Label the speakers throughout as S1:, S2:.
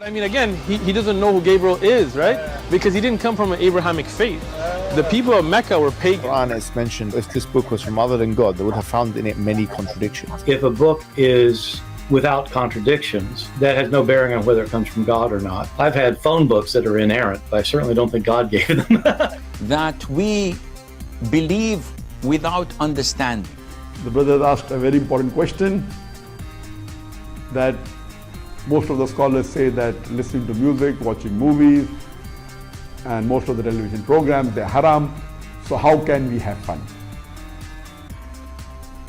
S1: I mean, again, he doesn't know who Gabriel is, right? Because he didn't come from an Abrahamic faith. The people of Mecca were pagan.
S2: Quran is mentioned, if this book was from other than God, they would have found in it many contradictions.
S3: If a book is without contradictions, that has no bearing on whether it comes from God or not. I've had phone books that are inerrant, but I certainly don't think God gave them.
S4: That we believe without understanding.
S5: The brother asked a very important question, that most of the scholars say that listening to music, watching movies, and most of the television programs, they're haram. So how can we have fun?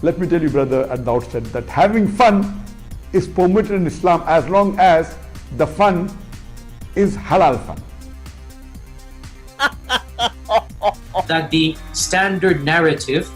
S5: Let me tell you, brother, at the outset, that having fun is permitted in Islam as long as the fun is halal fun.
S6: That the standard narrative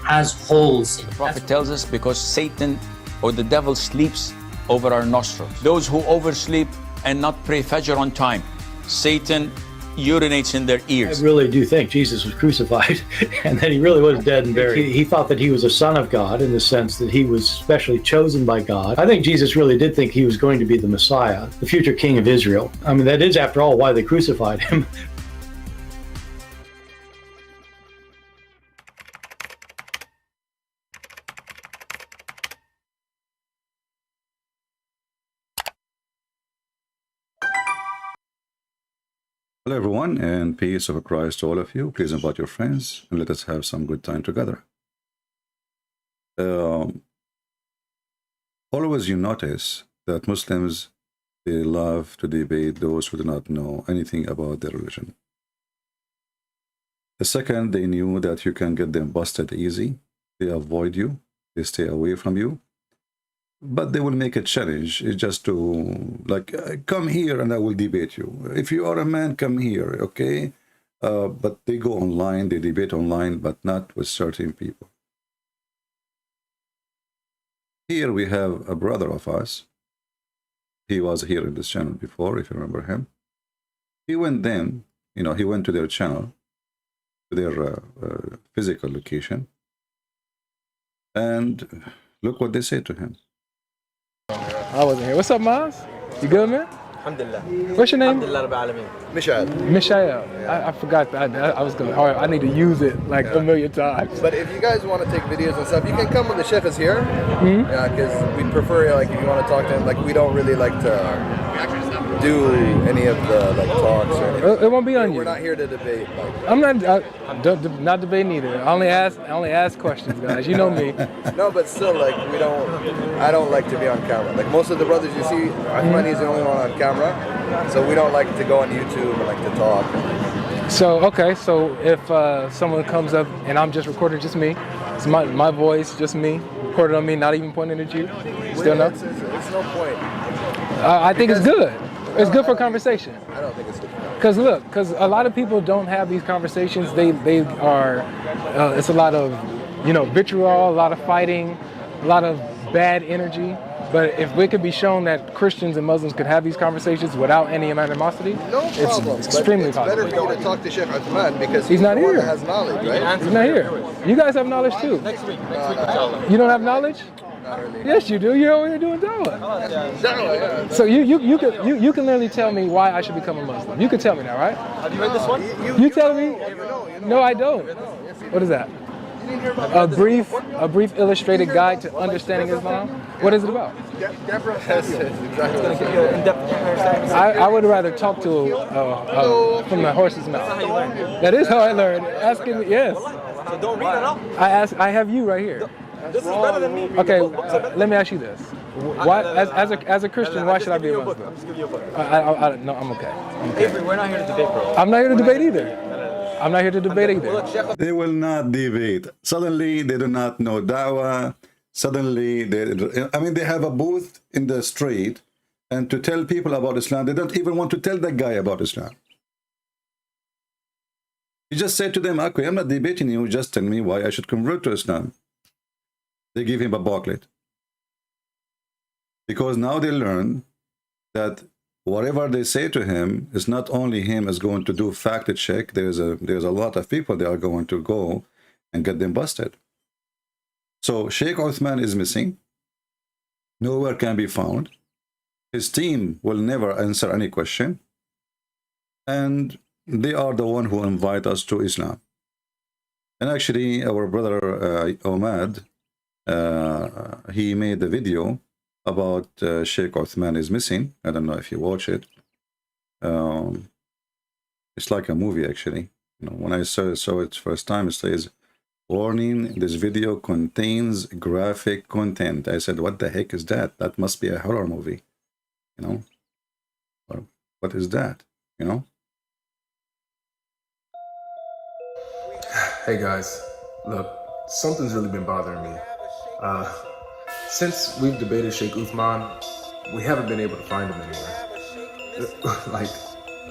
S6: has holes in it.
S4: The Prophet tells us because Satan or the devil sleeps over our nostrils. Those who oversleep and not pray Fajr on time, Satan urinates in their ears.
S3: I really do think Jesus was crucified and that he really was dead and buried. He thought that he was a son of God in the sense that he was specially chosen by God. I think Jesus really did think he was going to be the Messiah, the future king of Israel. I mean, that is, after all, why they crucified him.
S7: Hello everyone, and peace of Christ to all of you. Please invite your friends and let us have some good time together. Always you notice that Muslims, they love to debate those who do not know anything about their religion. The second they knew that you can get them busted easy, they avoid you, they stay away from you. But they will make a challenge just to, like, come here and I will debate you. If you are a man, come here, okay? But they go online, they debate online, but not with certain people. Here we have a brother of us. He was here in this channel before, if you remember him. He went then, you know, he went to their channel, to their physical location. And look what they say to him.
S1: I wasn't here. What's up, Maz? You good, man?
S8: Alhamdulillah.
S1: What's your name?
S8: Alhamdulillah Rabbil Alameen.
S2: Mishael.
S1: Mishael. I forgot that. I was going. All right, I need to use it like a million times.
S2: But if you guys want to take videos and stuff, you can come when the Sheikh is here. Yeah, because we prefer, like, if you want to talk to him, like, we don't really like to do any of the, like, talks or anything.
S1: It won't be on you.
S2: We're not here to debate. Like,
S1: I'm not debating either. I only ask questions, guys. You know me.
S2: no, but still, like, I don't like to be on camera. Like, most of the brothers you see, Uthman is the only one on camera. So we don't like to go on YouTube and like to talk.
S1: So, okay, so if someone comes up and I'm just recording just me, it's my voice, just me, recorded on me, not even pointing at you, still no?
S2: It's no point.
S1: I think it's good. It's good for conversation.
S2: I don't think it's good.
S1: Because a lot of people don't have these conversations. They are, it's a lot of, vitriol, a lot of fighting, a lot of bad energy. But if it could be shown that Christians and Muslims could have these conversations without any animosity,
S2: no problem.
S1: It's extremely possible.
S2: It's better for you to talk to Sheikh Uthman because
S1: he's not here.
S2: Has knowledge, right?
S1: He's not here. You guys have knowledge too.
S8: Next week.
S1: You don't have knowledge?
S2: Not really.
S1: Yes, you do. You're over here doing dawah.
S2: Yeah.
S1: So you can literally tell me why I should become a Muslim. You can tell me that, right?
S8: Have you read this one?
S1: You tell me? No, I don't. What is that? A brief illustrated guide to understanding Islam. What is it about? I would rather talk to from the horse's mouth. That is how I learned. Asking me, yes.
S8: So don't read it up.
S1: I have you right here.
S8: This is better than me.
S1: Okay, let me ask you this: why, as a Christian, why should I be a Muslim?
S8: I'll just give you a book.
S1: No, I'm okay.
S8: Avery, we're not here to debate, bro.
S1: I'm not here to debate either. I'm not here to debate either.
S7: They will not debate. Suddenly, they do not know da'wah. Suddenly, they have a booth in the street, and to tell people about Islam, they don't even want to tell that guy about Islam. You just say to them, okay, I'm not debating you, just tell me why I should convert to Islam. They give him a booklet. Because now they learn that whatever they say to him is not only him is going to do fact check, there's a lot of people that are going to go and get them busted. So Sheikh Uthman is missing. Nowhere can be found. His team will never answer any question, and they are the one who invite us to Islam. And actually, our brother Omad, he made a video about Sheikh Uthman is missing. I don't know if you watch it. It's like a movie, actually. You know, when I saw it first time, it says, "Warning: this video contains graphic content." I said, "What the heck is that? That must be a horror movie." You know, or what is that? You know.
S1: Hey guys, look, something's really been bothering me. Since we've debated Sheikh Uthman, we haven't been able to find him anywhere. Like,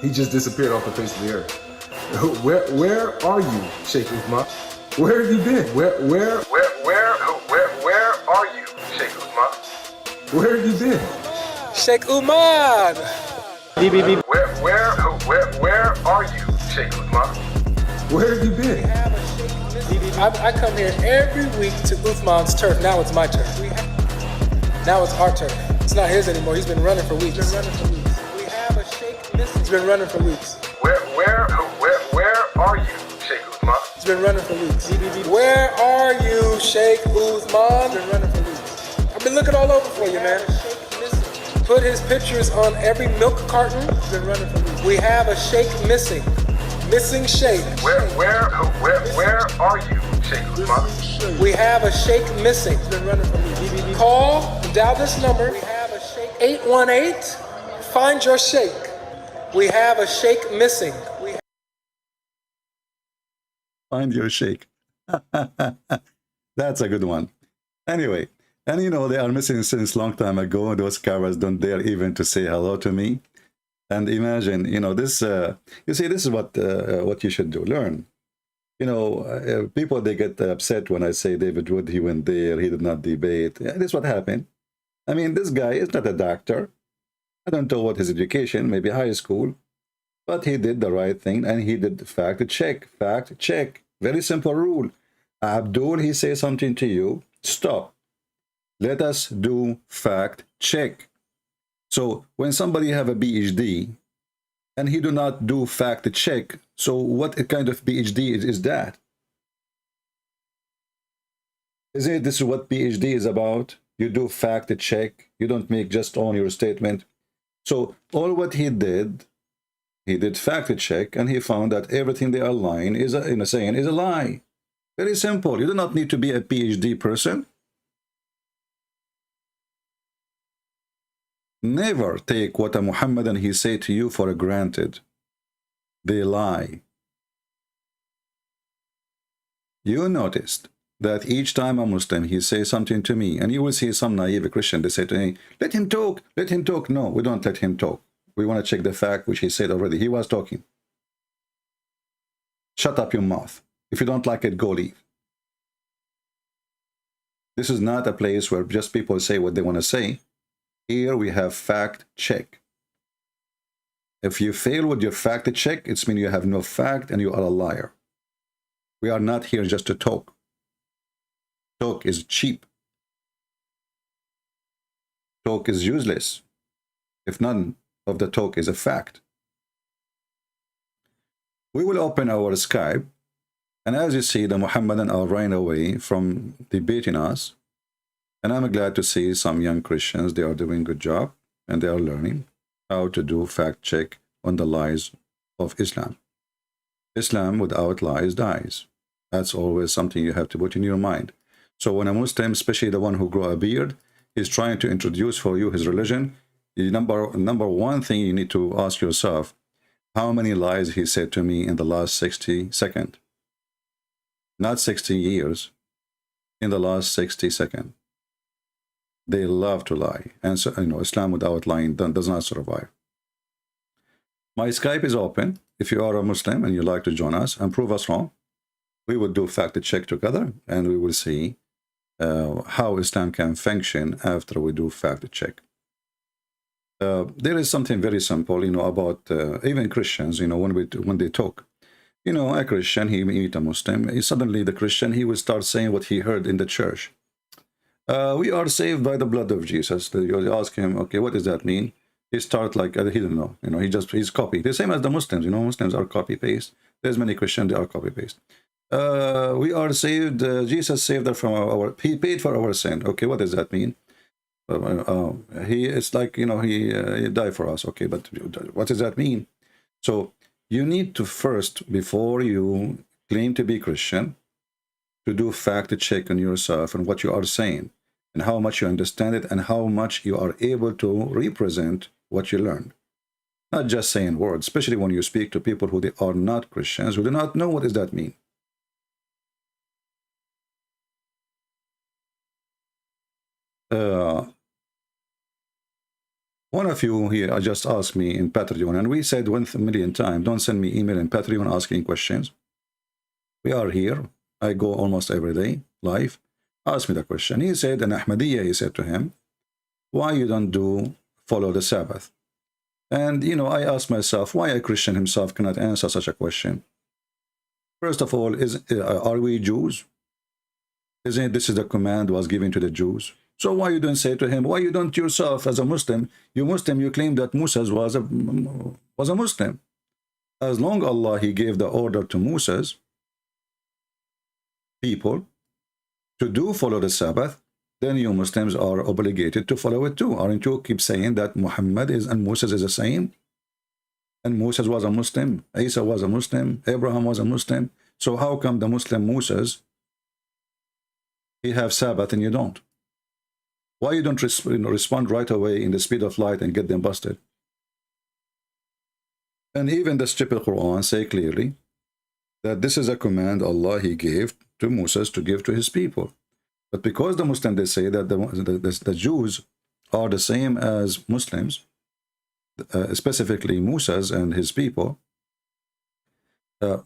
S1: he just disappeared off the face of the earth. Where are you, Sheikh Uthman? Where have you been? Where are you, Sheikh Uthman? Where have you been? Sheikh Uthman! Where are you, Sheikh Uthman? Where have you been? I come here every week to Uthman's turf. Now it's my turf. Now it's our turf. It's not his anymore. He's been running for weeks. We have a Sheikh missing. He's been running for weeks. Where are you, Sheikh Uthman? He's been running for weeks. Where are you, Sheikh Uthman? He's been running for weeks. I've been looking all over for you, man. Put his pictures on every milk carton. He's been running for weeks. We have a Sheikh missing. Missing Sheikh. Where are you, Sheikh Uthman? We have a Sheikh missing. Call, dial this number. We have a Sheikh 818. Find your Sheikh. We have a Sheikh missing.
S7: Find your Sheikh. That's a good one. Anyway, and you know, they are missing since long time ago. Those cowards don't dare even to say hello to me. And imagine, you know, this, you see, this is what you should do, learn. You know, people, they get upset when I say David Wood, he went there, he did not debate. Yeah, this is what happened. I mean, this guy is not a doctor. I don't know what his education, maybe high school, but he did the right thing and he did fact check. Fact check. Very simple rule. Abdul, he says something to you, stop. Let us do fact check. So when somebody have a PhD and he do not do fact check, so what kind of PhD is that? Is it this is what PhD is about? You do fact check. You don't make just on your statement. So all what he did fact check, and he found that everything they are lying is saying is a lie. Very simple. You do not need to be a PhD person. Never take what a Muhammadan he say to you for granted. They lie. You noticed that each time a Muslim he says something to me, and you will see some naive Christian, they say to me, let him talk, let him talk. No, we don't let him talk. We want to check the fact which he said already. He was talking. Shut up your mouth. If you don't like it, go leave. This is not a place where just people say what they want to say. Here we have fact check. If you fail with your fact check, it means you have no fact and you are a liar. We are not here just to talk. Talk is cheap. Talk is useless if none of the talk is a fact. We will open our Skype, and as you see, the Muhammadan are running away from debating us. And I'm glad to see some young Christians, they are doing a good job, and they are learning how to do fact check on the lies of Islam. Islam without lies dies. That's always something you have to put in your mind. So when a Muslim, especially the one who grow a beard, is trying to introduce for you his religion, the number one thing you need to ask yourself, how many lies he said to me in the last 60 seconds? Not 60 years, in the last 60 seconds. They love to lie. And so, you know, Islam without lying does not survive. My Skype is open. If you are a Muslim and you like to join us and prove us wrong, we will do fact check together, and we will see how Islam can function after we do fact check. There is something very simple, you know, about even Christians, you know, when they talk. You know, a Christian, he meet a Muslim, suddenly the Christian, he will start saying what he heard in the church. We are saved by the blood of Jesus. You ask him, okay, what does that mean? He start like, he don't know. You know, he's copy. The same as the Muslims. You know, Muslims are copy paste. There's many Christians, they are copy paste. We are saved. Jesus saved us from he paid for our sin. Okay, what does that mean? It's like, you know, he died for us. Okay, but what does that mean? So you need to first, before you claim to be Christian, to do fact check on yourself and what you are saying, and how much you understand it, and how much you are able to represent what you learned. Not just saying words, especially when you speak to people who they are not Christians, who do not know what does that mean. One of you here just asked me in Patreon, and we said 1,000,000 times, don't send me email in Patreon asking questions. We are here. I go almost every day live. Ask me the question. He said, in Ahmadiyya, he said to him, why you don't follow the Sabbath? And, you know, I asked myself, why a Christian himself cannot answer such a question? First of all, are we Jews? Isn't it this is the command was given to the Jews? So why you don't say to him, why you don't yourself as a Muslim, you claim that Moses was a Muslim. As long Allah, he gave the order to Moses, people, to follow the Sabbath, then you Muslims are obligated to follow it too. Aren't you keep saying that Muhammad and Moses is the same? And Moses was a Muslim, Isa was a Muslim, Abraham was a Muslim. So how come the Muslim Moses, he have Sabbath and you don't? Why you don't respond right away in the speed of light and get them busted? And even the stupid Quran say clearly that this is a command Allah, he gave to Moses to give to his people. But because the Muslims, they say that the Jews are the same as Muslims, specifically Moses and his people,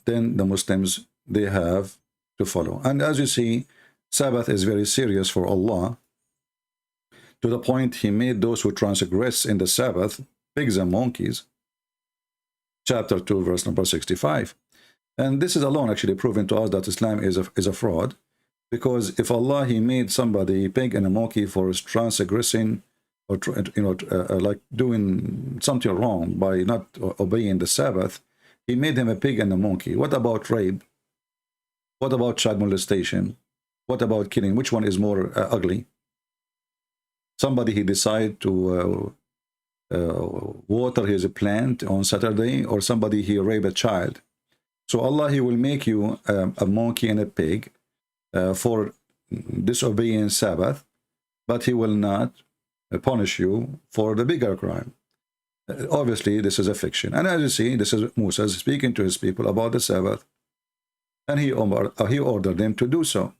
S7: then the Muslims, they have to follow. And as you see, Sabbath is very serious for Allah, to the point he made those who transgress in the Sabbath pigs and monkeys. Chapter 2, verse number 65. And this is alone actually proving to us that Islam is a fraud, because if Allah, he made somebody pig and a monkey for transgressing, or like doing something wrong by not obeying the Sabbath, he made him a pig and a monkey. What about rape? What about child molestation? What about killing? Which one is more ugly? Somebody, he decide to water his plant on Saturday, or somebody, he rape a child. So Allah, he will make you a monkey and a pig for disobeying Sabbath, but he will not punish you for the bigger crime. Obviously, this is a fiction. And as you see, this is Moses speaking to his people about the Sabbath, and he ordered them to do so.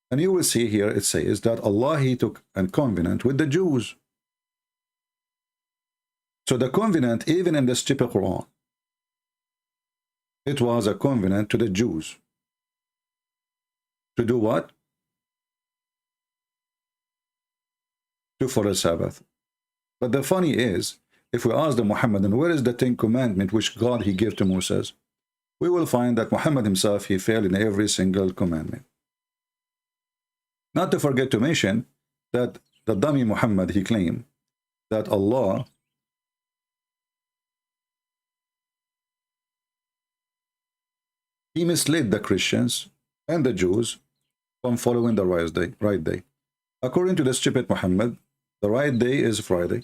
S7: And you will see here, it says that Allah, he took a covenant with the Jews. So the covenant, even in the stupid Quran, it was a covenant to the Jews. To do what? To follow Sabbath. But the funny is, if we ask the Muhammadan, where is the 10 commandments which God, he gave to Moses? We will find that Muhammad himself, he failed in every single commandment. Not to forget to mention that the dummy Muhammad, he claimed that Allah, he misled the Christians and the Jews from following the right day. According to the stupid Muhammad, the right day is Friday.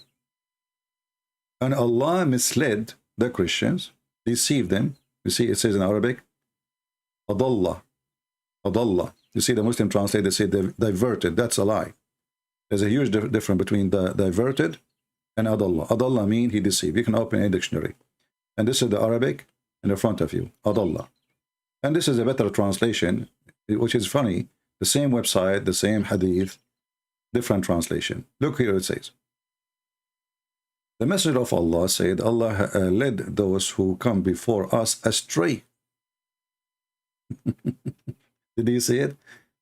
S7: And Allah misled the Christians, deceived them. You see, it says in Arabic, Adallah. Adallah. You see, the Muslim translate, they say diverted. That's a lie. There's a huge difference between the diverted and Adallah. Adallah means he deceived. You can open a dictionary. And this is the Arabic in the front of you. Adallah. And this is a better translation, which is funny. The same website, the same hadith, different translation. Look here, it says, the Messenger of Allah said, Allah led those who come before us astray. Did you see it?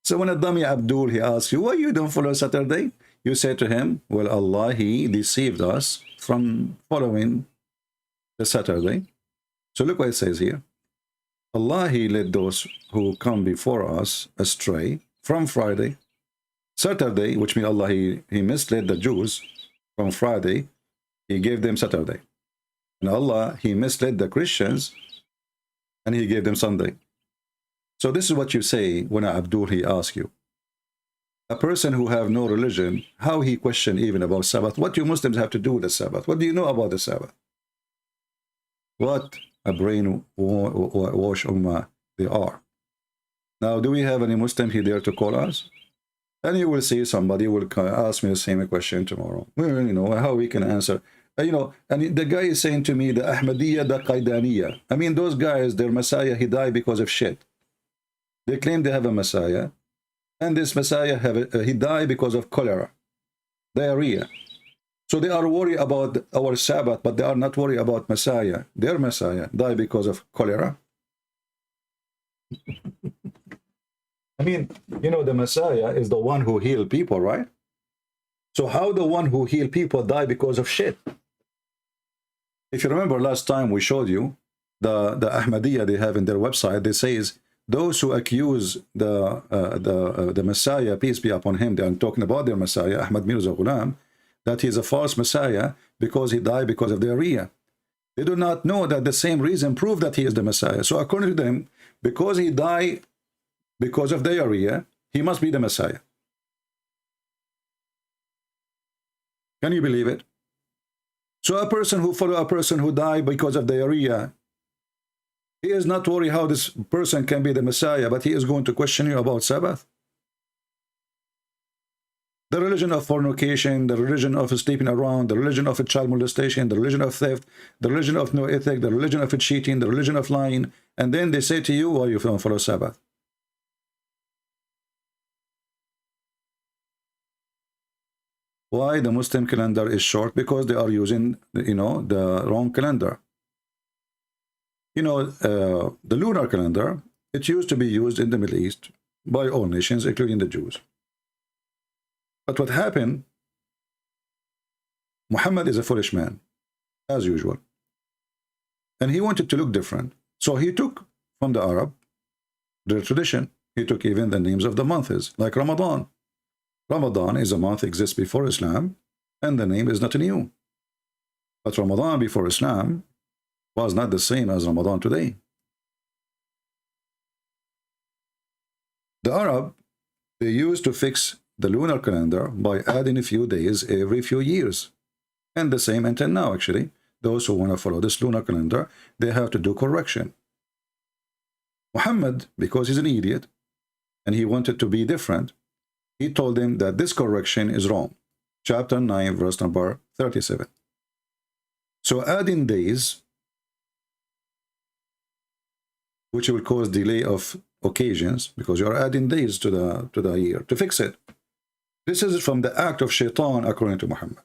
S7: So when a dummy Abdul, he asks you, why you don't follow Saturday? You say to him, well, Allah, he deceived us from following the Saturday. So look what it says here. Allah, he led those who come before us astray from Friday, Saturday, which means Allah, he misled the Jews from Friday, he gave them Saturday. And Allah, he misled the Christians, and he gave them Sunday. So this is what you say when Abdul, he asks you. A person who have no religion, how he question even about Sabbath? What do Muslims have to do with the Sabbath? What do you know about the Sabbath? What a brain wash ummah they are. Now, do we have any Muslim here there to call us? And you will see somebody will ask me the same question tomorrow. Well, you know, how we can answer. You know, and the guy is saying to me, the Ahmadiyya, the Qaidaniya. I mean, those guys, their Messiah, he died because of shit. They claim they have a Messiah. And this Messiah, he died because of cholera, diarrhea. So they are worried about our Sabbath, but they are not worried about Messiah. Their Messiah died because of cholera. I mean, you know, the Messiah is the one who healed people, right? So how the one who healed people die because of shit? If you remember last time we showed you the Ahmadiyya they have in their website, they says those who accuse the Messiah, peace be upon him, they are talking about their Messiah, Ahmad Mirza Ghulam, that he is a false Messiah because he died because of diarrhea. They do not know that the same reason proved that he is the Messiah. So according to them, because he died because of diarrhea, he must be the Messiah. Can you believe it? So a person who follows a person who died because of diarrhea, he is not worried how this person can be the Messiah, but he is going to question you about Sabbath. The religion of fornication, the religion of sleeping around, the religion of child molestation, the religion of theft, the religion of no ethic, the religion of cheating, the religion of lying, and then they say to you, why you don't follow Sabbath? Why the Muslim calendar is short? Because they are using, you know, the wrong calendar. You know, the lunar calendar, it used to be used in the Middle East by all nations, including the Jews. But what happened, Muhammad is a foolish man, as usual. And he wanted to look different. So he took from the Arab, their tradition, he took even the names of the months, like Ramadan. Ramadan is a month exists before Islam, and the name is not new. But Ramadan before Islam was not the same as Ramadan today. The Arab, they used to fix the lunar calendar by adding a few days every few years. And the same until now, actually. Those who want to follow this lunar calendar, they have to do correction. Muhammad, because he's an idiot, and he wanted to be different, he told them that this correction is wrong. Chapter 9, verse number 37. So adding days, which will cause delay of occasions, because you are adding days to the year to fix it. This is from the act of shaitan, according to Muhammad.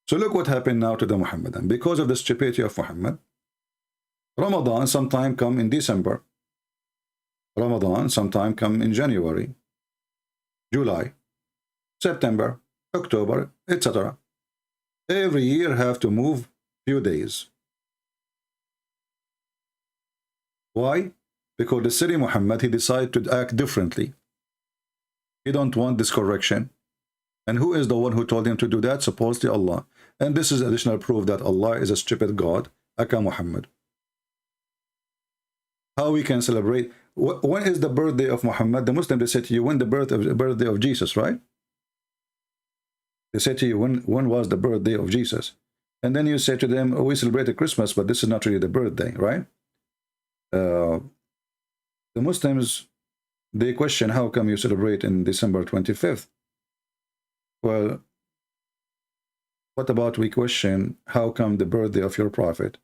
S7: So look what happened now to the Muhammadan. Because of the stupidity of Muhammad, Ramadan sometime come in December. Ramadan sometime come in January, July, September, October, etc. Every year have to move few days. Why? Because the Syrian Muhammad, he decided to act differently. He don't want this correction. And who is the one who told him to do that? Supposedly Allah. And this is additional proof that Allah is a stupid God, aka Muhammad. How we can celebrate? When is the birthday of Muhammad? The Muslim, they say to you, when the birthday of Jesus, right? They say to you, when was the birthday of Jesus? And then you say to them, oh, we celebrated Christmas, but this is not really the birthday, right? The Muslims, they question, how come you celebrate in December 25th? Well, what about we question, how come the birthday of your prophet?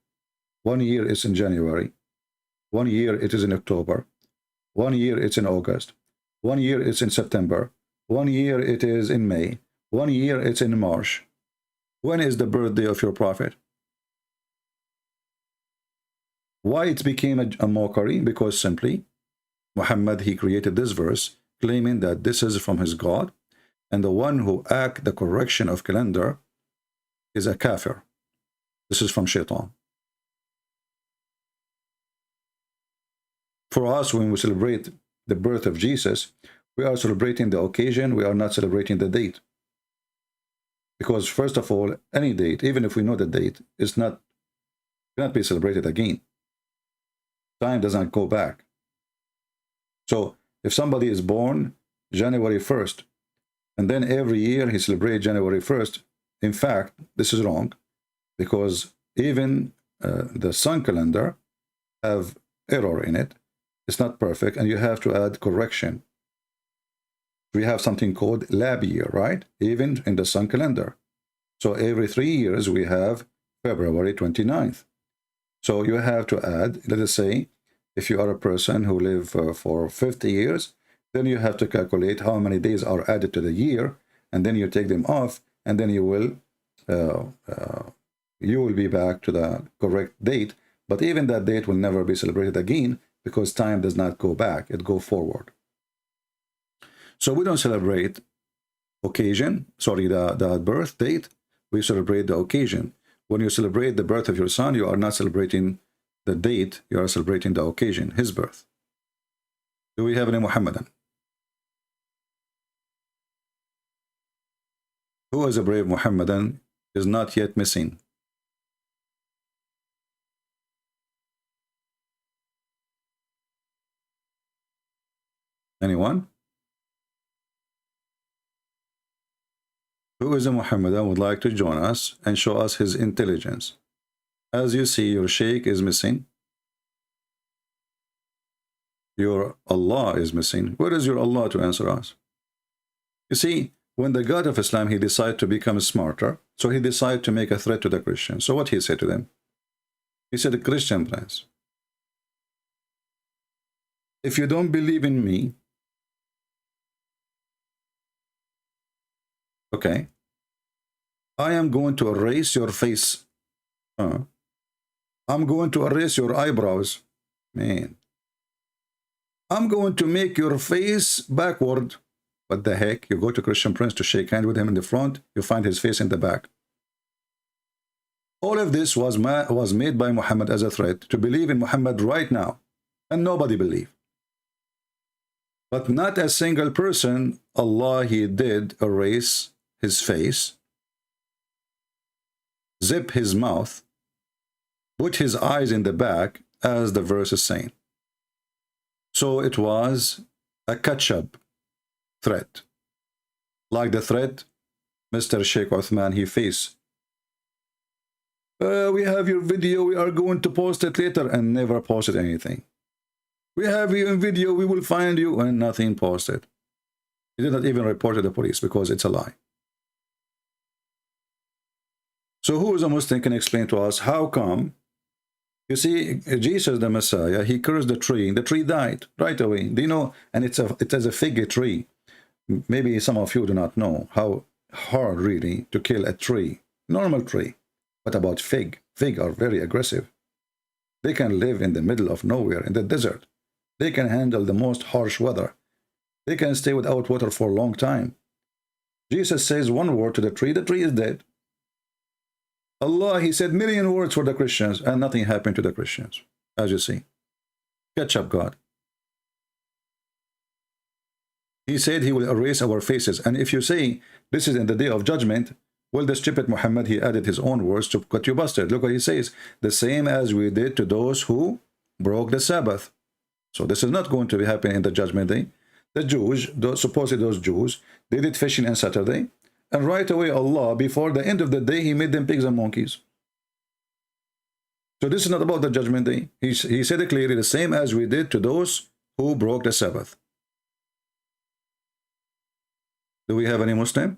S7: 1 year is in January. 1 year it is in October. 1 year it's in August. 1 year it's in September. 1 year it is in May. 1 year it's in March. When is the birthday of your prophet? Why it became a mockery? Because simply, Muhammad, he created this verse, claiming that this is from his God, and the one who act the correction of calendar is a kafir. This is from shaitan. For us, when we celebrate the birth of Jesus, We are celebrating the occasion. We are not celebrating the date. Because first of all, any date, even if we know the date, is not cannot be celebrated again. Time does not go back. So if somebody is born January 1st, and then every year he celebrates January 1st, in fact, this is wrong, because even the sun calendar have error in it. It's not perfect, and you have to add correction. We have something called lab year, right? Even in the sun calendar. So every 3 years we have February 29th. So you have to add, let us say, if you are a person who live for 50 years, then you have to calculate how many days are added to the year, and then you take them off, and then you will be back to the correct date. But even that date will never be celebrated again, because time does not go back, it goes forward. So we don't celebrate the birth date, we celebrate the occasion. When you celebrate the birth of your son, you are not celebrating the date, you are celebrating the occasion, his birth. Do we have any Muhammadan? Who is a brave Muhammadan is not yet missing? Anyone? Who is a Muhammadan would like to join us and show us his intelligence? As you see, your Sheikh is missing. Your Allah is missing. Where is your Allah to answer us? You see, when the God of Islam, he decided to become smarter, so he decided to make a threat to the Christians. So what he said to them? He said, Christian friends, if you don't believe in me, okay, I am going to erase your face. I'm going to erase your eyebrows. Man. I'm going to make your face backward. What the heck? You go to Christian Prince to shake hands with him in the front, you find his face in the back. All of this was made by Muhammad as a threat to believe in Muhammad right now. And nobody believed. But not a single person, Allah, he did erase his face, zip his mouth, put his eyes in the back, as the verse is saying. So it was a catch-up threat. Like the threat Mr. Sheikh Uthman he faced. We have your video, we are going to post it later, and never posted anything. We have you in video, we will find you, and nothing posted. He did not even report to the police because it's a lie. So who is a Muslim can explain to us how come, you see, Jesus the Messiah, he cursed the tree died right away. Do you know? And it is a fig tree. Maybe some of you do not know how hard really to kill a tree, normal tree. What about fig? Fig are very aggressive. They can live in the middle of nowhere, in the desert. They can handle the most harsh weather. They can stay without water for a long time. Jesus says one word to the tree is dead. Allah, he said million words for the Christians, and nothing happened to the Christians, as you see. Catch up, God. He said he will erase our faces. And if you say this is in the day of judgment, well, the stupid Muhammad, he added his own words to cut you busted. Look what he says. The same as we did to those who broke the Sabbath. So this is not going to be happening in the judgment day. The Jews, supposedly those Jews, they did fishing on Saturday. And right away, Allah, before the end of the day, he made them pigs and monkeys. So this is not about the judgment day. He said it clearly, the same as we did to those who broke the Sabbath. Do we have any Muslim?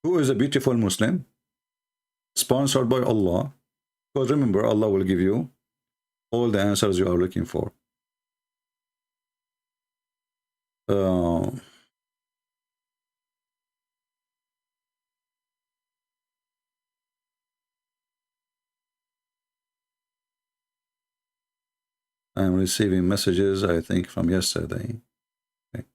S7: Who is a beautiful Muslim? Sponsored by Allah. Because remember, Allah will give you all the answers you are looking for. I'm receiving messages, I think, from yesterday. Okay,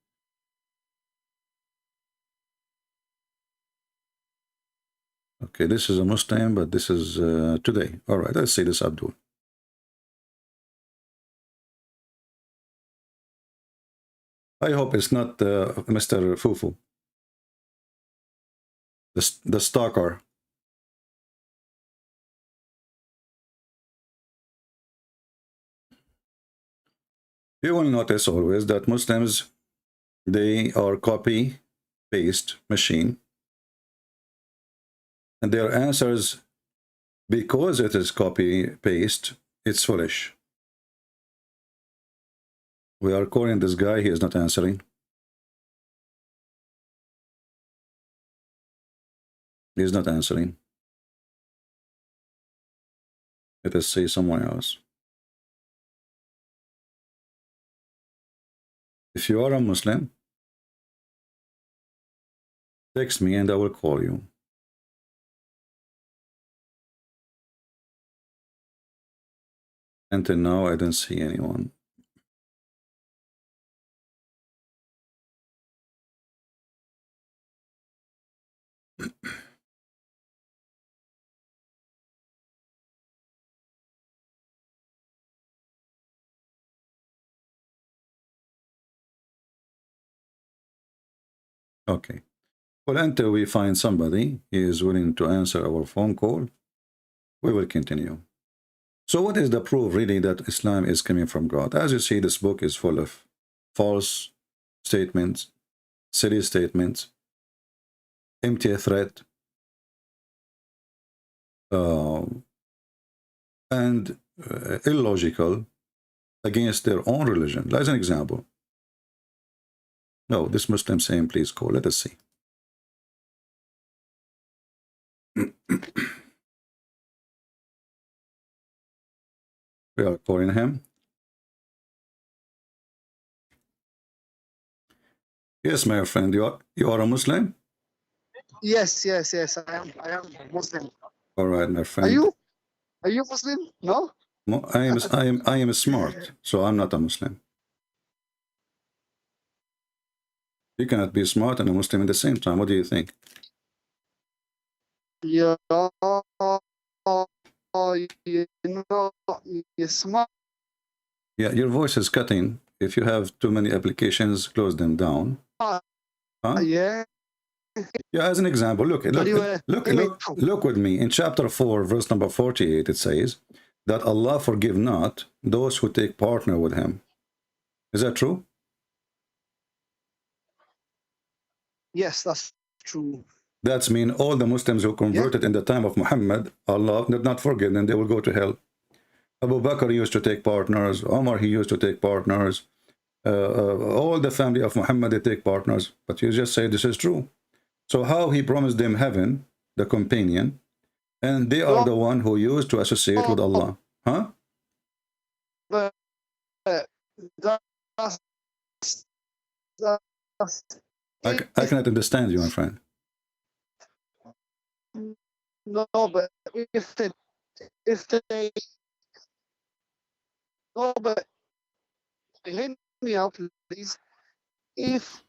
S7: okay, this is a Muslim, but this is today. All right, let's see this Abdul. I hope it's not Mr. Fufu, the stalker. You will notice always that Muslims, they are copy paste machine, and their answers, because it is copy paste, it's foolish. We are calling this guy, he is not answering. He is not answering. Let us see someone else. If you are a Muslim, text me and I will call you. Until now, I don't see anyone. Okay. Well, until we find somebody who is willing to answer our phone call, we will continue. So what is the proof really that Islam is coming from God? As you see, this book is full of false statements, silly statements, empty threat, and illogical against their own religion. As an example. No, this Muslim saying, please call. Let us see. We are calling him. Yes, my friend, you are a Muslim?
S9: Yes. I am Muslim.
S7: All right, my friend.
S9: Are you Muslim? No?
S7: I am smart, so I'm not a Muslim. You cannot be smart and a Muslim at the same time. What do you think?
S9: Yeah. You're smart.
S7: Yeah, your voice is cutting. If you have too many applications, close them down. Huh?
S9: Yeah.
S7: Yeah, as an example, look with me. In chapter 4, verse number 48, it says that Allah forgive not those who take partner with him. Is that true?
S9: Yes, that's true.
S7: That's mean all the Muslims who converted in the time of Muhammad, Allah did not forgive them, they will go to hell. Abu Bakr used to take partners, Omar, he used to take partners, all the family of Muhammad, they take partners, but you just say this is true. So how he promised them heaven, the companion, and they are the one who used to associate with Allah. Huh?
S9: But that's
S7: I cannot understand you, my friend.
S9: no, but if they no, but hear me out, please. If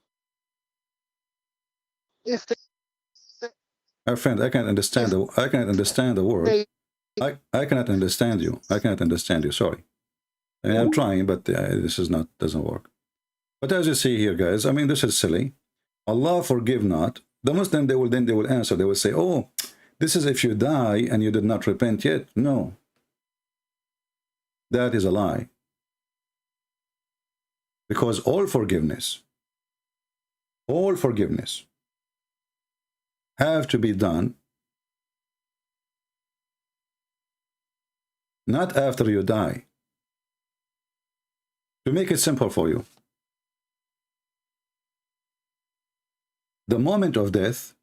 S9: they
S7: My friend, I cannot understand the word. I cannot understand you. I cannot understand you. Sorry. I mean, I'm trying, but this is not doesn't work. But as you see here, guys, I mean, this is silly. Allah forgive not. The Muslim, they will answer. They will say, oh, this is if you die and you did not repent yet. No. That is a lie. Because all forgiveness have to be done not after you die. To make it simple for you, the moment of death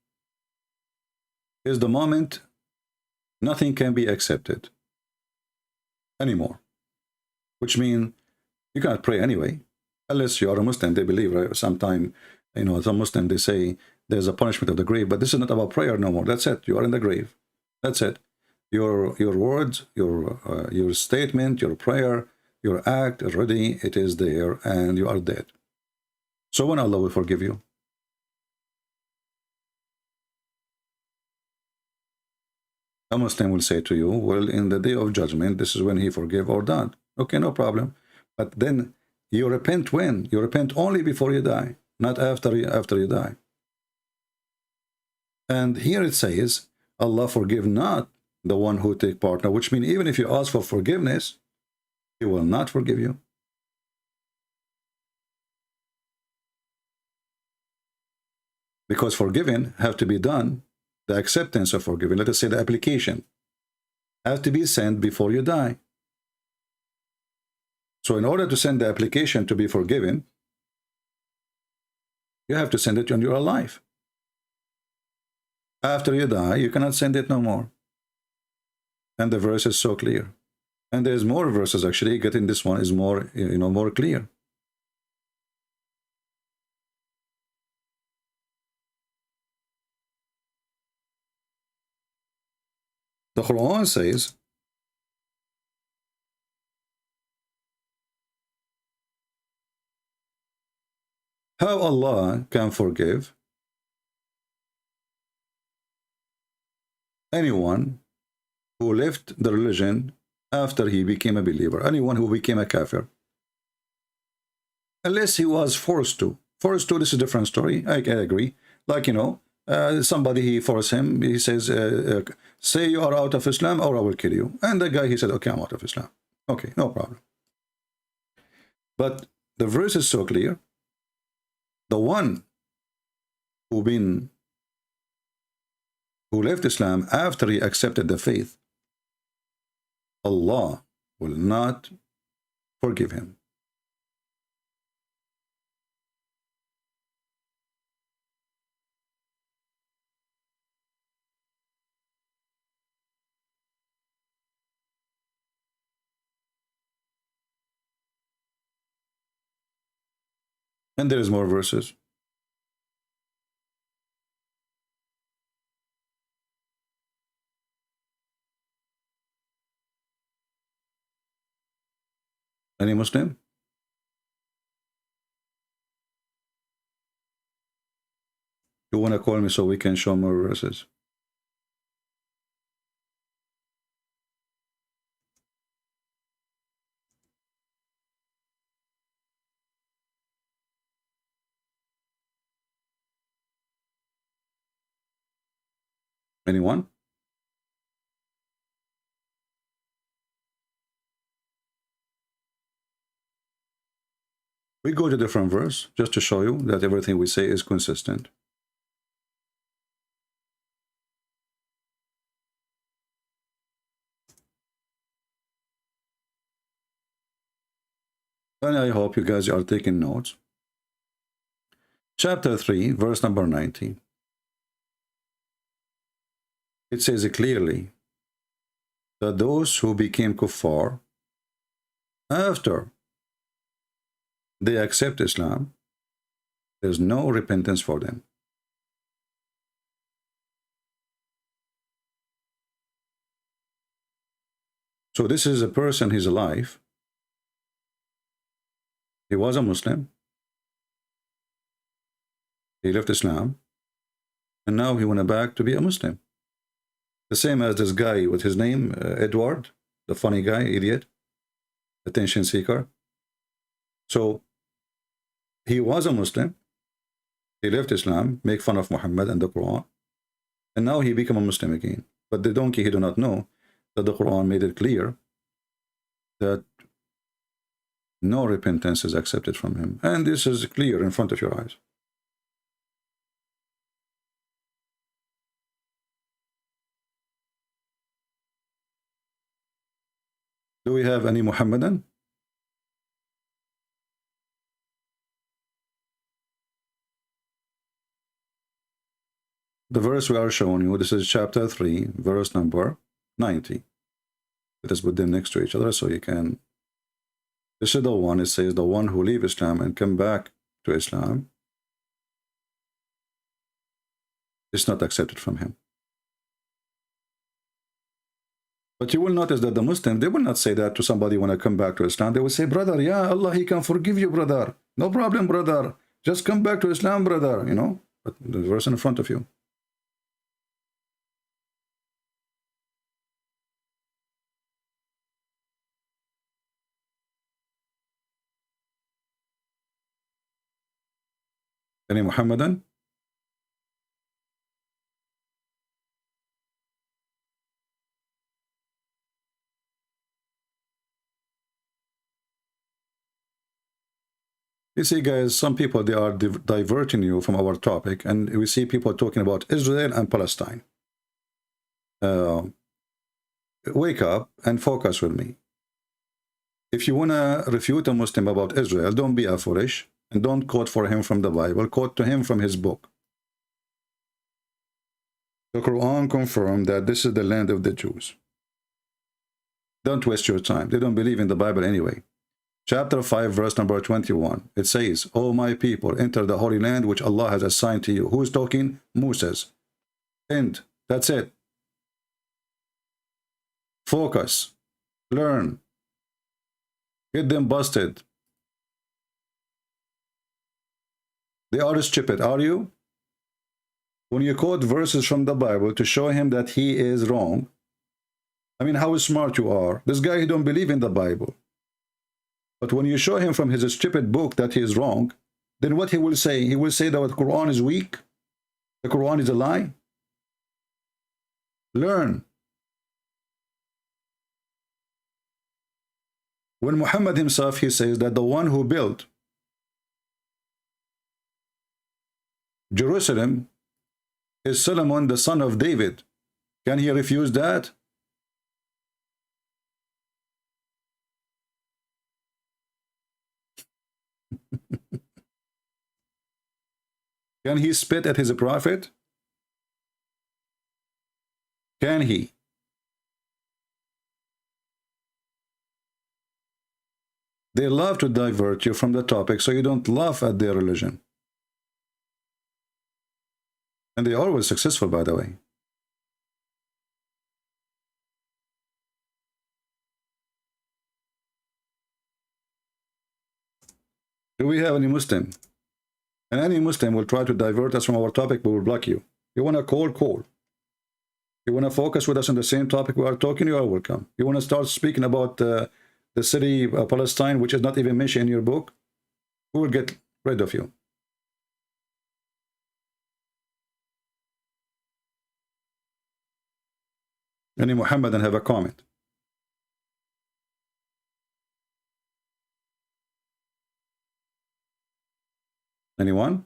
S7: is the moment nothing can be accepted anymore, which means you cannot pray anyway, unless you are a Muslim. They believe, right? Sometime, you know, some Muslim, they say there's a punishment of the grave, but this is not about prayer no more. That's it. You are in the grave. That's it. Your words, your statement, your prayer, your act, already it is there, and you are dead. So when Allah will forgive you? A Muslim will say to you, well, in the day of judgment, this is when he forgave or not. Okay, no problem. But then You repent when? You repent only before you die, not after you die. And here it says, Allah forgive not the one who take partner, which means even if you ask for forgiveness, He will not forgive you. Because forgiving have to be done, the acceptance of forgiving, let us say the application, has to be sent before you die. So in order to send the application to be forgiven, you have to send it when you are alive. After you die, you cannot send it no more. And the verse is so clear. And there's more verses actually. Getting this one is more, more clear. The Quran says, how Allah can forgive anyone who left the religion after he became a believer, anyone who became a kafir, unless he was forced to. Forced to, this is a different story. I agree. Like, somebody, he forced him, he says, say you are out of Islam or I will kill you. And the guy, he said, okay, I'm out of Islam. Okay, no problem. But the verse is so clear. The one who left Islam after he accepted the faith, Allah will not forgive him. And there is more verses. Any Muslim? You want to call me so we can show more verses? Anyone? We go to different verse just to show you that everything we say is consistent. And I hope you guys are taking notes. Chapter 3, verse number 19. It says clearly that those who became kuffar after they accept Islam, there's no repentance for them. So this is a person, he's alive. He was a Muslim. He left Islam. And now he went back to be a Muslim. The same as this guy with his name, Edward, the funny guy, idiot, attention seeker. So he was a Muslim. He left Islam, make fun of Muhammad and the Quran. And now he became a Muslim again. But the donkey, he do not know that the Quran made it clear that no repentance is accepted from him. And this is clear in front of your eyes. Do we have any Muhammadan? The verse we are showing you, this is chapter 3, verse number 90. Let us put them next to each other so you can... This is the one, it says, the one who leave Islam and come back to Islam, it's not accepted from him. But you will notice that the Muslims, they will not say that to somebody when I come back to Islam. They will say, brother, yeah, Allah, He can forgive you, brother. No problem, brother. Just come back to Islam, brother, But the verse in front of you. Any Muhammadan? You see, guys, some people, they are diverting you from our topic, and we see people talking about Israel and Palestine. Wake up and focus with me. If you want to refute a Muslim about Israel, don't be a foolish, and don't quote for him from the Bible, quote to him from his book. The Quran confirmed that this is the land of the Jews. Don't waste your time. They don't believe in the Bible anyway. Chapter 5, verse number 21. It says, O my people, enter the holy land which Allah has assigned to you. Who's talking? Moses. End. That's it. Focus. Learn. Get them busted. They are stupid, are you? When you quote verses from the Bible to show him that he is wrong, I mean, how smart you are. This guy, he don't believe in the Bible. But when you show him from his stupid book that he is wrong, then what he will say? He will say that the Quran is weak. The Quran is a lie. Learn. When Muhammad himself, he says that the one who built Jerusalem is Solomon, the son of David. Can he refuse that? Can he spit at his prophet? Can he? They love to divert you from the topic so you don't laugh at their religion. And they're always successful, by the way. Do we have any Muslim? And any Muslim will try to divert us from our topic, but will block you. You want to call, call. You want to focus with us on the same topic we are talking, you are welcome. You want to start speaking about the city of Palestine, which is not even mentioned in your book, we will get rid of you. Any Muhammadan have a comment? Anyone?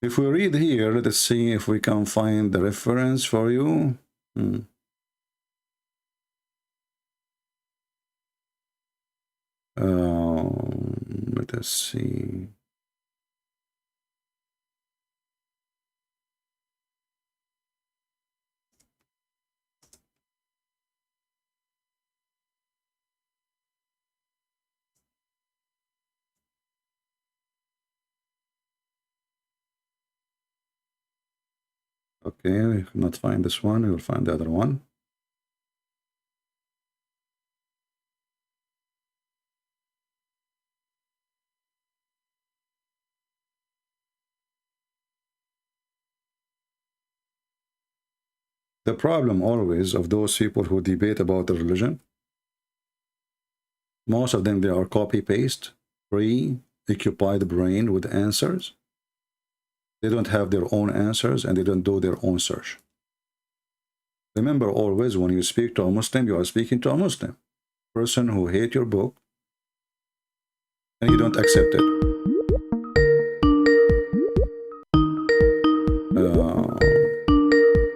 S7: If we read here, let us see if we can find the reference for you. Let us see. Okay, we cannot find this one. We will find the other one. The problem always of those people who debate about the religion, most of them, they are copy-paste, preoccupied brain with answers. They don't have their own answers and they don't do their own search. Remember always, when you speak to a Muslim, you are speaking to a Muslim. Person who hates your book and you don't accept it.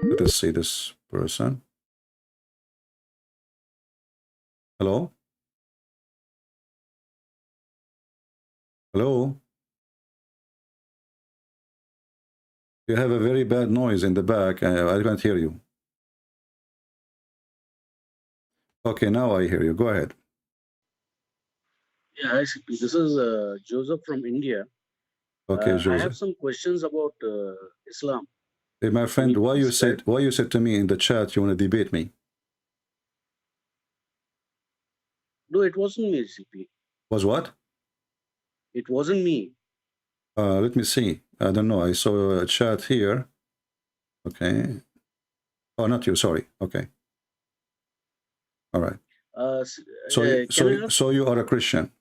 S7: Let us see this person. Hello? Hello? You have a very bad noise in the back. I can't hear you. Okay, now I hear you. Go ahead.
S10: Yeah, hi, Sheikh. This is Joseph from India.
S7: Okay, Joseph.
S10: I have some questions about Islam.
S7: Hey, my friend, why you said to me in the chat you want to debate me?
S10: No, it wasn't me, CP.
S7: Was what?
S10: It wasn't me.
S7: Let me see. I don't know. I saw a chat here. Okay. Oh, not you. Sorry. Okay. All right.
S10: Can I ask?
S7: So you are a Christian,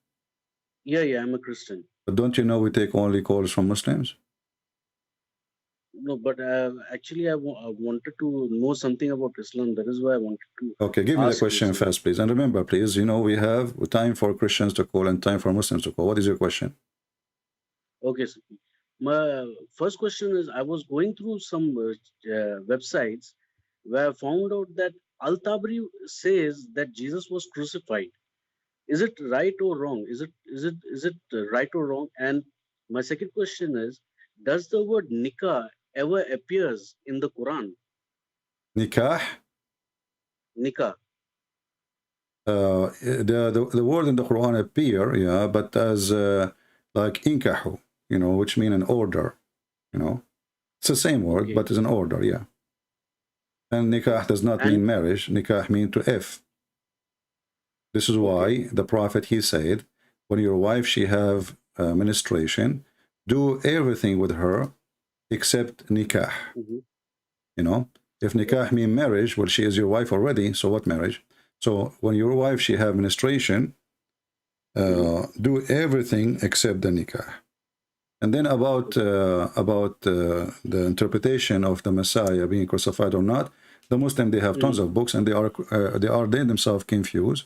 S10: Yeah, I'm a Christian.
S7: but don't you know we take only calls from Muslims?
S10: No, but actually, I wanted to know something about Islam. That is why I wanted to
S7: Okay, give me the
S10: ask you.
S7: question first, please. And remember, please, you know, we have time for Christians to call and time for Muslims to call. What is your question?
S10: Okay, so my first question is I was going through some websites where I found out that Al Tabri says that Jesus was crucified. Is it right or wrong? Is it right or wrong? And my second question is, does the word nikah ever appears in the Quran?
S7: Nikah?
S10: Nikah.
S7: The word in the Quran appear, yeah, but as like inkahu, you know, which mean an order, you know. It's the same word,
S10: Okay.
S7: but it's an order, yeah. And nikah does not mean marriage. Nikah mean to F. This is why the Prophet, he said, when your wife, she have menstruation, do everything with her except nikah. You know, if nikah mean marriage, well, she is your wife already, so what marriage? So when your wife, she have menstruation, do everything except the nikah. And then about the interpretation of the Messiah being crucified or not, the Muslim, they have tons of books, and they themselves confused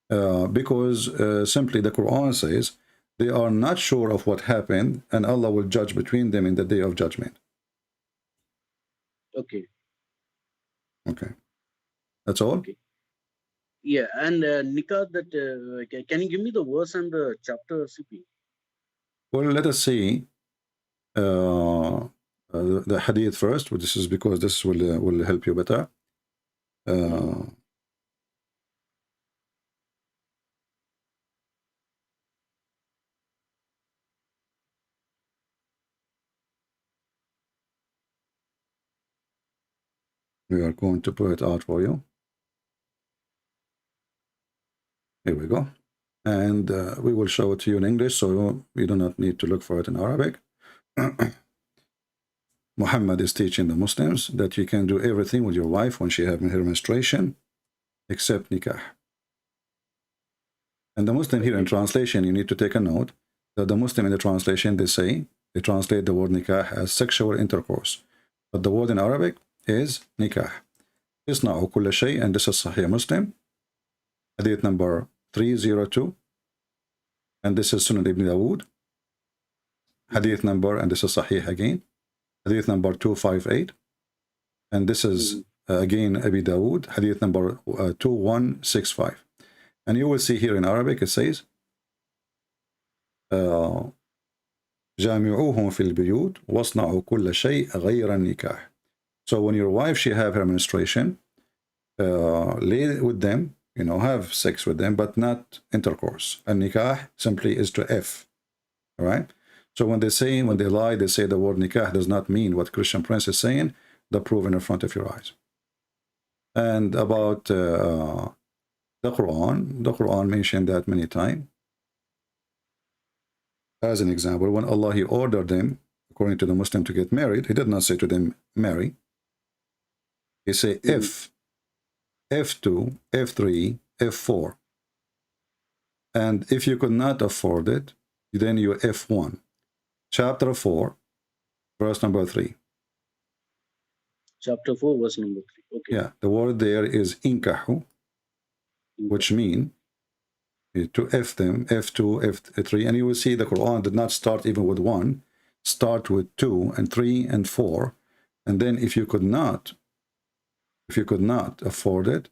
S7: because simply the Quran says they are not sure of what happened, and Allah will judge between them in the day of judgment.
S10: Okay.
S7: Okay, that's all.
S10: Okay. Yeah, and nikah. That can you give me the verse and the chapter, CP?
S7: Well, let us see the hadith first. This is because this will help you better. We are going to put it out for you. Here we go. And we will show it to you in English, so you do not need to look for it in Arabic. Muhammad is teaching the Muslims that you can do everything with your wife when she has her menstruation, except nikah. And the Muslim here in translation, you need to take a note that the Muslim in the translation, they translate the word nikah as sexual intercourse. But the word in Arabic is nikah. Isna'u kulla shay, and this is Sahih Muslim, hadith number 302. And this is Sunan Ibn Dawood, hadith number, and this is Sahih again, hadith number 258. And this is again Abi Dawood, hadith number 2165. And you will see here in Arabic, it says, جامعوهم في البيوت واصنعوا كل شيء غير النكاح. So when your wife, she have her menstruation, lay with them, you know, have sex with them, but not intercourse. And nikah simply is to F. All right? So when they lie, they say the word nikah does not mean what Christian Prince is saying, the proof in front of your eyes. And about the Quran mentioned that many times. As an example, when Allah, he ordered them, according to the Muslim, to get married, he did not say to them, marry. He said, F, F2, F3, F4. And if you could not afford it, then you F1. Chapter 4, verse number 3.
S10: Chapter 4, verse number 3. Okay.
S7: Yeah, the word there is inkahu, which mean to F them, F2, F3. And you will see the Quran did not start even with 1, start with 2 and 3 and 4. And then if you could not afford it,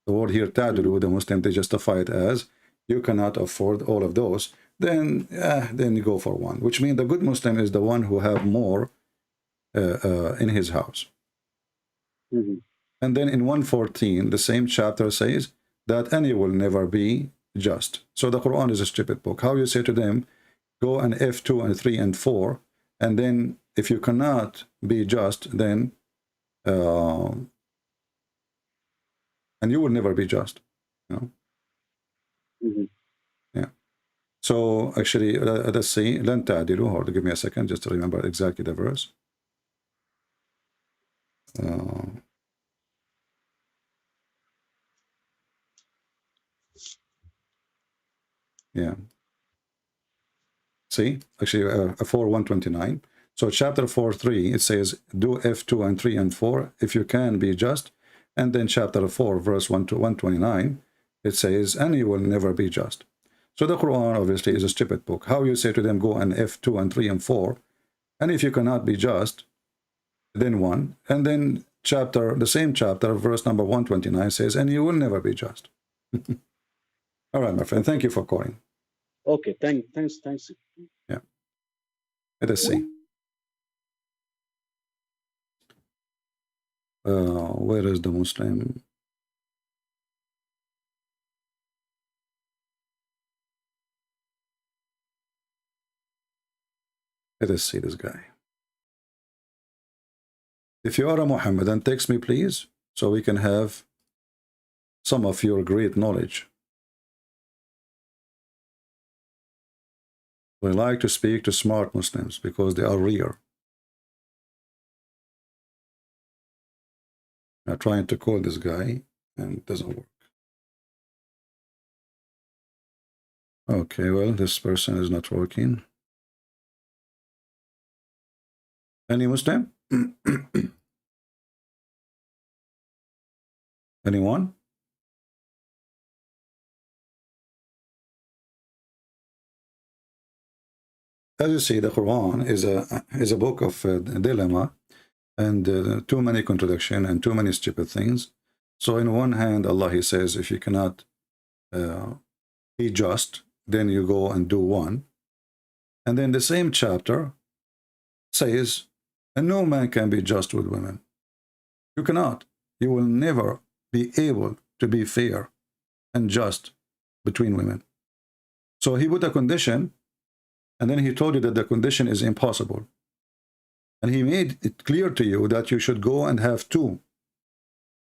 S7: the word here ta'dulu, the Muslim, they justify it as you cannot afford all of those, then you go for 1, which means the good Muslim is the one who have more in his house. And then in 114, the same chapter says that any will never be just. So the Quran is a stupid book. How you say to them, go and F2 and 3 and 4, and then if you cannot be just, then and you will never be just, you know. Yeah. So actually, let's see. لن تعدلوا. Hold on, give me a second just to remember exactly the verse. Yeah. See, actually, 4:129. So chapter 4:3, it says, do F2 and 3 and 4 if you can be just. And then chapter 4, verse 1 to 129, it says, and you will never be just. So the Quran obviously is a stupid book. How you say to them, go and F2 and 3 and 4, and if you cannot be just, then 1. And then the same chapter, verse number 129 says, and you will never be just. All right, my friend, thank you for calling.
S10: Okay, thanks.
S7: Yeah. Let us see. Where is the Muslim? Let us see this guy. If you are a Muhammadan, text me, please, so we can have some of your great knowledge. We like to speak to smart Muslims because they are rare. I'm trying to call this guy and it doesn't work. Okay, well, this person is not working. Any Muslim? Anyone? As you see, the Quran is a book of dilemma and too many contradictions and too many stupid things. So in one hand, Allah, he says, if you cannot be just, then you go and do one. And then the same chapter says, and no man can be just with women. You cannot. You will never be able to be fair and just between women. So he put a condition, and then he told you that the condition is impossible. And he made it clear to you that you should go and have 2,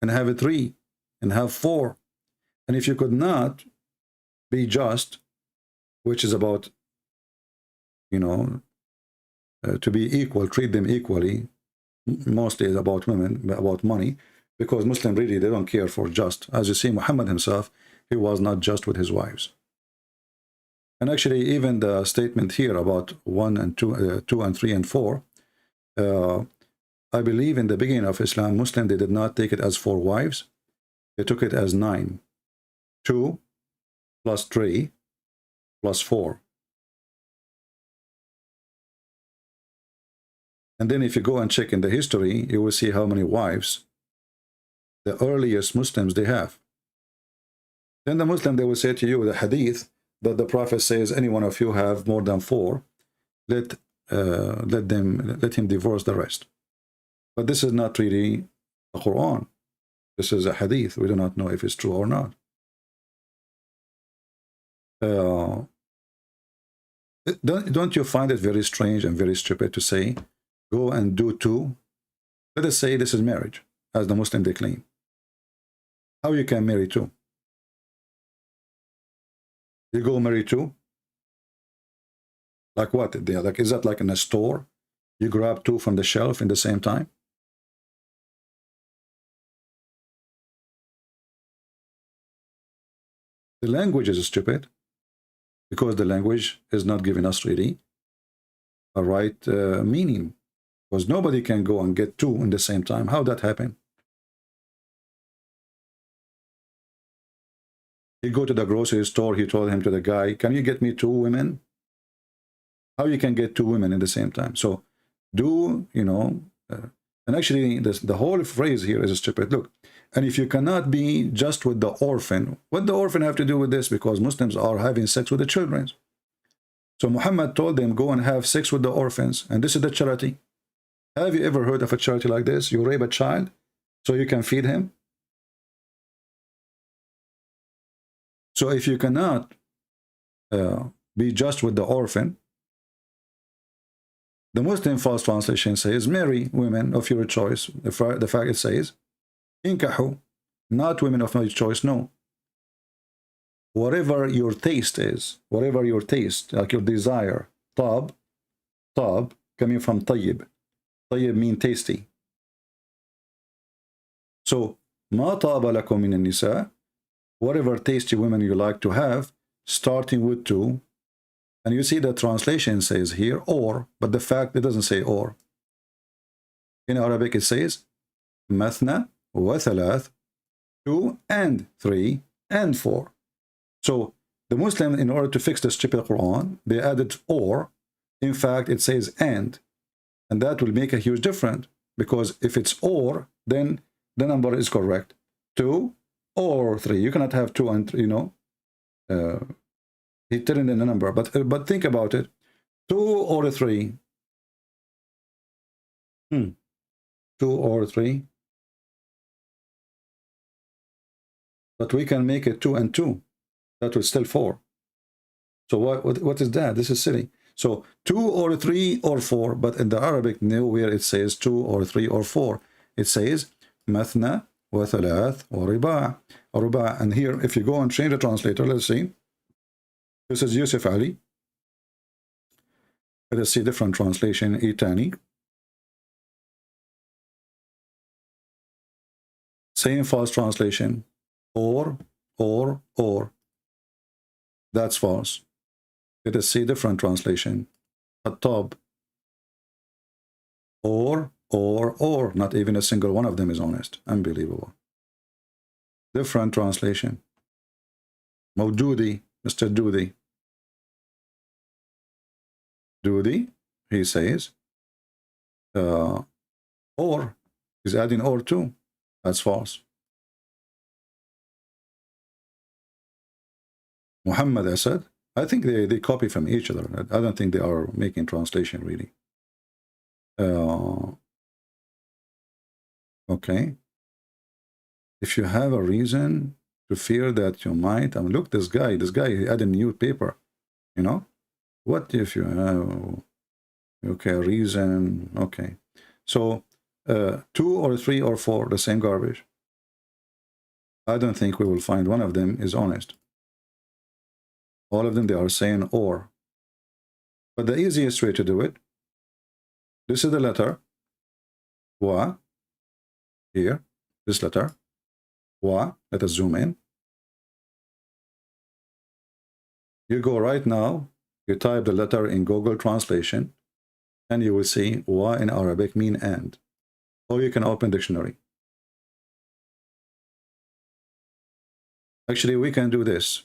S7: and have 3, and have 4. And if you could not be just, which is about, you know, to be equal, treat them equally, mostly about women, about money, because Muslims really, they don't care for just. As you see, Muhammad himself, he was not just with his wives. And actually, even the statement here about 1 and 2, 2 and 3 and 4, I believe in the beginning of Islam, Muslim, they did not take it as 4 wives. They took it as 9. 2 plus 3 plus 4. And then if you go and check in the history, you will see how many wives the earliest Muslims they have. Then the Muslim, they will say to you, the hadith, that the Prophet says, any one of you have more than 4, let him divorce the rest. But this is not really the Quran. This is a hadith. We do not know if it's true or not. Don't you find it very strange and very stupid to say, go and do 2? Let us say this is marriage, as the Muslim they claim. How you can marry 2? You go marry 2? Like what? Like, is that like in a store? You grab 2 from the shelf in the same time? The language is stupid, because the language is not giving us really a right meaning. Because nobody can go and get 2 in the same time. How that happen? He go to the grocery store, he told him to the guy, can you get me 2 women? How you can get 2 women at the same time? So do, you know, and actually the whole phrase here is stupid. Look, and if you cannot be just with the orphan, what the orphan have to do with this? Because Muslims are having sex with the children. So Muhammad told them, go and have sex with the orphans, and this is the charity. Have you ever heard of a charity like this? You rape a child so you can feed him? So if you cannot be just with the orphan, the Muslim false translation says, marry women of your choice. The fact it says, inkahu, not women of my choice, no. whatever your taste is, whatever your taste, like your desire. Tab, coming from tayyib. Tayyib mean tasty. So, ma taba lakum min nisa, whatever tasty women you like to have, starting with 2. And you see the translation says here, or, but the fact it doesn't say or. In Arabic it says, mathna wa thalath, 2 and 3 and 4. So the Muslim, in order to fix the stupid Quran, they added or. In fact, it says and that will make a huge difference, because if it's or, then the number is correct. 2 or 3. You cannot have 2 and 3, you know. He turned in the number, but think about it. 2 or 3. 2 or 3. But we can make it 2 and 2. That was still 4. So what is that? This is silly. So 2 or 3 or 4. But in the Arabic, nowhere it says 2 or 3 or 4. It says mathna wa thalath wa riba'. And here, if you go and change the translator, let's see. This is Yusuf Ali. Let us see different translation. Itani. Same false translation. Or. That's false. Let us see different translation. At-tab. Or. Not even a single one of them is honest. Unbelievable. Different translation. Mawdudi. Mr. Doody, he says, or, he's adding or too. That's false. Muhammad Asad, I think they copy from each other. I don't think they are making translation really. Okay. If you have a reason to fear that you might, look, this guy he had a new paper, you know. What if you have, okay, a reason, okay. So 2 or 3 or 4, the same garbage. I don't think we will find one of them is honest. All of them, they are saying or. But the easiest way to do it, this is the letter wa, here, this letter wa. Let us zoom in. You go right now, you type the letter in Google Translation, and you will see wa in Arabic mean and. Or you can open dictionary. Actually, we can do this.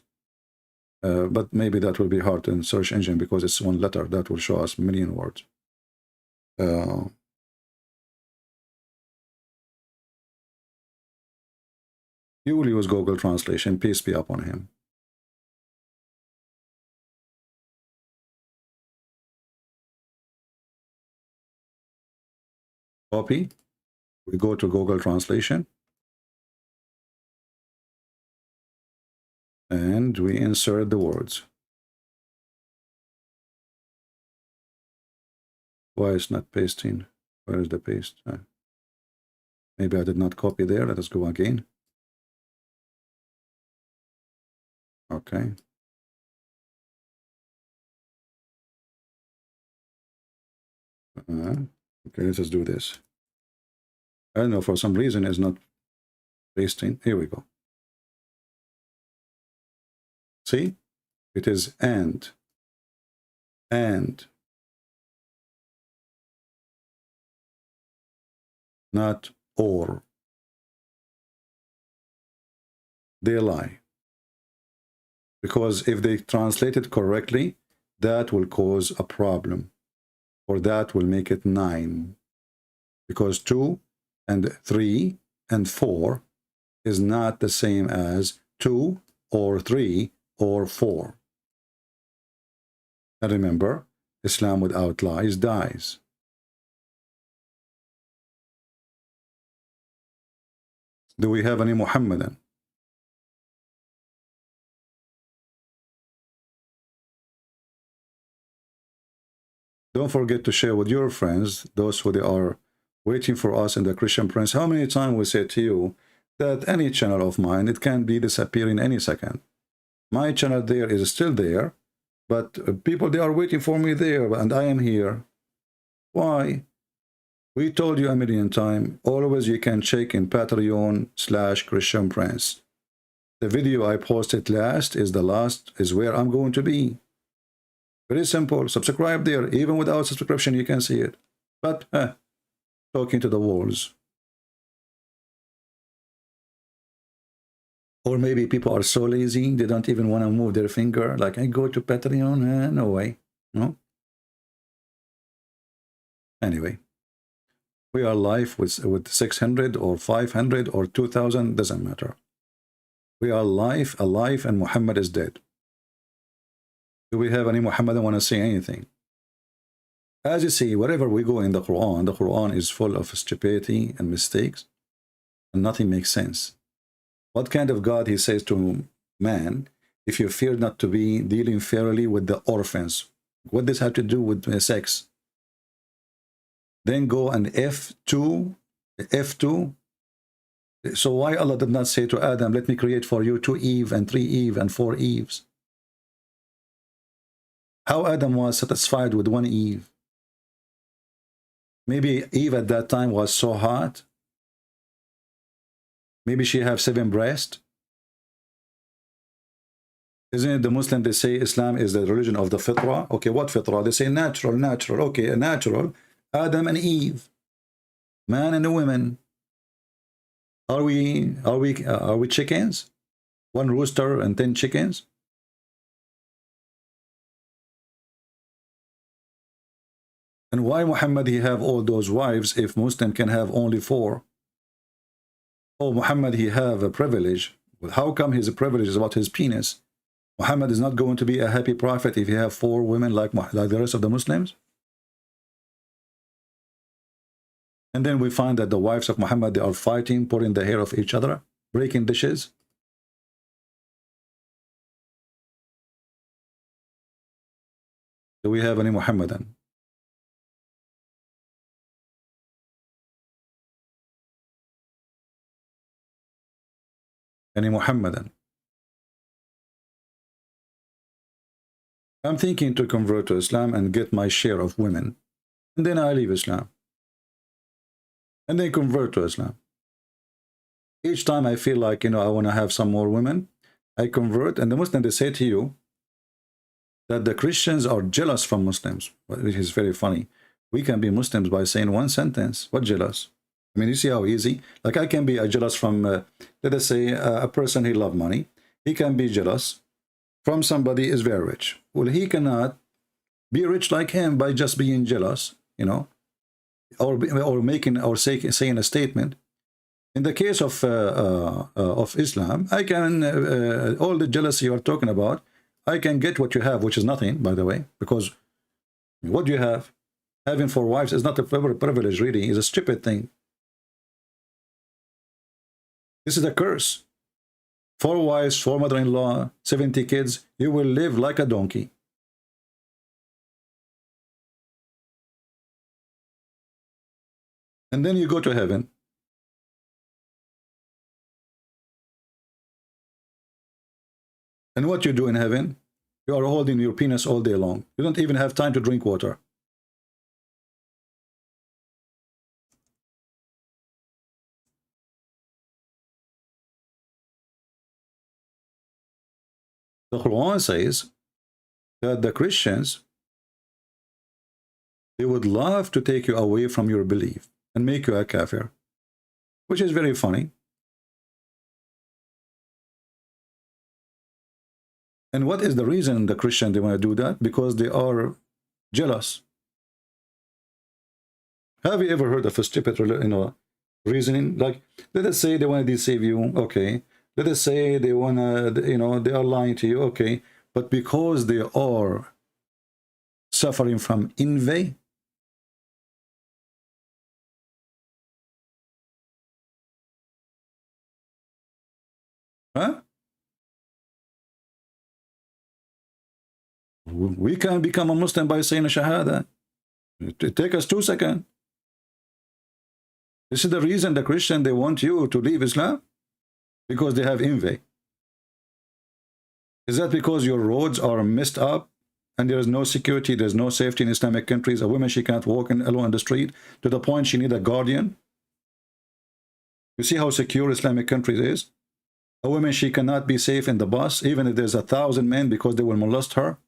S7: But maybe that will be hard in search engine because it's one letter that will show us a million words. You will use Google Translation, peace be upon him. Copy. We go to Google Translation. And we insert the words. Why it's not pasting? Where is the paste? Maybe I did not copy there. Let us go again. Okay. Okay, let's just do this. I don't know, for some reason it's not pasting. Here we go. See? It is and. Not or. They lie. Because if they translate it correctly, that will cause a problem. Or that will make it 9. Because 2 and 3 and 4 is not the same as 2 or 3 or 4. And remember, Islam without lies dies. Do we have any Muhammadan? Don't forget to share with your friends, those who they are waiting for us in the Christian Prince. How many times we say to you that any channel of mine, it can be disappearing any second. My channel there is still there, but people, they are waiting for me there, and I am here. Why? We told you a million times, always you can check in Patreon/Christian Prince. The video I posted last is the last, is where I'm going to be. Very simple. Subscribe there. Even without subscription, you can see it. But, talking to the walls. Or maybe people are so lazy, they don't even want to move their finger. Like, I go to Patreon, no way. No? Anyway. We are live with 600 or 500 or 2,000, doesn't matter. We are alive, and Muhammad is dead. Do we have any Muhammadan want to say anything? As you see, wherever we go in the Quran is full of stupidity and mistakes, and nothing makes sense. What kind of God he says to man, if you fear not to be dealing fairly with the orphans? What does this have to do with sex? Then go and F2. So why Allah did not say to Adam, let me create for you 2 Eve and 3 Eve and 4 Eves? How Adam was satisfied with 1 Eve? Maybe Eve at that time was so hot. Maybe she have 7 breasts. Isn't it the Muslim, they say Islam is the religion of the fitra? Okay, what fitra? They say natural. Okay, natural. Adam and Eve, man and a woman. Are we chickens? 1 rooster and 10 chickens? And why Muhammad he have all those wives if Muslim can have only 4? Oh, Muhammad he have a privilege. Well, how come his privilege is about his penis? Muhammad is not going to be a happy prophet if he have 4 women like the rest of the Muslims? And then we find that the wives of Muhammad, they are fighting, pulling the hair of each other, breaking dishes. Do we have any Muhammadan? Any Muhammadan? I'm thinking to convert to Islam and get my share of women. And then I leave Islam. And then convert to Islam. Each time I feel like, I want to have some more women, I convert. And the Muslims, they say to you that the Christians are jealous from Muslims, which is very funny. We can be Muslims by saying 1 sentence. What jealous? I mean, you see how easy? Like I can be jealous from, let us say, a person he love money. He can be jealous from somebody is very rich. Well, he cannot be rich like him by just being jealous, or making or saying a statement. In the case of Islam, I can all the jealousy you are talking about, I can get what you have, which is nothing, by the way, because what do you have? Having 4 wives is not a privilege, really. It's a stupid thing. This is a curse. 4 wives, 4 mother-in-law, 70 kids. You will live like a donkey. And then you go to heaven. And what you do in heaven? You are holding your penis all day long. You don't even have time to drink water. The Quran says that the Christians, they would love to take you away from your belief and make you a kafir, which is very funny. And what is the reason the Christian they want to do that? Because they are jealous. Have you ever heard of a stupid, reasoning? Like, let us say they want to deceive you, okay. Let us say they want to, they are lying to you, okay. But because they are suffering from envy, huh? We can become a Muslim by saying a Shahada. It takes us 2 seconds. This is the reason the Christian, they want you to leave Islam, because they have envy. Is that because your roads are messed up and there is no security, there's no safety in Islamic countries? A woman, she can't walk alone in the street to the point she need a guardian? You see how secure Islamic countries is? A woman, she cannot be safe in the bus, even if there's 1,000 men, because they will molest her.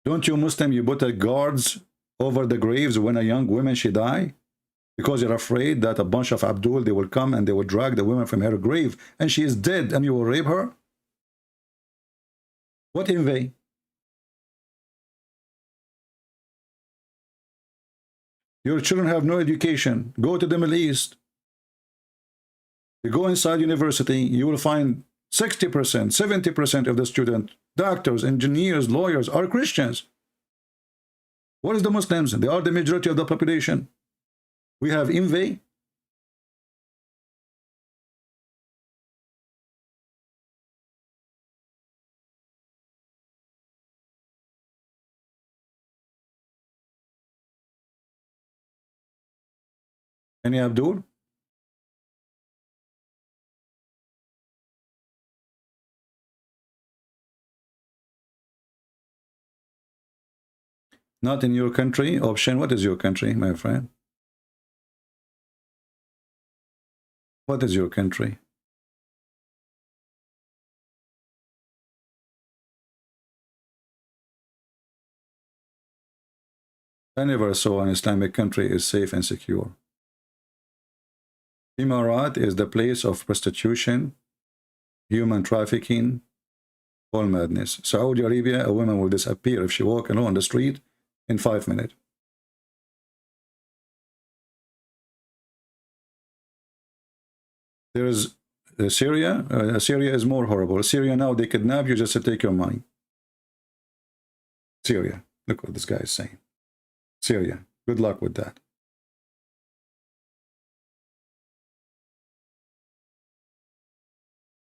S7: Don't you Muslim, you put a guards over the graves when a young woman, she die? Because you're afraid that a bunch of Abdul, they will come and they will drag the woman from her grave and she is dead and you will rape her? What envy? Your children have no education. Go to the Middle East. You go inside university, you will find 60%, 70% of the students, doctors, engineers, lawyers are Christians. What is the Muslims? They are the majority of the population. We have envy. Any Abdul? Not in your country. Option, what is your country, my friend? What is your country? I never saw an Islamic country is safe and secure. Emirat is the place of prostitution, human trafficking, all madness. Saudi Arabia, a woman will disappear if she walks alone on the street in 5 minutes. There is Syria. Syria is more horrible. Syria now, they kidnap you just to take your money. Syria. Look what this guy is saying. Syria. Good luck with that.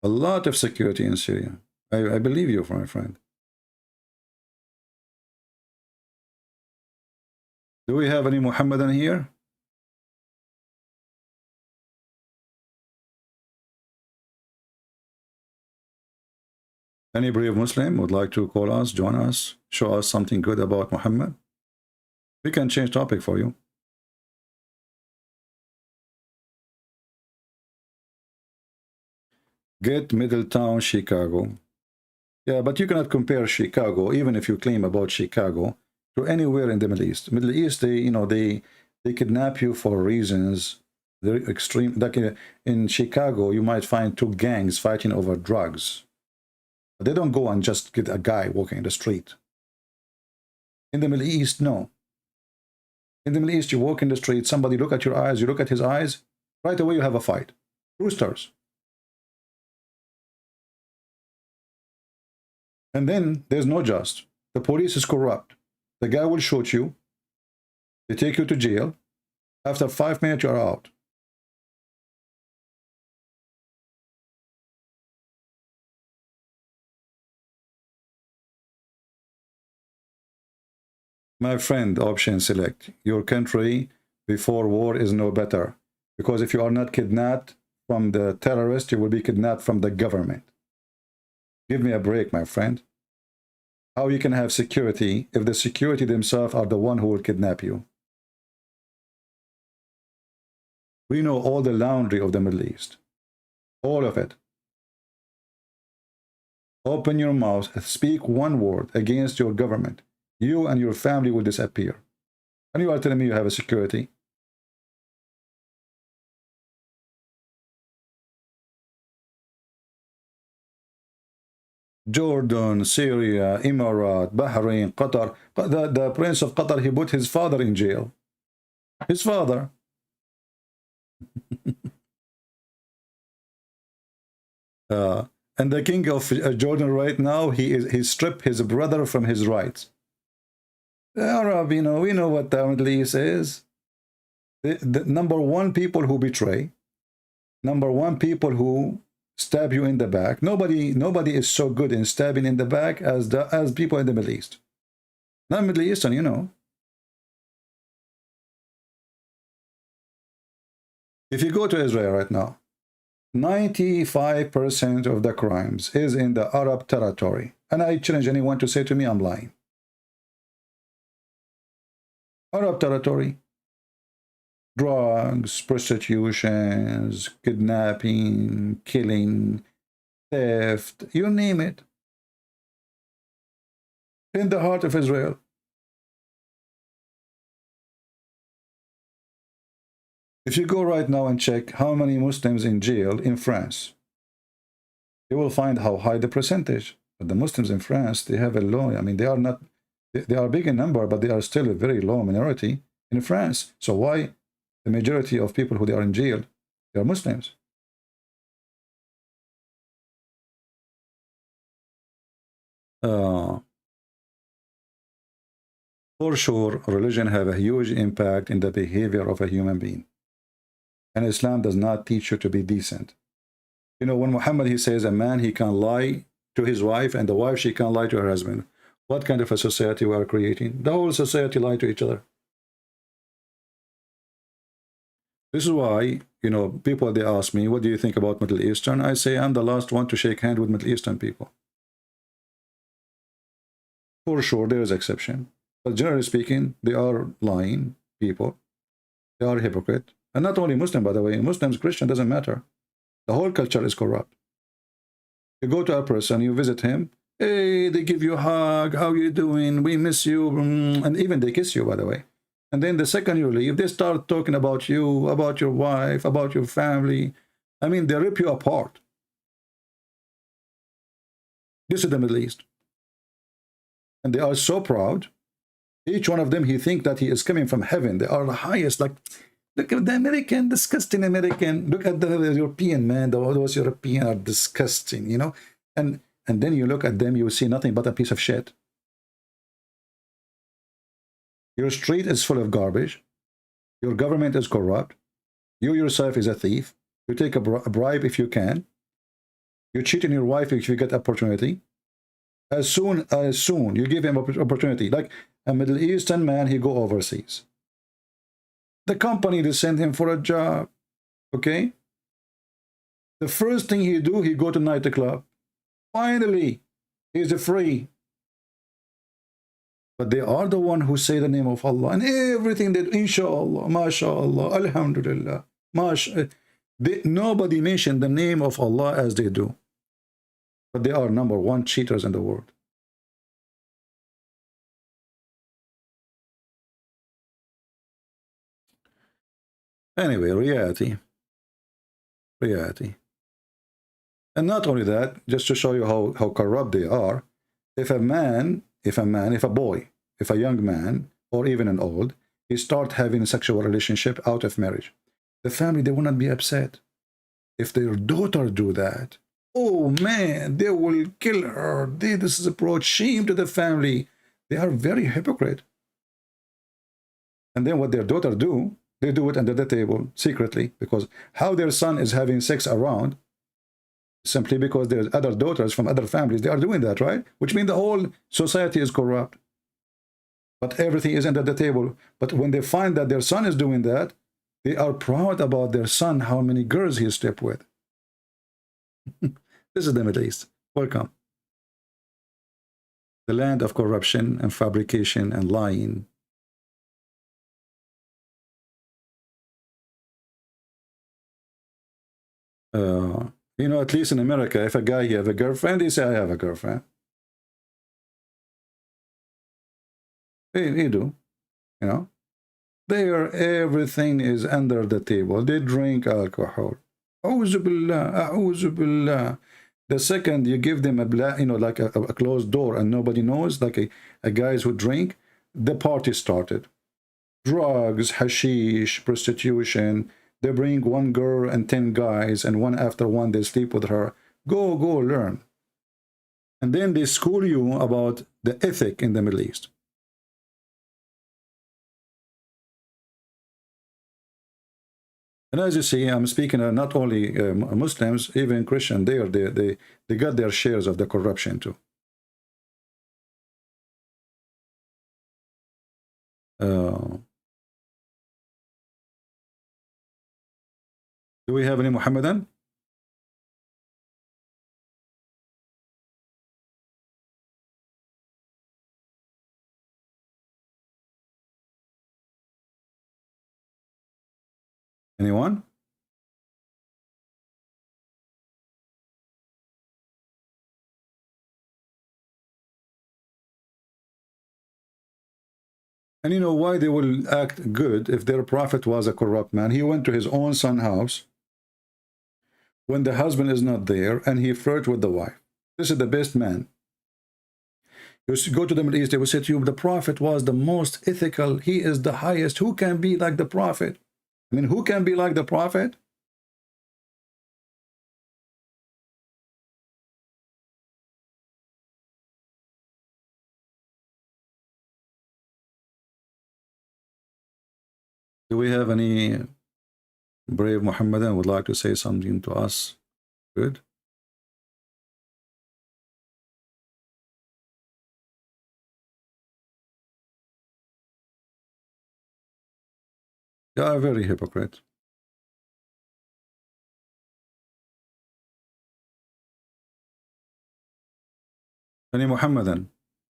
S7: A lot of security in Syria. I believe you, my friend. Do we have any Muhammadan here? Any brave Muslim would like to call us, join us, show us something good about Muhammad? We can change topic for you. Get Middletown, Chicago. Yeah, but you cannot compare Chicago, even if you claim about Chicago, to anywhere in the Middle East. Middle East, they kidnap you for reasons very extreme. Like in Chicago, you might find 2 gangs fighting over drugs. But they don't go and just get a guy walking in the street. In the Middle East, no. In the Middle East, you walk in the street, somebody look at your eyes, you look at his eyes, right away you have a fight. Roosters. And then there's no just. The police is corrupt. The guy will shoot you. They take you to jail. After 5 minutes, you're out. My friend, option select. Your country before war is no better. Because if you are not kidnapped from the terrorist, you will be kidnapped from the government. Give me a break, my friend. How you can have security if the security themselves are the one who will kidnap you? We know all the laundry of the Middle East. All of it. Open your mouth, speak one word against your government. You and your family will disappear. And you are telling me you have a security? Jordan, Syria, Emirat, Bahrain, Qatar. The Prince of Qatar, he put his father in jail. His father. And the king of Jordan right now, he stripped his brother from his rights. Arab, we know what the Middle East is. The number one people who betray, number one people who stab you in the back. Nobody is so good in stabbing in the back as people in the Middle East. Not Middle Eastern, you know. If you go to Israel right now, 95% of the crimes is in the Arab territory. And I challenge anyone to say to me, I'm lying. Arab territory. Drugs, prostitutions, kidnapping, killing, theft, you name it. In the heart of Israel. If you go right now and check how many Muslims in jail in France, you will find how high the percentage. But the Muslims in France, they have a low, I mean, they are not, they are big in number, but they are still a very low minority in France. So why the majority of people who they are in jail, they are Muslims? For sure, religion have a huge impact in the behavior of a human being. And Islam does not teach you to be decent. You know, when Muhammad, he says a man, he can lie to his wife, and the wife, she can lie to her husband. What kind of a society we are creating? The whole society lie to each other. This is why, you know, people, they ask me, what do you think about Middle Eastern? I say, I'm the last one to shake hands with Middle Eastern people. For sure, there is exception. But generally speaking, they are lying people. They are hypocrite. And not only Muslim, by the way, Muslims, Christian, doesn't matter. The whole culture is corrupt. You go to a person, you visit him, hey, they give you a hug, how you doing, we miss you, and even they kiss you, by the way. And then the second you leave, they start talking about you, about your wife, about your family. I mean, they rip you apart. This is the Middle East. And they are so proud. Each one of them, he thinks that he is coming from heaven. They are the highest, like, look at the American, disgusting American. Look at the European, man. Those Europeans are disgusting, you know. And then you look at them, you see nothing but a piece of shit. Your street is full of garbage. Your government is corrupt. You yourself is a thief. You take a bribe if you can. You cheat on your wife if you get opportunity. As soon you give him opportunity. Like a Middle Eastern man, he go overseas. The company, they send him for a job. Okay? The first thing he do, he go to nightclub. Finally, he's free. But they are the one who say the name of Allah and everything that inshallah, mashallah, alhamdulillah, nobody mentioned the name of Allah as they do. But they are #1 cheaters in the world. Anyway, reality. And not only that, just to show you how corrupt they are, if a boy, if a young man, or even an old, he start having a sexual relationship out of marriage, the family, they will not be upset. If their daughter do that, oh man, they will kill her. This is brought shame to the family. They are very hypocrite. And then what their daughter do, they do it under the table, secretly, because how their son is having sex around, simply because there's other daughters from other families, they are doing that, right? Which means the whole society is corrupt. But everything is under the table. But when they find that their son is doing that, they are proud about their son, how many girls he slept with. This is the Middle East. Welcome. The land of corruption and fabrication and lying. You know, at least in America, if a guy he have a girlfriend, he say, I have a girlfriend. He do, you know. There, everything is under the table. They drink alcohol. A'udhu billah, a'udhu billah. The second you give them like a closed door and nobody knows, like a guys who drink, the party started. Drugs, hashish, prostitution. They bring one girl and 10 guys, and one after one they sleep with her. Go learn. And then they school you about the ethic in the Middle East. And as you see, I'm speaking of not only Muslims, even Christian. They got their shares of the corruption too. Do we have any Muhammadan? Anyone? And you know why they will act good if their prophet was a corrupt man? He went to his own son's house when the husband is not there, and he flirted with the wife. This is the best man. You go to the Middle East, they will say to you, the prophet was the most ethical. He is the highest. Who can be like the prophet? I mean, who can be like the prophet? Do we have any brave Muhammadan would like to say something to us? Good. You are very hypocrite. Any Muhammadan,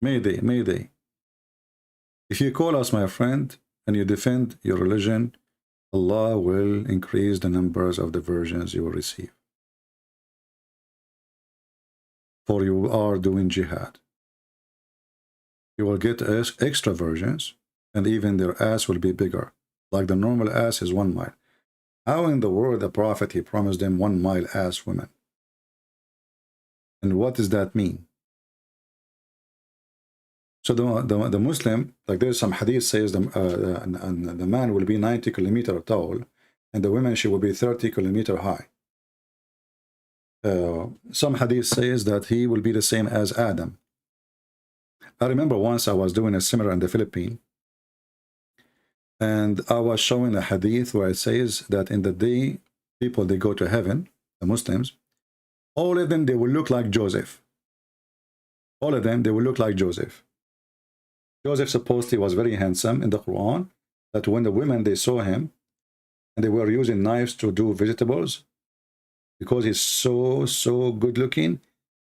S7: Mayday. If you call us my friend and you defend your religion, Allah will increase the numbers of the virgins you will receive. For you are doing jihad. You will get extra virgins, and even their ass will be bigger. Like the normal ass is 1 mile. How in the world the prophet, he promised them 1 mile ass women? And what does that mean? So the Muslim, like there's some hadith says the man will be 90 kilometers tall, and the woman, she will be 30 kilometers high. Some hadith says that he will be the same as Adam. I remember once I was doing a seminar in the Philippines, and I was showing a hadith where it says that in the day people, they go to heaven, the Muslims, all of them, they will look like Joseph. All of them, they will look like Joseph. Joseph supposedly was very handsome in the Quran, that when the women, they saw him, and they were using knives to do vegetables, because he's so good looking,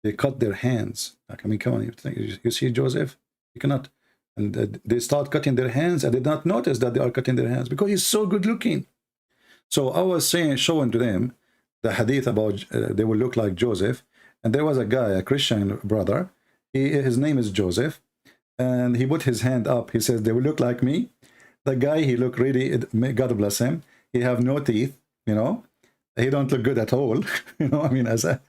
S7: they cut their hands. Like, I mean, come on, you see Joseph? You cannot. And they start cutting their hands, and they don't notice that they are cutting their hands because he's so good looking. So I was showing to them the hadith about they will look like Joseph, and there was a guy, a Christian brother, his name is Joseph, and he put his hand up. He says, they will look like me. The guy, he looked really, God bless him, he have no teeth, you know, he don't look good at all, you know, I mean, as a,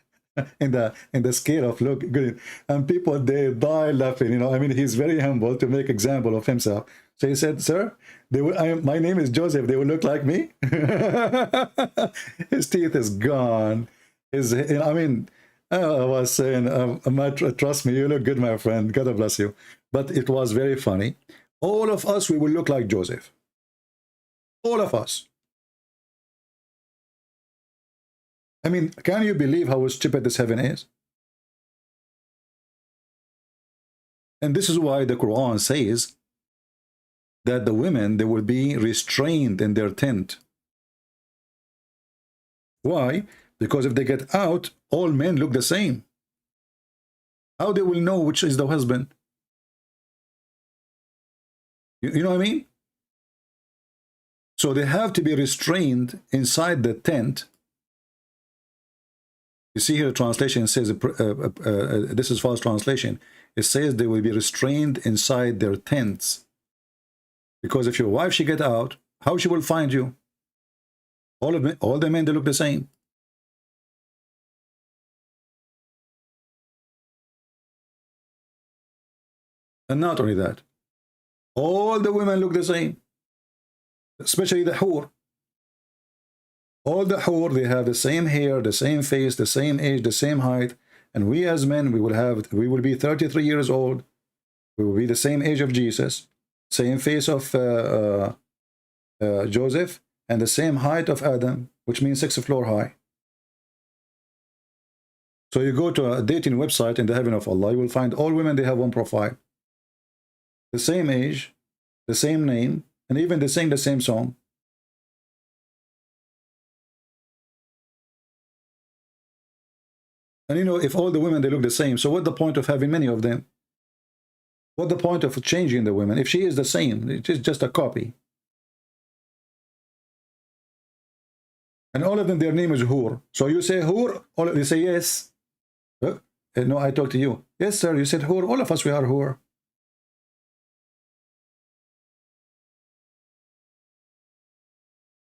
S7: in the scale of look good, and people, they die laughing, you know, I mean, he's very humble to make example of himself. So he said, sir, they will, my name is Joseph, they will look like me. His teeth is gone. His, I mean, I was saying, trust me, you look good, my friend, God bless you. But it was very funny. All of us, we will look like Joseph. All of us. I mean, can you believe how stupid this heaven is? And this is why the Quran says that the women, they will be restrained in their tent. Why? Because if they get out, all men look the same. How they will know which is the husband? You know what I mean? So they have to be restrained inside the tent. You see here, the translation says, this is false translation. It says they will be restrained inside their tents. Because if your wife, she get out, how she will find you? All the men, they look the same. And not only that, all the women look the same, especially the hur. All the hur, they have the same hair, the same face, the same age, the same height. And we as men, we will be 33 years old. We will be the same age of Jesus, same face of Joseph, and the same height of Adam, which means 6th floor high. So you go to a dating website in the heaven of Allah, you will find all women, they have one profile. The same age, the same name, and even they sing the same song. And you know, if all the women, they look the same, so what's the point of having many of them? What's the point of changing the women? If she is the same, it is just a copy. And all of them, their name is Hur. So you say Hur, all of they say yes. No, I talk to you. Yes, sir, you said Hur. All of us, we are Hur.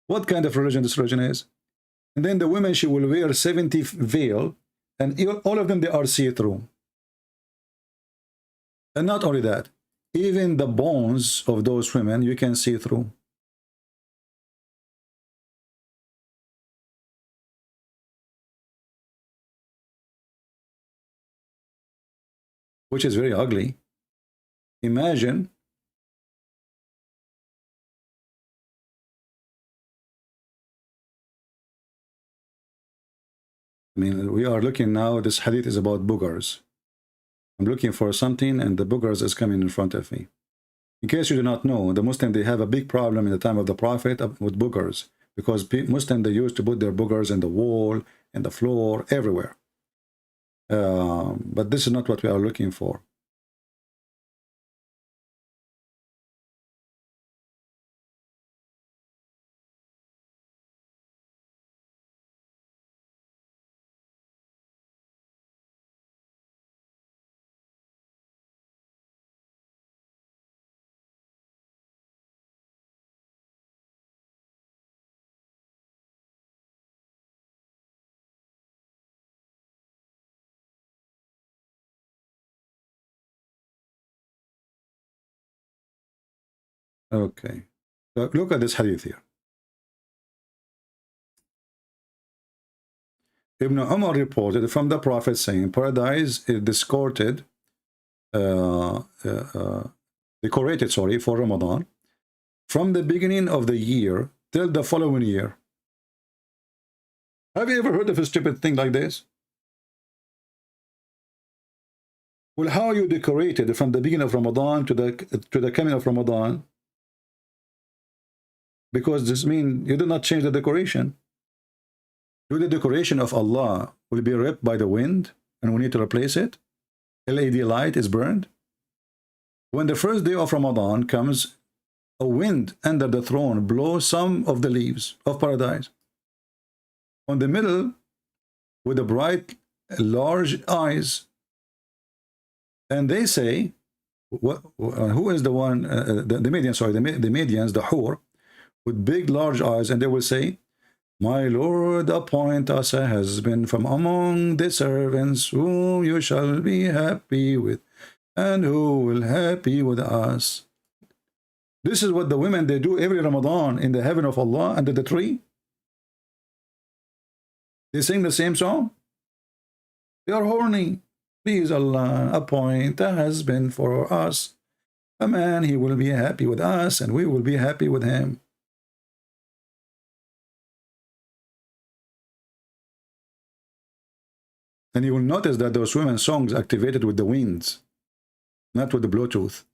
S7: What kind of religion this religion is? And then the women, she will wear 70 veil, and all of them, they are see-through. And not only that, even the bones of those women, you can see through. Which is very ugly. Imagine I mean, we are looking now, this hadith is about boogers. I'm looking for something and the boogers is coming in front of me. In case you do not know, the Muslims, they have a big problem in the time of the Prophet with boogers, because Muslims, they used to put their boogers in the wall, in the floor, everywhere. But this is not what we are looking for. Okay. So look at this hadith here. Ibn Umar reported from the Prophet saying, paradise is decorated for Ramadan from the beginning of the year till the following year. Have you ever heard of a stupid thing like this? Well, how you decorated from the beginning of Ramadan to the coming of Ramadan? Because this means you do not change the decoration. Do the decoration of Allah will be ripped by the wind and we need to replace it? LED light is burned. When the first day of Ramadan comes, a wind under the throne blows some of the leaves of paradise. On the middle, with the bright, large eyes, and they say, who is the one, the Medians, sorry, the Medians, the Hur, with big, large eyes, and they will say, my Lord, appoint us a husband from among the servants whom you shall be happy with, and who will happy with us. This is what the women, they do every Ramadan in the heaven of Allah under the tree. They sing the same song. They are horny. Please Allah, appoint a husband for us. A man, he will be happy with us, and we will be happy with him. And you will notice that those women's songs activated with the winds, not with the Bluetooth.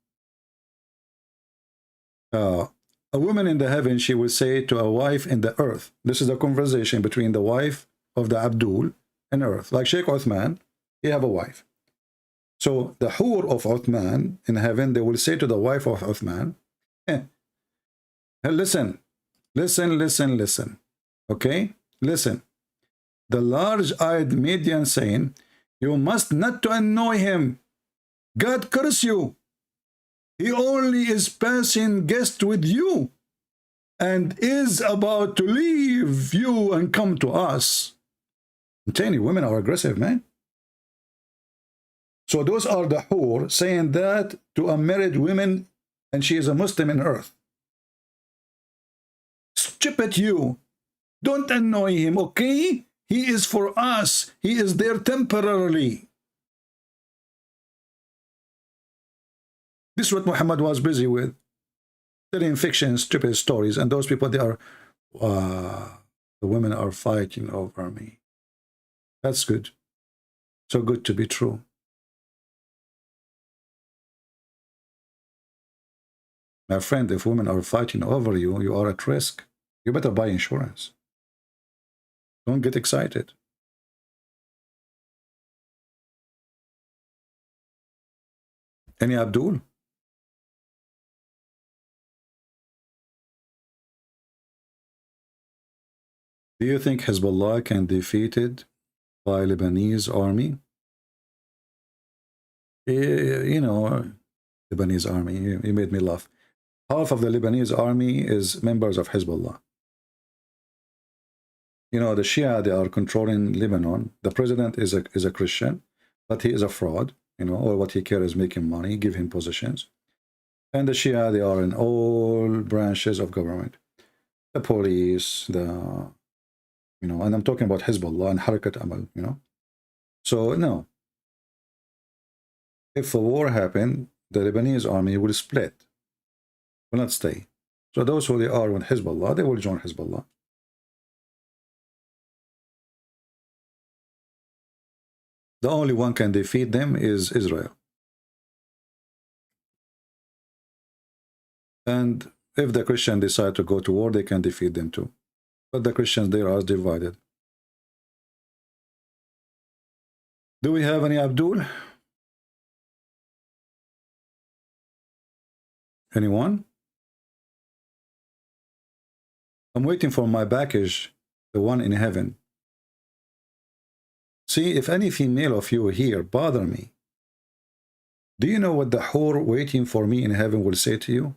S7: A woman in the heaven, she will say to a wife in the earth. This is a conversation between the wife of the Abdul and earth. Like Sheikh Uthman, he have a wife. So the Hur of Uthman in heaven, they will say to the wife of Uthman, hey, listen, listen, listen, listen. Okay? Listen. The large-eyed Median saying, you must not to annoy him. God curse you. He only is passing guest with you and is about to leave you and come to us. I'm telling you, women are aggressive, man. So those are the Hur saying that to a married woman, and she is a Muslim in earth. Stupid you. Don't annoy him, okay? He is for us. He is there temporarily. This is what Muhammad was busy with. Telling fiction, stupid stories. And those people, they are, the women are fighting over me. That's good. So good to be true. My friend, if women are fighting over you, you are at risk. You better buy insurance. Don't get excited. Any Abdul? Do you think Hezbollah can be defeated by Lebanese army? You know, Lebanese army, you made me laugh. Half of the Lebanese army is members of Hezbollah. You know, the Shia, they are controlling Lebanon. The president is a Christian, but he is a fraud. You know, all what he cares is making money, give him positions. And the Shia, they are in all branches of government. The police, the, you know, and I'm talking about Hezbollah and Harakat Amal, you know. So, no. If a war happened, the Lebanese army will split, will not stay. So those who they are with Hezbollah, they will join Hezbollah. The only one can defeat them is Israel. And if the Christians decide to go to war, they can defeat them too. But the Christians there are divided. Do we have any Abdul? Anyone? I'm waiting for my package, the one in heaven. See, if any female of you here bother me, do you know what the whore waiting for me in heaven will say to you?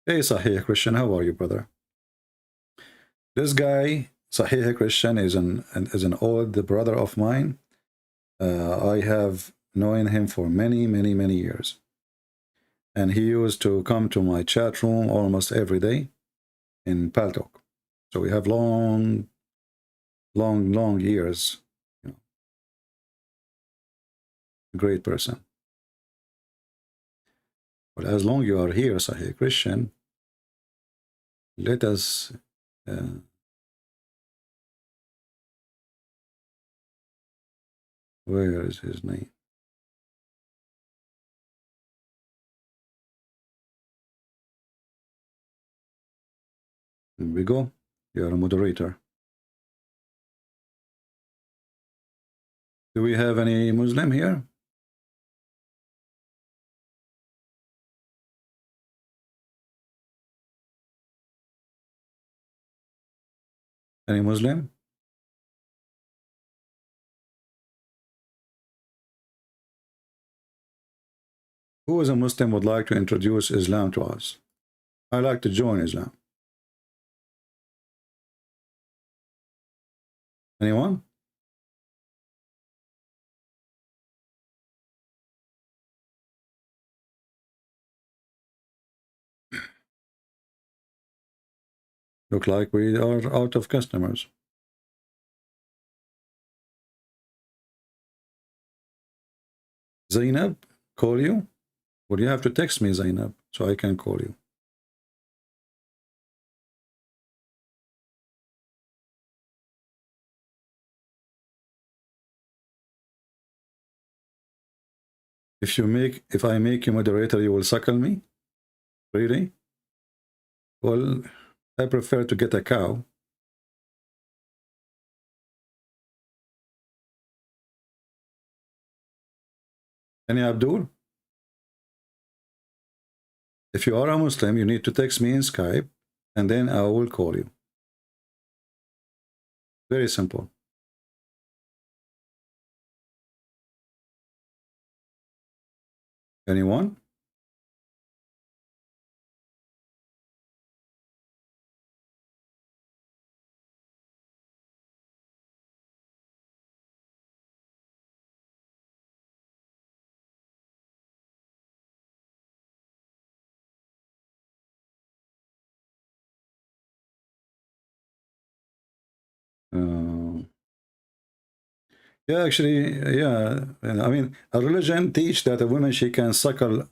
S7: Hey, Sahih Christian, how are you, brother? This guy, Sahih Christian, is an old brother of mine. I have known him for many, many, many years. And he used to come to my chat room almost every day in Paltalk. So we have long years. You know. Great person. But as long as you are here, Sahih Christian, let us where is his name? Here we go. You are a moderator. Do we have any Muslim here? Any Muslim? Who is a Muslim would like to introduce Islam to us? I like to join Islam. Anyone? Look like we are out of customers. Zainab, call you? Well, you have to text me, Zainab, so I can call you. If I make you moderator, you will suckle me? Really? Well, I prefer to get a cow. Any Abdul? If you are a Muslim, you need to text me in Skype, and then I will call you. Very simple. Anyone? Yeah, actually, yeah. I mean, a religion teach that a woman, she can suckle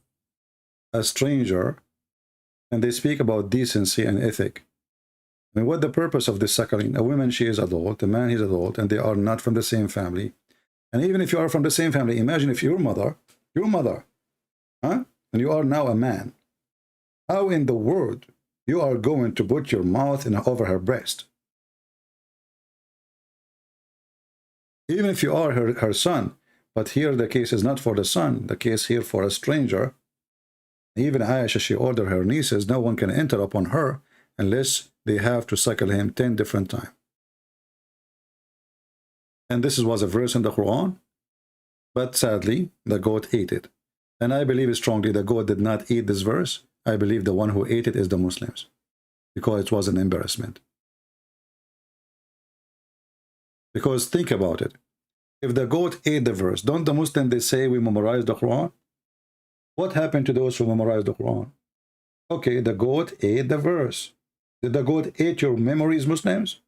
S7: a stranger, and they speak about decency and ethic. I mean, what the purpose of this suckling? A woman, she is adult, a man is adult, and they are not from the same family. And even if you are from the same family, imagine if your mother, huh? And you are now a man. How in the world you are going to put your mouth over her breast? Even if you are her son. But here the case is not for the son. The case here for a stranger. Even Aisha, she ordered her nieces, no one can enter upon her unless they have to suckle him 10 different times. And this was a verse in the Quran. But sadly, the goat ate it. And I believe strongly the goat did not eat this verse. I believe the one who ate it is the Muslims. Because it was an embarrassment. Because think about it. If the goat ate the verse, don't the Muslims, they say we memorize the Quran? What happened to those who memorized the Quran? Okay, the goat ate the verse. Did the goat eat your memories, Muslims?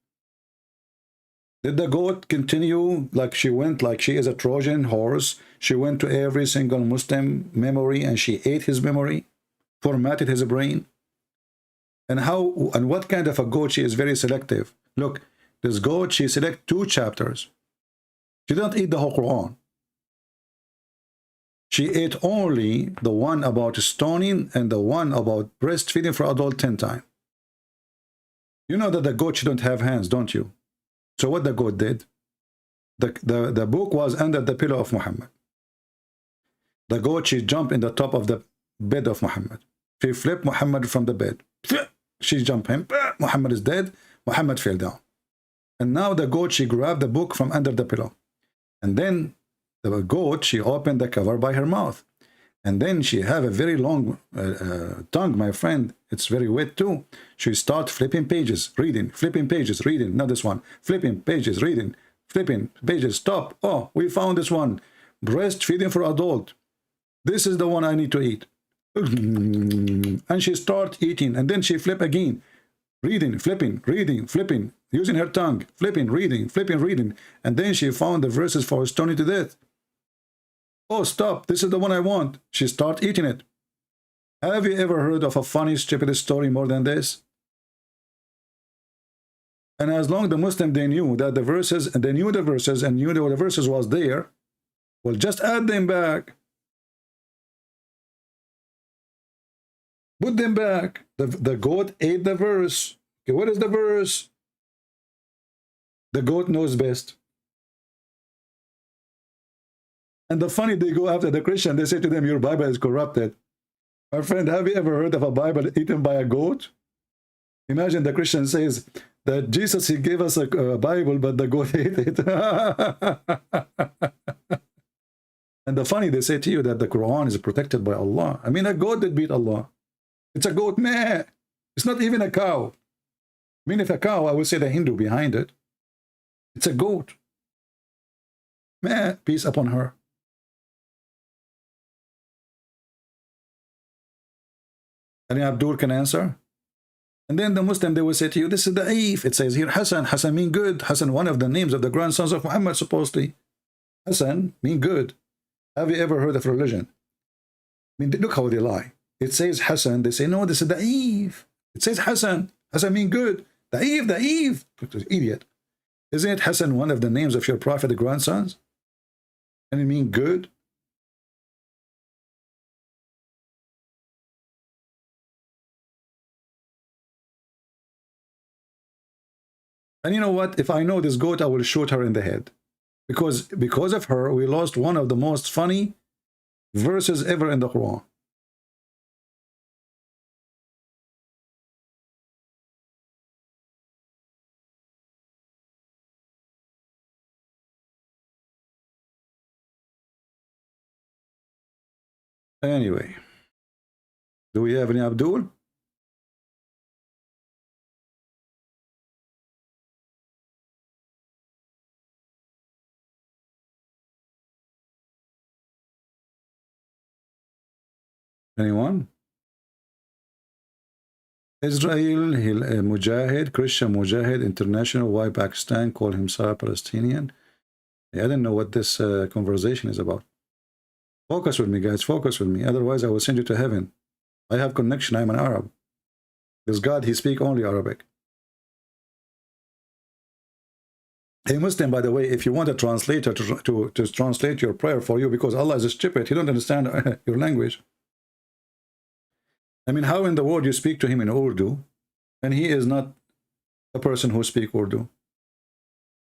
S7: Did the goat continue like she went, like she is a Trojan horse? She went to every single Muslim memory and she ate his memory, formatted his brain? And how, and what kind of a goat? She is very selective. Look, this goat, she select 2 chapters. She didn't eat the whole Quran. She ate only the one about stoning and the one about breastfeeding for adult 10 times. You know that the goat, she don't have hands, don't you? So what the goat did? The book was under the pillow of Muhammad. The goat, she jumped in the top of the bed of Muhammad. She flipped Muhammad from the bed. She jumped him. Muhammad is dead. Muhammad fell down. And now the goat, she grabbed the book from under the pillow. And then the goat, she opened the cover by her mouth. And then she have a very long tongue, my friend. It's very wet too. She start flipping pages, reading, flipping pages, reading. Not this one. Flipping pages, reading, flipping pages. Stop. Oh, we found this one. Breastfeeding for adult. This is the one I need to eat. And she start eating. And then she flip again. Reading, flipping, reading, flipping. Using her tongue. Flipping, reading, flipping, reading. And then she found the verses for stoning to death. Oh, stop. This is the one I want. She start eating it. Have you ever heard of a funny, stupid story more than this? And as long as the Muslim, they knew that the verses, and they knew the verses and knew that the verses was there, well, just add them back. Put them back. The goat ate the verse. Okay, what is the verse? The goat knows best. And the funny, they go after the Christian, they say to them, your Bible is corrupted. My friend, have you ever heard of a Bible eaten by a goat? Imagine the Christian says that Jesus, he gave us a Bible, but the goat ate it. And the funny, they say to you that the Quran is protected by Allah. I mean, a goat did beat Allah. It's a goat, meh. It's not even a cow. I mean, if a cow, I would say the Hindu behind it. It's a goat. Meh, peace upon her. Ali Abdul can answer. And then the Muslim, they will say to you, this is the Aif. It says here, Hassan. Hassan mean good. Hassan, one of the names of the grandsons of Muhammad, supposedly. Hassan mean good. Have you ever heard of religion? I mean, look how they lie. It says Hassan. They say, no, this is the Aif. It says Hassan. Hassan mean good. The Aif, the Aif. Idiot. Isn't it Hassan one of the names of your prophet, the grandsons? And it mean good? And you know what? If I know this goat, I will shoot her in the head. Because of her, we lost one of the most funny verses ever in the Quran. Anyway, do we have any Abdul? Anyone? Israel, Mujahid, Christian Mujahid, International, why Pakistan call himself Palestinian? Yeah, I didn't know what this conversation is about. Focus with me, guys. Focus with me. Otherwise, I will send you to heaven. I have connection. I'm an Arab. Because God, he speaks only Arabic. Hey, Muslim, by the way, if you want a translator to translate your prayer for you, because Allah is stupid, he don't understand your language. I mean, how in the world you speak to him in Urdu, and he is not a person who speaks Urdu?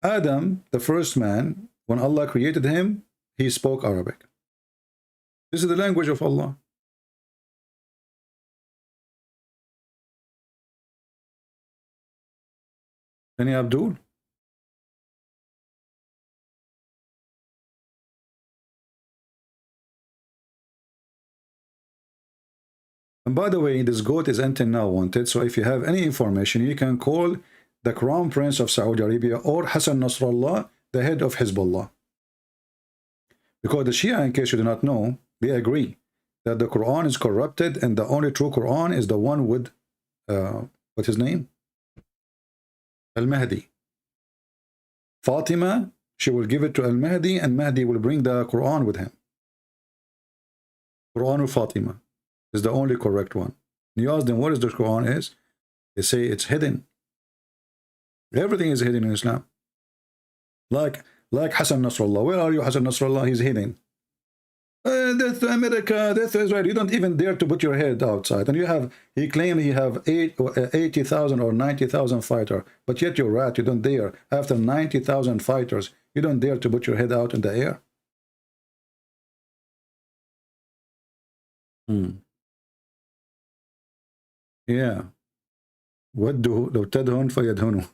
S7: Adam, the first man, When Allah created him, he spoke Arabic. This is the language of Allah. Any Abdul? And by the way, this goat is until now wanted, so if you have any information, you can call the Crown Prince of Saudi Arabia or Hassan Nasrallah, the head of Hezbollah. Because the Shia, in case you do not know, they agree that the Quran is corrupted and the only true Quran is the one with, what's his name? Al-Mahdi. Fatima, she will give it to Al-Mahdi and Mahdi will bring the Quran with him. Quran of Fatima is the only correct one. You ask them what is the Quran is, they say it's hidden. Everything is hidden in Islam. Like Hassan Nasrallah. Where are you, Hassan Nasrallah? He's hidden. Death to America, death to Israel. You don't even dare to put your head outside. And he claimed he have 80,000 or 90,000 fighters. But yet you're rat, you don't dare. After 90,000 fighters, you don't dare to put your head out in the air. Yeah. ودوا لو تدهن فيدهنون.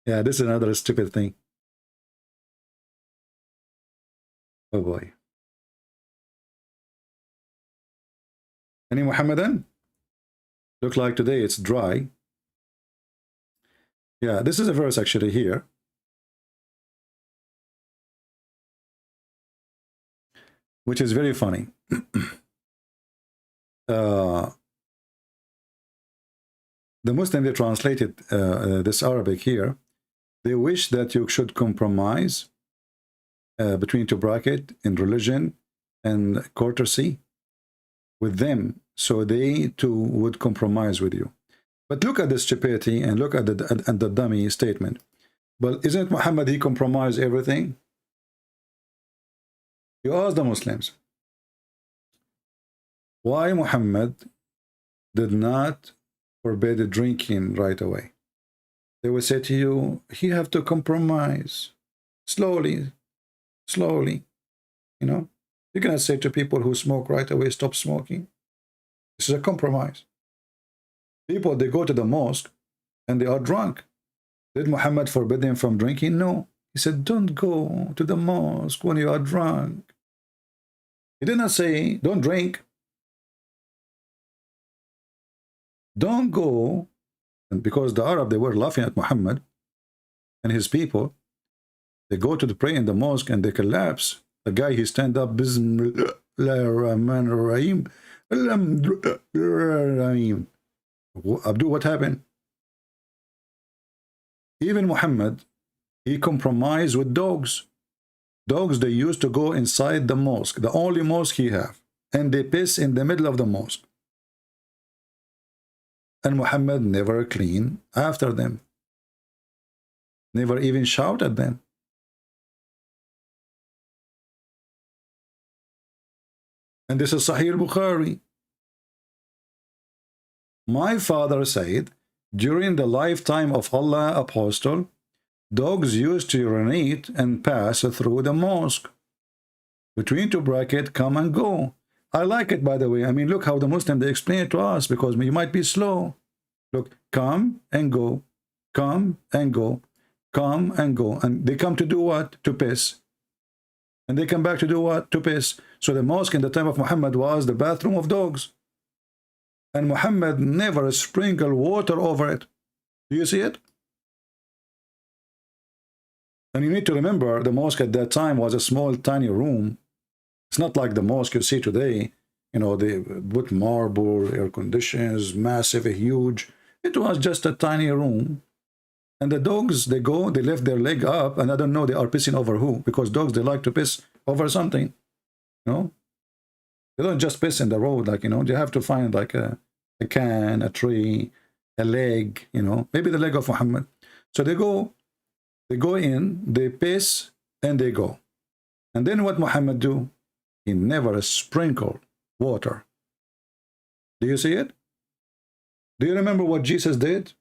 S7: Yeah, this is another stupid thing. Oh boy. Any Muhammadan? Look like today it's dry. Yeah, this is a verse actually here. Which is very funny. The Muslim, they translated this Arabic here. They wish that you should compromise between two brackets in religion and courtesy with them, so they too would compromise with you. But look at the stupidity and look at the dummy statement. But isn't Muhammad, he compromised everything? You ask the Muslims, why Muhammad did not forbid drinking right away? They will say to you, he have to compromise slowly, slowly. You know, you cannot say to people who smoke right away, stop smoking. This is a compromise. People, they go to the mosque and they are drunk. Did Muhammad forbid them from drinking? No. He said, don't go to the mosque when you are drunk. He did not say, don't drink. Don't go. And because the Arab, they were laughing at Muhammad and his people, they go to the pray in the mosque and they collapse. The guy, he stand up, Bismillahirrahmanirrahim. Abdu, what happened? Even Muhammad, he compromised with dogs. Dogs, they used to go inside the mosque, the only mosque he have, and they piss in the middle of the mosque. And Muhammad never cleaned after them. Never even shout at them. And this is Sahih Bukhari. My father said, during the lifetime of Allah Apostle, dogs used to urinate and pass through the mosque. Between two brackets, come and go. I like it, by the way. I mean, look how the Muslim, they explain it to us, because you might be slow. Look, come and go, come and go, come and go. And they come to do what? To piss. And they come back to do what? To piss. So the mosque in the time of Muhammad was the bathroom of dogs. And Muhammad never sprinkled water over it. Do you see it? And you need to remember, the mosque at that time was a small, tiny room. It's not like the mosque you see today. You know, they put marble, air conditions, massive, huge. It was just a tiny room. And the dogs, they go, they lift their leg up, and I don't know they are pissing over who, because dogs, they like to piss over something. You know? They don't just piss in the road, like, you know, they have to find like a can, a tree, a leg, you know, maybe the leg of Muhammad. So they go in, they piss, and they go. And then what Muhammad do? He never sprinkled water. Do you see it? Do you remember what Jesus did?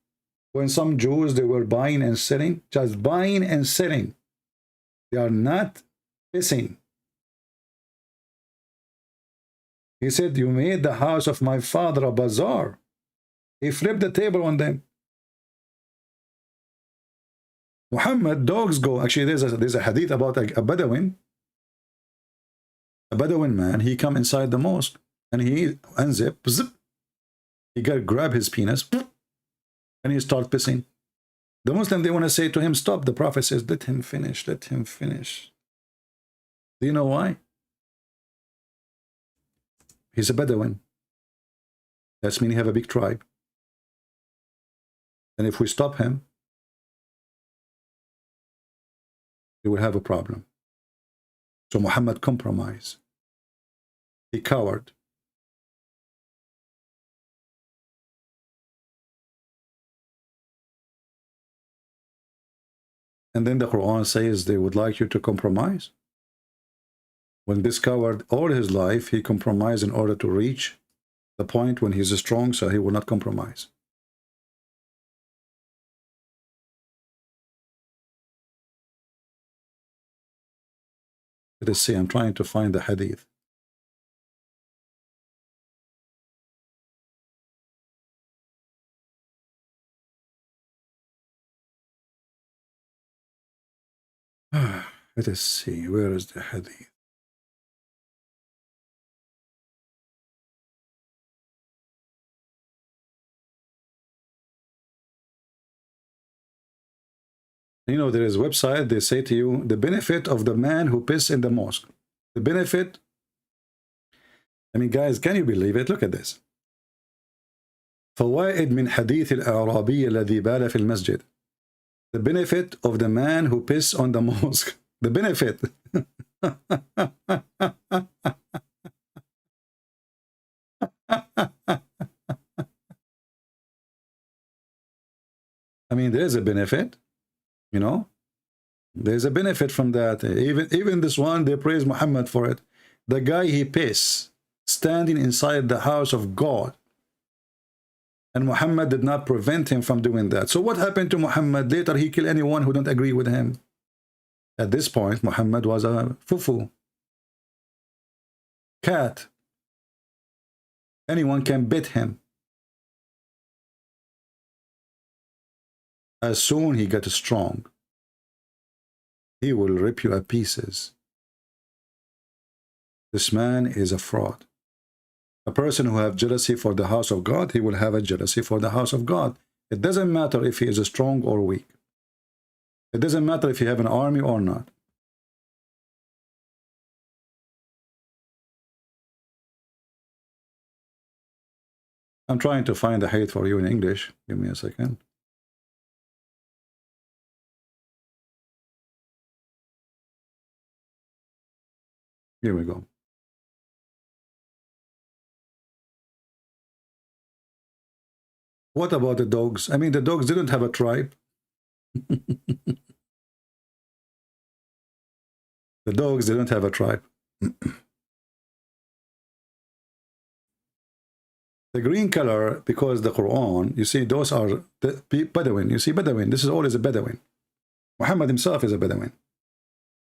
S7: When some Jews, they were buying and selling, just buying and selling. They are not pissing. He said, you made the house of my father a bazaar. He flipped the table on them. Muhammad, dogs go. Actually, there's a hadith about a Bedouin. A Bedouin man, he come inside the mosque and he unzip, zip. He grab his penis and he start pissing. The Muslim, they want to say to him, stop. The Prophet says, let him finish, let him finish. Do you know why? He's a Bedouin. That's mean he have a big tribe. And if we stop him, he will have a problem. So Muhammad compromised. He cowered. And then the Quran says they would like you to compromise. When this coward all his life, he compromised in order to reach the point when he's strong, so he will not compromise. Let us see, I'm trying to find the hadith. Let us see, where is the hadith? You know, there is a website, they say to you, the benefit of the man who piss in the mosque. The benefit, I mean, guys, can you believe it? Look at this. فوائد من حديث الأعرابي الذي بال في المسجد. The benefit of the man who piss on the mosque. The benefit. I mean, there is a benefit. You know, there's a benefit from that. Even this one, they praise Muhammad for it. The guy, he piss standing inside the house of God. And Muhammad did not prevent him from doing that. So what happened to Muhammad? Later, he killed anyone who don't agree with him. At this point, Muhammad was a fufu. Cat. Anyone can bit him. As soon as he gets strong, he will rip you to pieces. This man is a fraud. A person who has jealousy for the house of God, he will have a jealousy for the house of God. It doesn't matter if he is strong or weak. It doesn't matter if you have an army or not. I'm trying to find the hadith for you in English. Give me a second. Here we go. What about the dogs? I mean, the dogs didn't have a tribe. The dogs didn't have a tribe. The green color, because the Quran, you see, those are the Bedouin. You see, Bedouin, this is always a Bedouin. Muhammad himself is a Bedouin.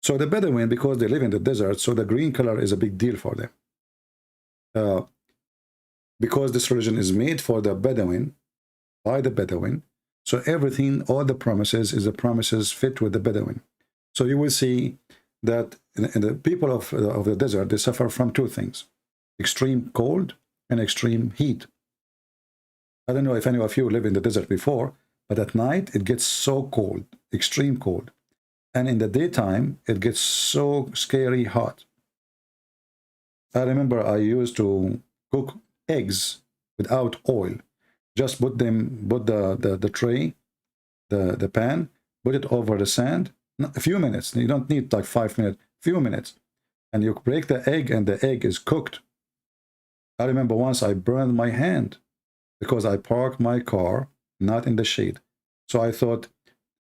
S7: So the Bedouin, because they live in the desert, so the green color is a big deal for them. Because this religion is made for the Bedouin, by the Bedouin, so everything, all the promises, is the promises fit with the Bedouin. So you will see that in the people of the desert, they suffer from two things: extreme cold and extreme heat. I don't know if any of you live in the desert before, but at night it gets so cold, extreme cold. And in the daytime, it gets so scary hot. I remember I used to cook eggs without oil. Just put the tray, the pan, put it over the sand, a few minutes. You don't need like 5 minutes, few minutes. And you break the egg and the egg is cooked. I remember once I burned my hand because I parked my car not in the shade. So I thought,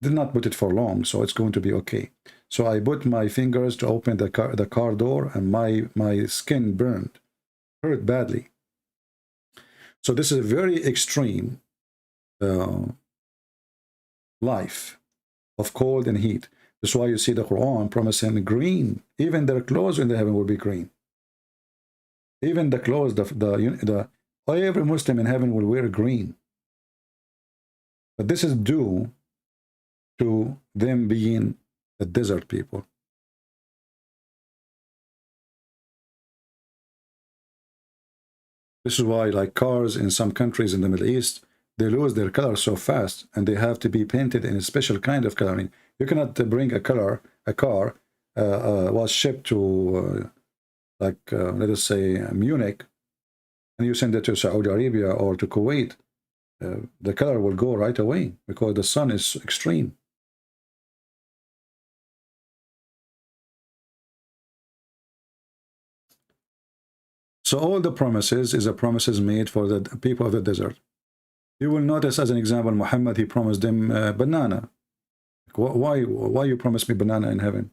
S7: did not put it for long, so it's going to be okay. So I put my fingers to open the car door, and my skin burned, hurt badly. So this is a very extreme life of cold and heat. That's why you see the Quran promising green. Even their clothes in the heaven will be green. Even the clothes, every Muslim in heaven will wear green. But this is due to them being a desert people. This is why, like cars in some countries in the Middle East, they lose their color so fast, and they have to be painted in a special kind of coloring. You cannot bring a car was shipped to, let us say, Munich, and you send it to Saudi Arabia or to Kuwait. The color will go right away because the sun is extreme. So all the promises is a promises made for the people of the desert. You will notice, as an example, Muhammad, he promised them banana. Why you promise me banana in heaven?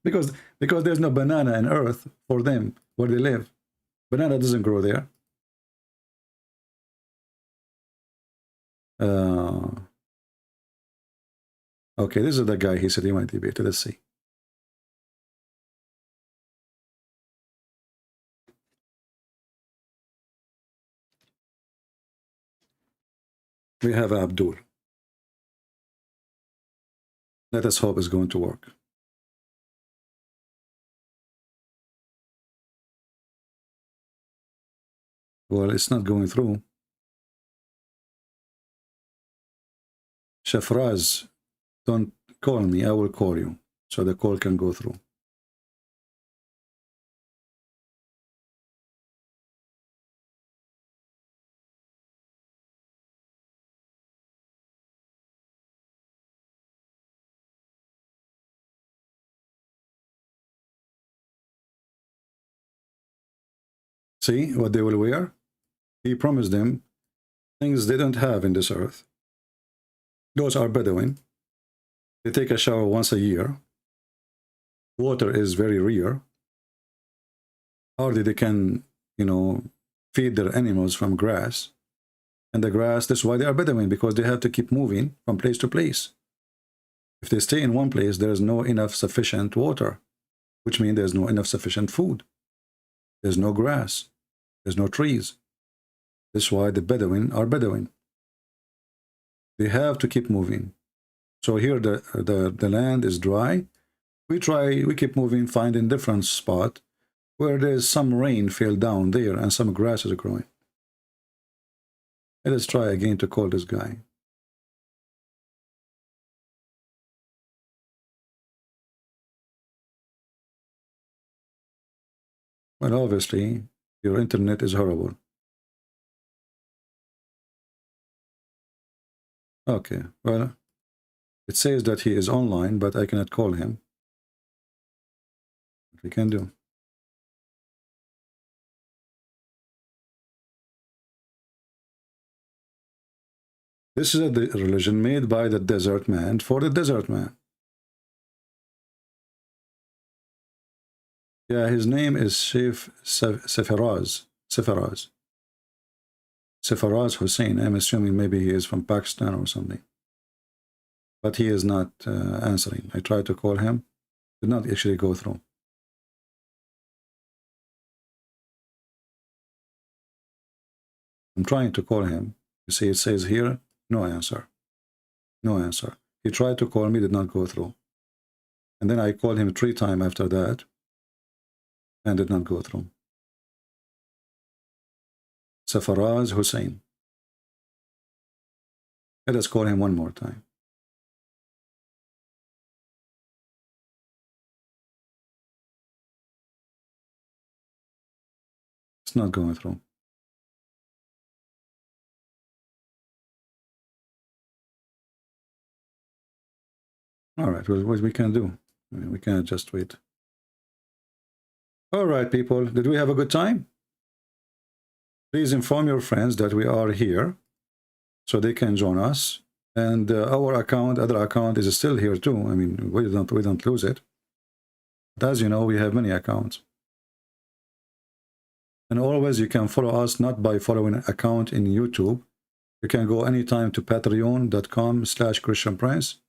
S7: because there's no banana on earth for them where they live. Banana doesn't grow there. Okay, this is the guy. He said he wanted to debate. Let's see. We have Abdul. Let us hope it's going to work. Well, it's not going through. Shafraz, don't call me. I will call you so the call can go through. See what they will wear? He promised them things they don't have in this earth. Those are Bedouin. They take a shower once a year. Water is very rare. Hardly they can, feed their animals from grass. And the grass, that's why they are Bedouin, because they have to keep moving from place to place. If they stay in one place, there is no enough sufficient water, which means there's no enough sufficient food. There's no grass. There's no trees. That's why the Bedouin are Bedouin. They have to keep moving. So here the land is dry. We keep moving, finding different spot where there's some rain fell down there and some grass is growing. Let's try again to call this guy. Well, obviously, your internet is horrible. Okay, well, it says that he is online, but I cannot call him. What we can do? This is a religion made by the desert man for the desert man. Yeah, his name is Sheikh Sefaraz Hussein. I'm assuming maybe he is from Pakistan or something. But he is not answering. I tried to call him. Did not actually go through. I'm trying to call him. You see, it says here, no answer. No answer. He tried to call me, did not go through. And then I called him 3 times after that, and did not go through. Safaraz Hussein. Let us call him one more time. It's not going through. All right, well, what we can do? I mean, we cannot just wait. All right, people, did we have a good time? Please inform your friends that we are here so they can join us. And our account, other account, is still here too. I mean, we don't lose it. But as you know, we have many accounts. And always you can follow us not by following an account in YouTube, You can go anytime to patreon.com/Christian Prince.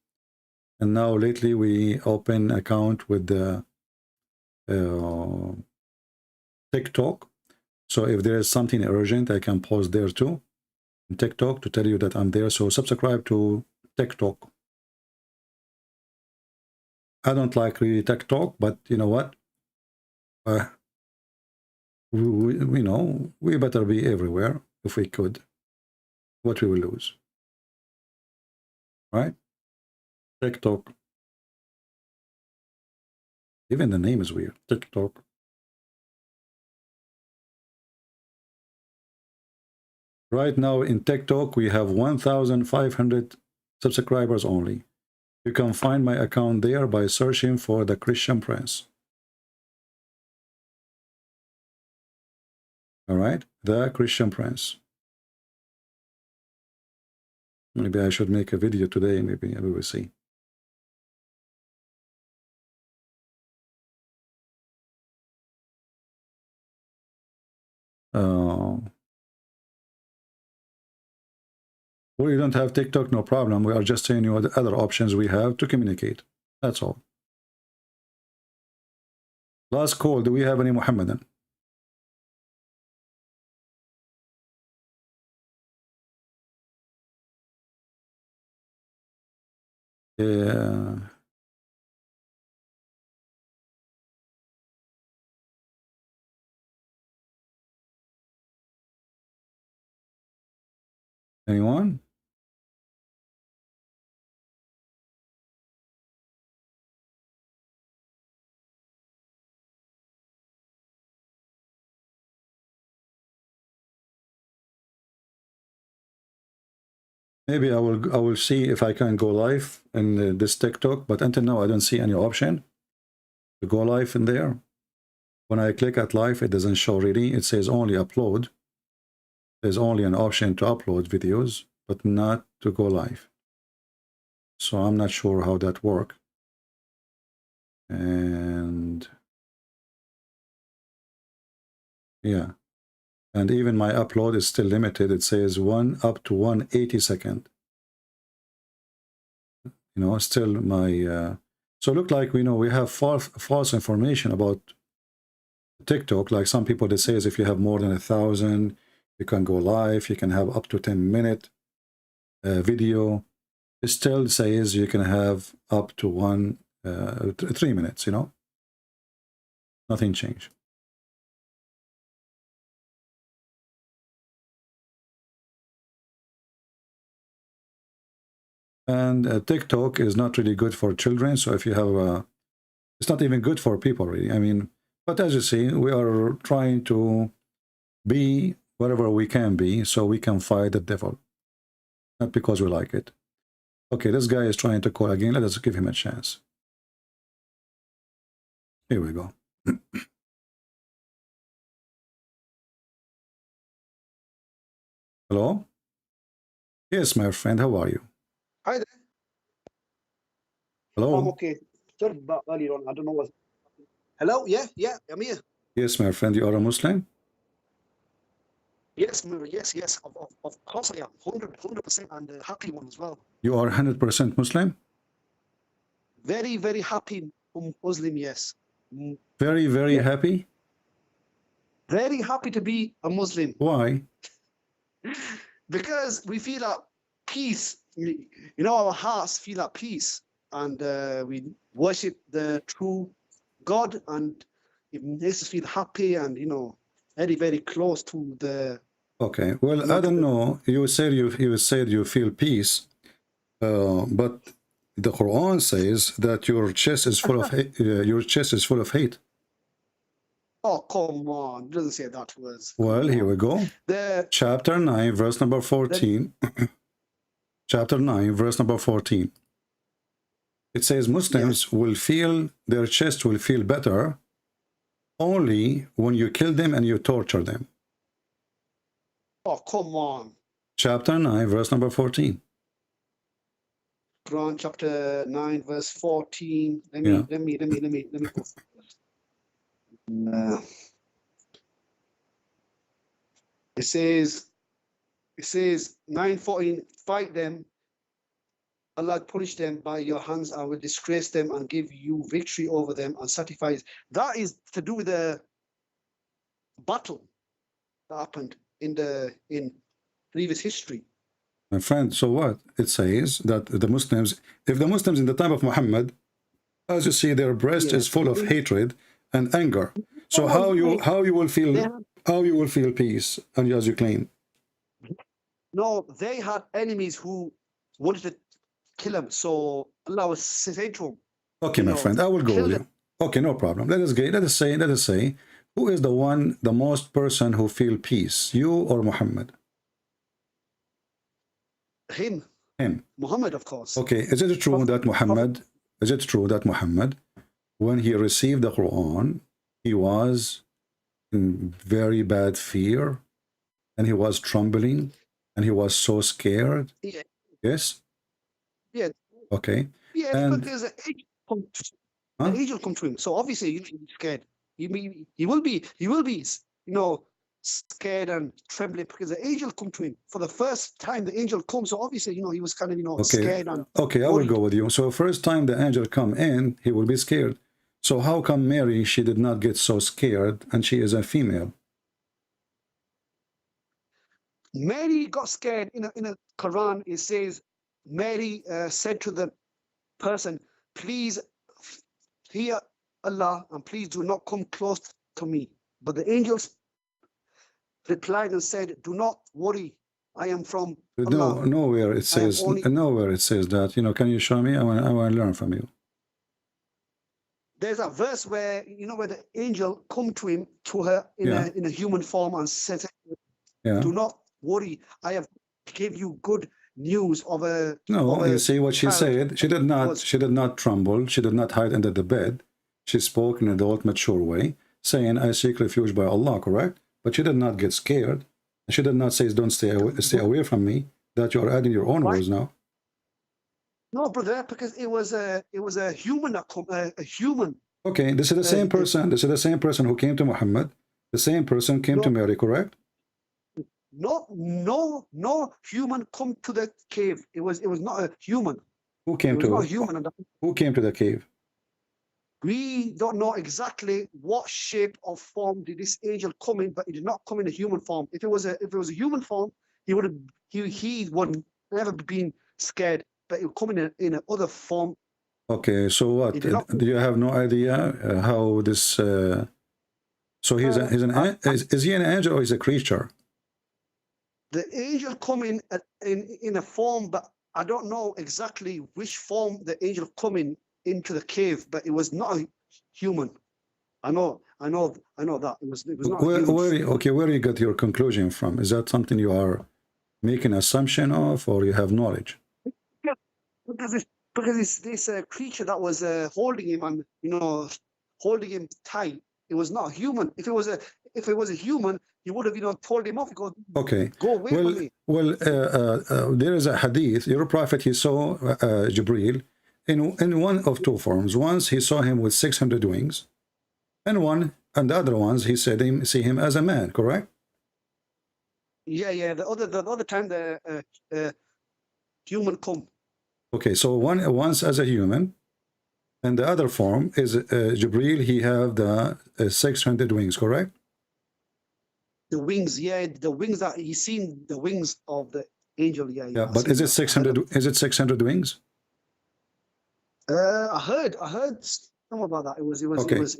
S7: And now lately we open account with the TikTok. So if there is something urgent, I can post there too, in TikTok, to tell you that I'm there. So subscribe to TikTok. I don't like really TikTok, but you know what? We know we better be everywhere if we could. What we will lose, right? TikTok. Even the name is weird. TikTok. Right now in TikTok, we have 1,500 subscribers only. You can find my account there by searching for the Christian Prince. All right, the Christian Prince. Maybe I should make a video today. Maybe we will see. Well, you don't have TikTok, no problem. We are just saying you the other options we have to communicate. That's all. Last call. Do we have any Muhammadan? Yeah. Anyone? Maybe I will see if I can go live in this TikTok, but until now I don't see any option to go live in there. When I click at live, it doesn't show really. It says only upload. There's only an option to upload videos, but not to go live. So I'm not sure how that works. And yeah. And even my upload is still limited. It says up to 180 second. You know, still my so look like we have false information about TikTok. Like some people, they say if you have more than 1,000, you can go live. You can have up to 10-minute video. It still says you can have up to 3 minutes. You know, nothing changed. And TikTok is not really good for children. So if you have it's not even good for people, really. I mean, but as you see, we are trying to be whatever we can be so we can fight the devil. Not because we like it. Okay, this guy is trying to call again. Let us give him a chance. Here we go. Hello? Yes, my friend, how are you?
S9: Hi there.
S7: Hello?
S9: I'm okay. Sorry about earlier on. I don't know what. Hello? Yeah, I'm here.
S7: Yes, my friend, you are a Muslim?
S9: Yes, yes. Of course I am. 100%, and a happy one as well.
S7: You are 100% Muslim?
S9: Very, very happy Muslim, yes.
S7: Very, very
S9: Yeah.
S7: happy?
S9: Very happy to be a Muslim.
S7: Why?
S9: Because we feel at peace. Our hearts feel at peace. And we worship the true God, and it makes us feel happy and, very, very close to the...
S7: Okay, well, I don't know. You said you feel peace, but the Quran says that your chest is full of hate. Your chest is full of hate.
S9: Oh, come on. It doesn't say that words.
S7: Well, here we go. Chapter 9, verse number 14. Chapter 9, verse number 14. It says Muslims will feel, their chest will feel better only when you kill them and you torture them.
S9: Oh, come on.
S7: Chapter 9, verse number 14.
S9: Quran chapter 9, verse 14. Let me go first. It it says 9:14, fight them. Allah punish them by your hands. I will disgrace them and give you victory over them and sacrifice. That is to do with the battle that happened in previous history.
S7: My friend, so what? It says that the Muslims, if the Muslims in the time of Muhammad, as you see, their breast is full of hatred and anger. So how you will feel peace, and as you claim?
S9: No, they had enemies who wanted to kill him. So Allah was saying to him.
S7: Okay, my friend, I will go with you. Okay, no problem. Let us say, who is the most person who feel peace, you or Muhammad?
S9: Him. Muhammad, of course.
S7: Okay, is it true that Muhammad, when he received the Quran, he was in very bad fear, and he was trembling, and he was so scared?
S9: Yeah.
S7: Yes?
S9: Yeah.
S7: Okay.
S9: Yeah,
S7: and
S9: because the angel come to him. So obviously he's scared. He will be, scared and trembling because the angel come to him for the first time. The angel comes, so obviously, he was kind of, scared and
S7: okay, I will go with you. So first time the angel come in, he will be scared. So how come Mary, she did not get so scared, and she is a female?
S9: Mary got scared. In the Quran, it says Mary said to the person, "Please fear Allah and please do not come close to me." But the angels replied and said, "Do not worry, I am from Allah."
S7: Nowhere it says that. Can you show me? I want to learn from you.
S9: There's a verse where where the angel come to him, to her in a human form and said, "Do not worry, I have give you good news of a."
S7: No, you see what she said. She did not tremble. She did not hide under the bed. She spoke in an adult, mature way, saying, "I seek refuge by Allah." Correct, but she did not get scared. She did not say, "Don't stay away from me." That you are adding your own words now.
S9: No, brother, because it was a human that come, a human.
S7: Okay, this is the same person. This is the same person who came to Muhammad. The same person came to Mary, correct?
S9: No human come to the cave. It was not a human.
S7: Who came to the cave?
S9: We don't know exactly what shape or form did this angel come in, but he did not come in a human form. If it was a human form, he would never been scared. But he would come in another form.
S7: Okay, so what? Do you have no idea how this? So is he an angel or is he a creature?
S9: The angel come in a form, but I don't know exactly which form the angel come into the cave. But it was not a human. I know that it was not.
S7: Where you got your conclusion from? Is that something you are making assumption of, or you have knowledge?
S9: Because it's this creature that was holding him and holding him tight. It was not human. If it was a human, he would have told him off. Go away from me.
S7: Well, there is a hadith. Your prophet, he saw Jibril in one of two forms. Once he saw him with 600 wings, and the other ones he said see him as a man. Correct?
S9: Yeah. The other time the human come.
S7: Okay, so once as a human, and the other form is Jibril. He have the 600 wings, correct?
S9: The wings, the wings that he's seen, the wings of the angel,
S7: Yeah, but is it 600? Is it 600 wings?
S9: I heard something about that.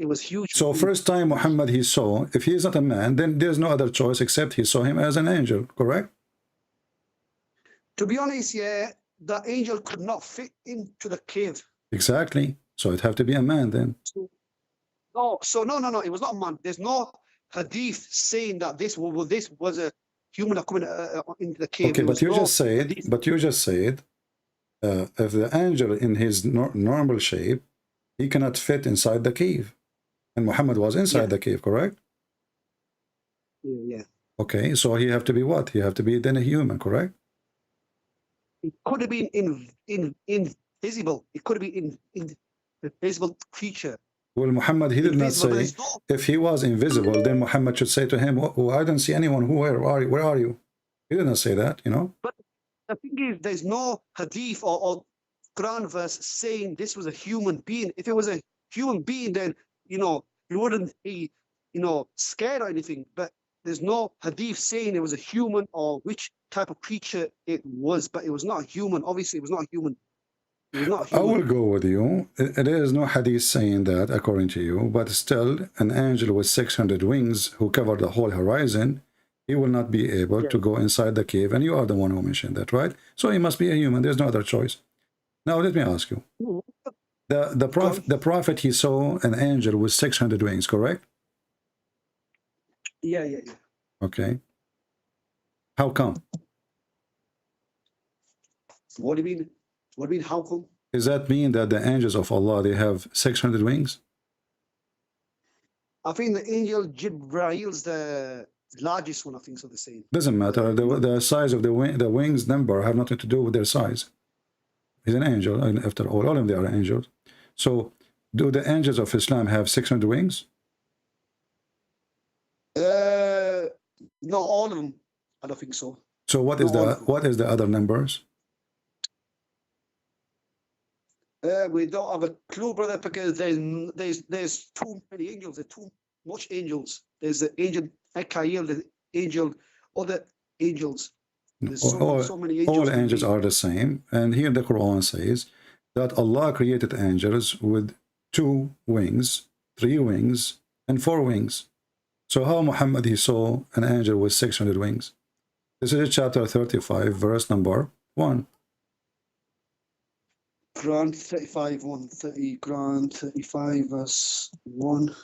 S9: It was huge.
S7: So first time Muhammad he saw, if he is not a man, then there's no other choice except he saw him as an angel, correct?
S9: To be honest, the angel could not fit into the cave.
S7: Exactly. So it have to be a man then.
S9: No. It was not a man. There's no hadith saying that this was a human that coming into the cave.
S7: Okay, but you just said, if the angel in his normal shape, he cannot fit inside the cave, and Muhammad was inside the cave, correct?
S9: Yeah.
S7: Okay, so he have to be what? He have to be then a human, correct?
S9: It could have been invisible. It could have been invisible creature.
S7: Well, Muhammad, he did not say, if he was invisible, then Muhammad should say to him, I don't see anyone. Where are you? He didn't say that, you know.
S9: But the thing is, there's no hadith or Quran verse saying this was a human being. If it was a human being, then, you know, you wouldn't be, you know, scared or anything. But there's no hadith saying it was a human or which type of creature it was. But it was not human. Obviously, it was not human. It was not
S7: I
S9: human.
S7: will go with you. There is no hadith saying that, according to you, but still, an angel with 600 wings who cover the whole horizon, he will not be able to go inside the cave, and you are the one who mentioned that, right? So he must be a human. There's no other choice. Now, let me ask you. The prophet, he saw an angel with 600 wings, correct?
S9: Yeah.
S7: Okay. How come?
S9: What do you mean? What do you mean, how come?
S7: Does that mean that the angels of Allah, they have 600 wings?
S9: I think the angel Jibrail's the largest one, I think, so the same.
S7: Doesn't matter. The size of the wings number have nothing to do with their size. He's an angel, and after all of them, they are angels. So, do the angels of Islam have 600 wings?
S9: Not all of them. I don't think so.
S7: So, what is the other numbers?
S9: We don't have a clue, brother, because there's too many angels. There's too much angels. There's the angel Ekail, the angel, other angels. There's so many angels.
S7: All angels are the same. And here the Quran says that Allah created angels with 2 wings, 3 wings, and 4 wings. So how Muhammad, he saw an angel with 600 wings? This is chapter 35, verse number 1.
S9: Quran 35, 130, Quran 35, verse 1.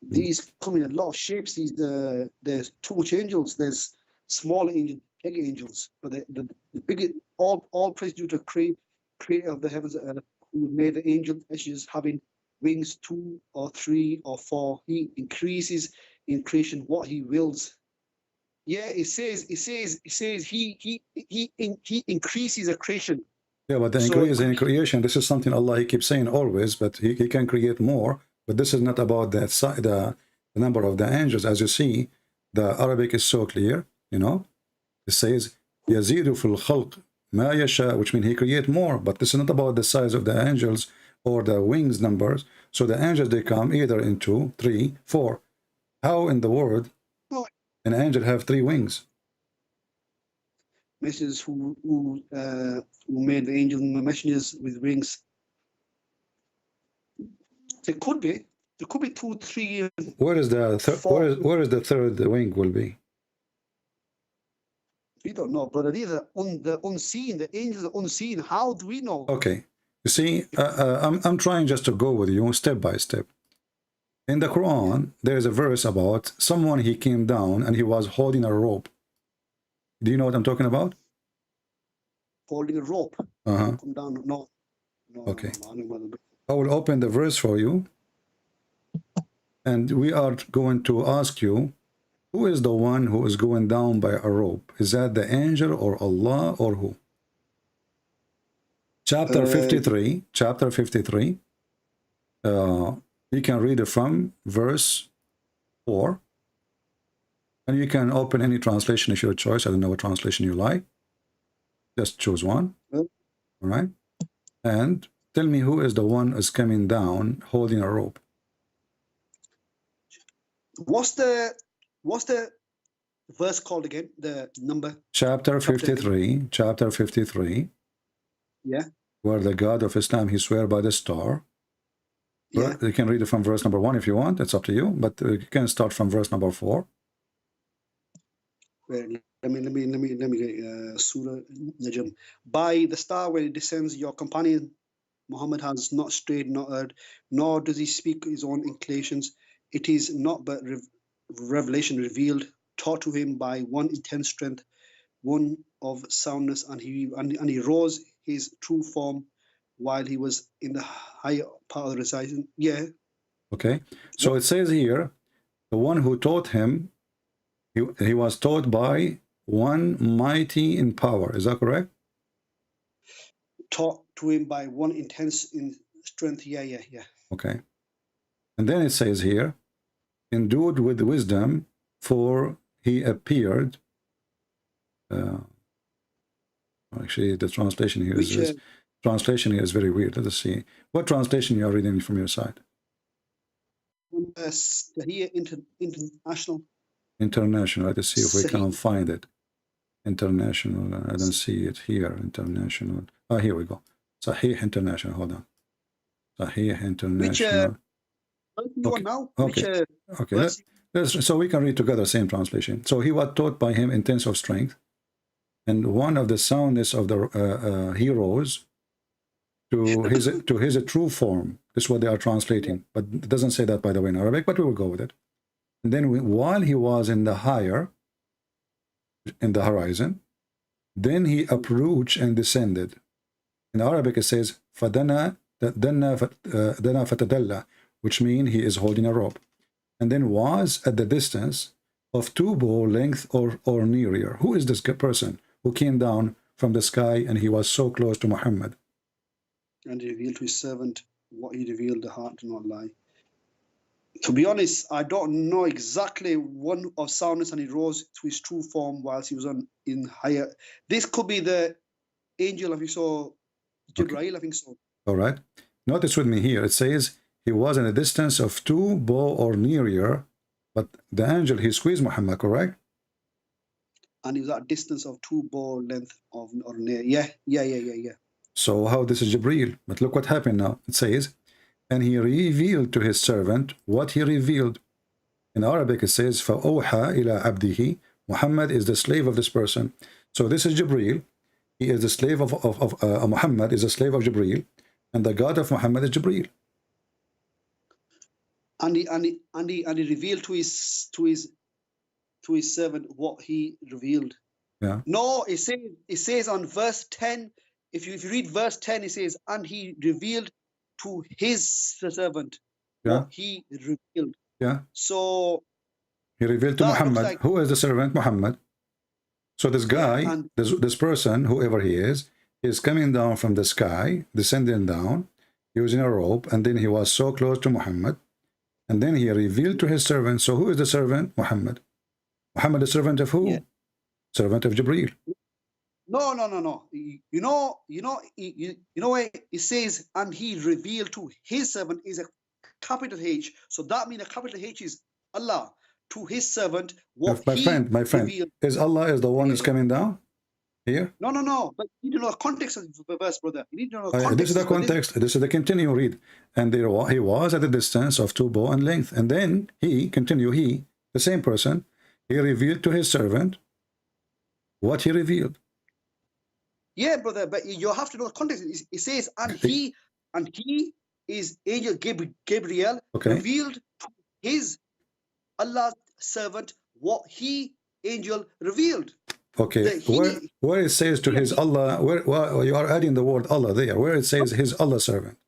S9: These come in a lot of shapes. There's too much angels. There's small angels, big angels. But the big, all praise due to creator of the heavens and earth, who made the angel messages having wings 2 or 3 or 4. He increases in creation what he wills. Yeah, it says he increases a creation.
S7: Yeah, but the increase in creation, this is something Allah, he keeps saying always, but he can create more. But this is not about the number of the angels. As you see, the Arabic is so clear, you know. It says, يَزِيدُ فِي الْخَلْقِ مَا يَشَاءُ, which means he create more. But this is not about the size of the angels or the wings numbers. So the angels, they come either in 2, 3, 4. How in the world an angel have 3 wings?
S9: Messengers who made the angel messengers with wings. There could be 2, 3.
S7: Where is the where is the third wing will be?
S9: We don't know, brother. These are the unseen. The angels are unseen. How do we know?
S7: Okay, you see, I'm trying just to go with you step by step. In the Quran, there is a verse about someone, he came down and he was holding a rope. Do you know what I'm talking about?
S9: Holding a rope. Come down. No.
S7: Okay. I will open the verse for you. And we are going to ask you, who is the one who is going down by a rope? Is that the angel or Allah or who? Chapter 53. Chapter 53. You can read it from verse 4. And you can open any translation if your choice. I don't know what translation you like. Just choose one. All right. And tell me who is the one who's coming down holding a rope.
S9: What's the verse called again? The number?
S7: Chapter 53. Chapter 53.
S9: Yeah.
S7: Where the God of Islam, he swear by the star.
S9: Yeah.
S7: You can read it from verse number 1 if you want. It's up to you. But you can start from verse number 4.
S9: Wait, let me get Surah Najm. By the star when it descends, your companion Muhammad has not strayed, not erred, nor does he speak his own inclinations. It is not but revelation revealed, taught to him by one intense strength, one of soundness, and he rose his true form while he was in the higher part of the recitation. Yeah.
S7: Okay. So it says here, the one who taught him, he was taught by one mighty in power. Is that correct?
S9: Taught to him by one intense in strength. Yeah.
S7: Okay. And then it says here, endued with wisdom, for he appeared Actually, the translation here
S9: Which,
S7: translation here is very weird. Let us see. What translation you are reading from your side?
S9: Here, international.
S7: International. Let us see if we can
S9: Sahih.
S7: find it. International. I don't see it here. International. Ah, here we go. Sahih International. Hold on. Sahih International.
S9: Which you want now?
S7: Okay.
S9: Which,
S7: Okay. So we can read together same translation. So he was taught by him in tense of strength, and one of the soundness of the heroes to his true form. This is what they are translating, but it doesn't say that, by the way, in Arabic. But we will go with it. And then while he was in the horizon, then he approached and descended. In Arabic it says فَدَنَا فَتَدَلَّى, which means he is holding a rope. And then was at the distance of 2 bow length or nearer. Who is this person who came down from the sky and he was so close to Muhammad?
S9: And he revealed to his servant what he revealed, the heart do not lie. To be honest, I don't know exactly one of soundness, and he rose to his true form whilst he was in higher. This could be the angel, I think so, Jibreel, okay. I think so.
S7: All right. Notice with me here, it says he was in a distance of 2 bow or nearer, but the angel, he squeezed Muhammad, correct?
S9: And he was at a distance of 2 bow length or near. Yeah.
S7: So how this is Jibreel? But look what happened now. It says, and he revealed to his servant what he revealed. In Arabic it says, فَأَوْحَى إِلَىٰ عَبْدِهِ. Muhammad is the slave of this person. So this is Jibreel. He is the slave of Muhammad is a slave of Jibreel, and the God of Muhammad is Jibreel.
S9: And he revealed to his servant what he revealed.
S7: Yeah.
S9: No, it says on verse 10. If you read verse 10, it says, and he revealed to his servant what he revealed.
S7: Yeah.
S9: So
S7: he revealed to Muhammad. Like, who is the servant? Muhammad. So this guy, this person, whoever he is coming down from the sky, descending down, using a rope, and then he was so close to Muhammad, and then he revealed to his servant. So who is the servant? Muhammad. Muhammad, the servant of who? Yeah. Servant of Jibreel.
S9: No. You know where it says, and he revealed to his servant is a capital H. So that means a capital H is Allah. To his servant, what my friend, revealed.
S7: Is Allah is the one who's coming down here?
S9: No. But you need to know the context of the verse, brother. You need to know the context.
S7: This is the context. This is the continue read. And there he was at a distance of 2 bow and length. And then he, the same person, he revealed to his servant what he revealed.
S9: Yeah, brother, but you have to know the context. It says, and he is angel Gabriel, revealed to his Allah's servant what he, angel, revealed.
S7: Okay, where it says to his Allah, where you are adding the word Allah there, where it says his Allah servant.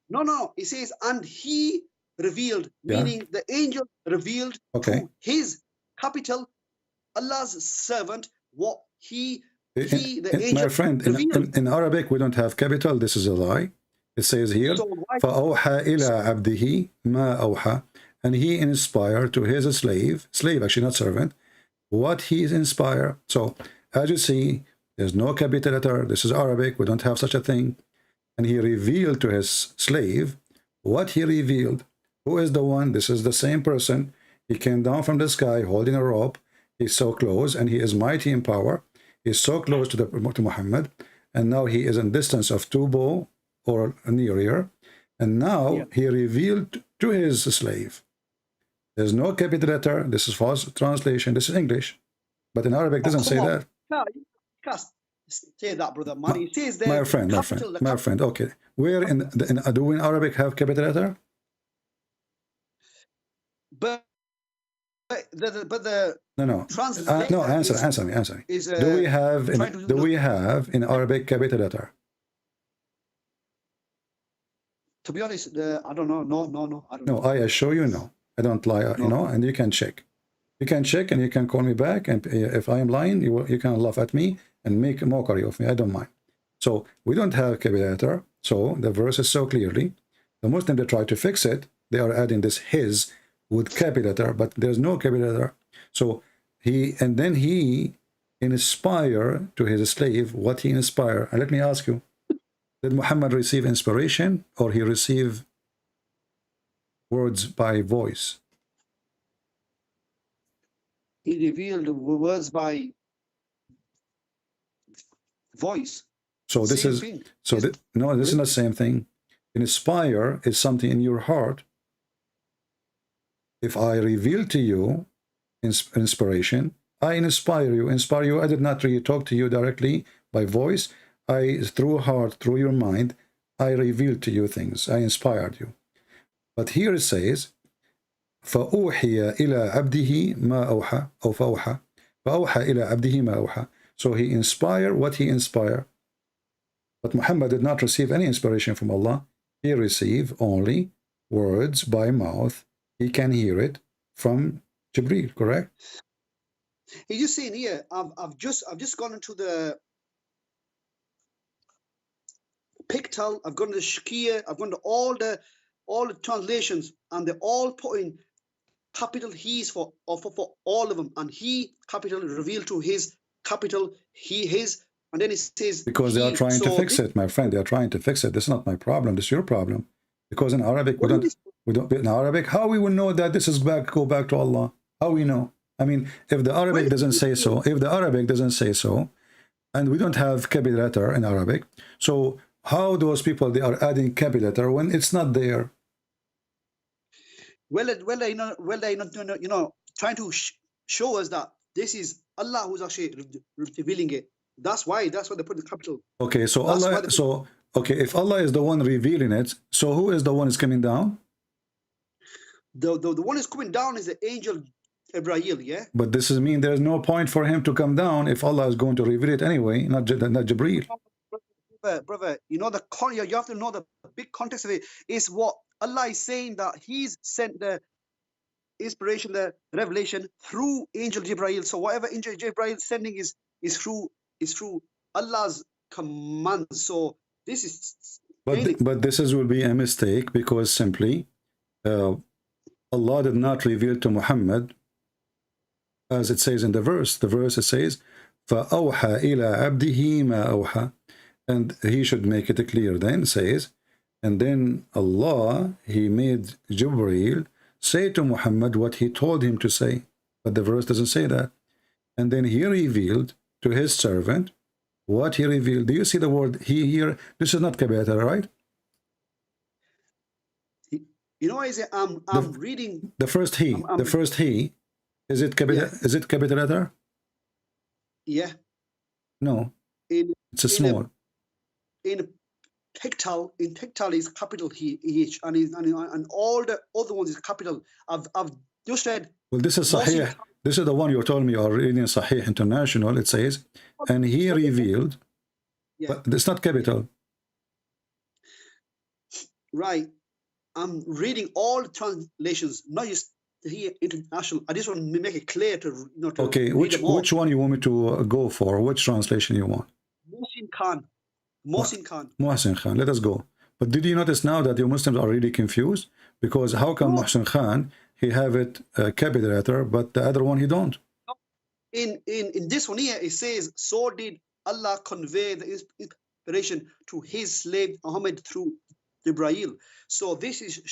S9: No, it says, and he revealed, meaning the angel revealed to his capital Allah's servant what the angel
S7: my friend, in Arabic we don't have capital. This is a lie. It says here, فَأَوْحَى إِلَىٰ عَبْدِهِ مَا أَوْحَى, and he inspired to his slave actually not servant, what he inspired. So as you see, there's no capital letter. This is Arabic. We don't have such a thing. And he revealed to his slave what he revealed. Who is the one? This is the same person. He came down from the sky holding a rope. He's so close, and he is mighty in power. He's so close to Muhammad, and now he is in distance of 2 bow or nearer, and now he revealed to his slave. There's no capital letter. This is false translation. This is English, but in Arabic it doesn't say that.
S9: No, you can't say that, brother. Man, it says there.
S7: My friend. Okay, where do we in Arabic have capital letter?
S9: But the
S7: no. Answer me. Do we have in Arabic capital letter?
S9: To be honest, I don't know. No, I don't know.
S7: I assure you no. I don't lie, and you can check. You can check, and you can call me back, and if I am lying, you can laugh at me and make a mockery of me. I don't mind. So we don't have capital letter. So the verse is so clearly. The Muslims, they try to fix it. They are adding this his with capital letter, but there's no capital letter. So he inspire to his slave what he inspired. And let me ask you, did Muhammad receive inspiration or he received words by voice?
S9: He revealed words by voice.
S7: So this
S9: Same
S7: is,
S9: thing.
S7: so no, this is not the same thing. Inspire is something in your heart. If I reveal to you inspiration, I inspire you. I did not really talk to you directly by voice. Through heart, through your mind, I revealed to you things. I inspired you. But here it says, فَأُوحِيَ إِلَى عَبْدِهِ مَا أَوْحَى أو فَأَوْحَى فَأَوْحَى إِلَى عَبْدِهِ مَا أَوْحَى. So he inspired what he inspired. But Muhammad did not receive any inspiration from Allah. He received only words by mouth. He can hear it from Jibreel, correct?
S9: He's just saying here, I've just gone into the Pictal, I've gone to the Shkia, I've gone to all the translations, and they're all putting capital He's for all of them, and He capital revealed to His capital He His, and then it says
S7: because they are trying to fix it, my friend. They are trying to fix it. This is not my problem. This is your problem. Because in Arabic we don't in Arabic. How we will know that this is go back to Allah? How we know? I mean, if the Arabic doesn't say so, and we don't have capital letter in Arabic, so how those people they are adding capital letter when it's not there?
S9: Well, they not trying to show us that this is Allah who's actually revealing it. That's why they put the capital.
S7: Okay, so Allah. So okay, if Allah is the one revealing it, so who is the one is coming down?
S9: The one is coming down is the angel Ibrahim, yeah.
S7: But this is mean there's no point for him to come down if Allah is going to reveal it anyway, not Jibreel.
S9: Brother, you know you have to know the big context of it is what Allah is saying, that He's sent the inspiration, the revelation through angel Jibreel. So whatever angel Jibreel is sending is through Allah's command. So this is
S7: but this will be a mistake, because simply Allah did not reveal to Muhammad as it says in the verse. The verse it says فَأَوْحَى إِلَىٰ عَبْدِهِ مَا أَوْحَى, and he should make it clear. Then says, and then Allah, He made Jibreel say to Muhammad what He told him to say. But the verse doesn't say that. And then He revealed to His servant what He revealed. Do you see the word He here? This is not capital, right?
S9: You know, I'm reading
S7: the first He. The first He, is it capital? Yeah. Is it capital letter?
S9: Yeah.
S7: No. It's a small.
S9: In Pictal is capital H, and all the other ones is capital. I've just read.
S7: Well, this is Sahih. This is the one you told me you are reading, Sahih International. It says, and He revealed. Yeah. But it's not capital.
S9: Right. I'm reading all the translations, not just here international. I just want to make it clear to
S7: okay, which one you want me to go for? Which translation you want? Mohsin Khan. Let us go. But did you notice now that you Muslims are really confused? Because how come Mohsin Khan, he have it capital letter, but the other one he don't?
S9: In this one here, it says, so did Allah convey the inspiration to His slave Muhammad through Jibreel. So this is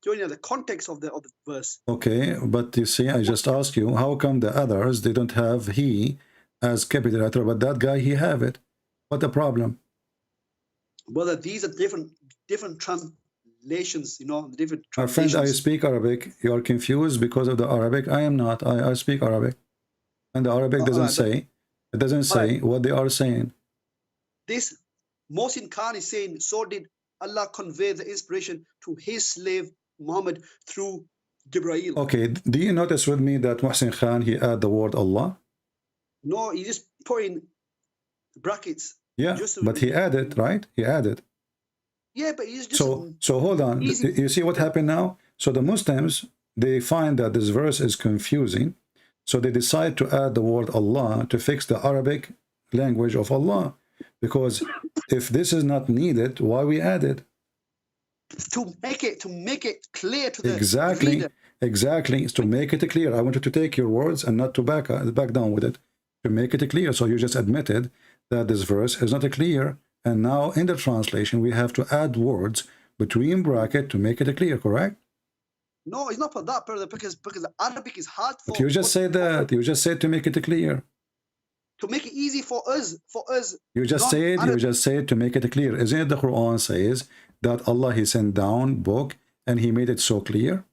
S9: showing you the context of the verse.
S7: Okay, but you see, I just asked you, how come the others, they don't have He as capital letter, but that guy, he have it? What the problem?
S9: Well, these are different translations, different translations.
S7: Our friend, I speak Arabic. You are confused because of the Arabic. I am not. I speak Arabic. And the Arabic doesn't say, it doesn't say what they are saying.
S9: This Mohsin Khan is saying, so did Allah convey the inspiration to His slave Muhammad through Jibreel.
S7: Okay, do you notice with me that Mohsin Khan, he add the word Allah?
S9: No, he just put in brackets.
S7: Yeah, but he added, right? He added.
S9: Yeah, but he's just...
S7: So hold on. You see what happened now? So the Muslims, they find that this verse is confusing. So they decide to add the word Allah to fix the Arabic language of Allah. Because if this is not needed, why we add it?
S9: To make it clear to the
S7: Exactly.
S9: reader.
S7: Exactly. To make it clear. I wanted to take your words and not to back down with it. to make it clear. So you just admitted that this verse is not clear, and now in the translation we have to add words between bracket to make it clear, correct?
S9: No, it's not for that, brother, because Arabic is hard for.
S7: But you just said that. You just said to make it clear.
S9: To make it easy for us.
S7: You just said to make it clear. Isn't it the Quran says that Allah, he sent down book and he made it so clear?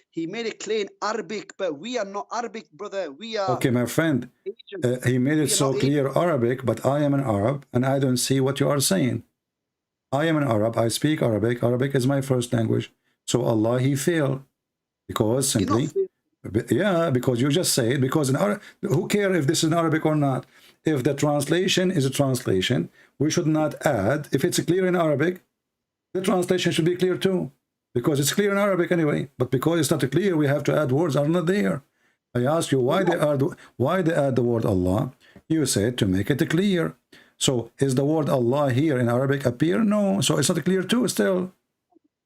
S9: He made it clear in Arabic, but we are not Arabic, brother. We are.
S7: Okay, my friend. He made it so clear Arabic, but I am an Arab and I don't see what you are saying. I am an Arab. I speak Arabic. Arabic is my first language. So Allah, he failed because simply, yeah, because you just say it. Because in Arabic, who cares if this is in Arabic or not? If the translation is a translation, we should not add. If it's clear in Arabic, the translation should be clear too, because it's clear in Arabic anyway. But because it's not clear, we have to add words are not there. I ask you why they add the word Allah. You said to make it clear. So is the word Allah here in Arabic appear? No. So it's not clear too still.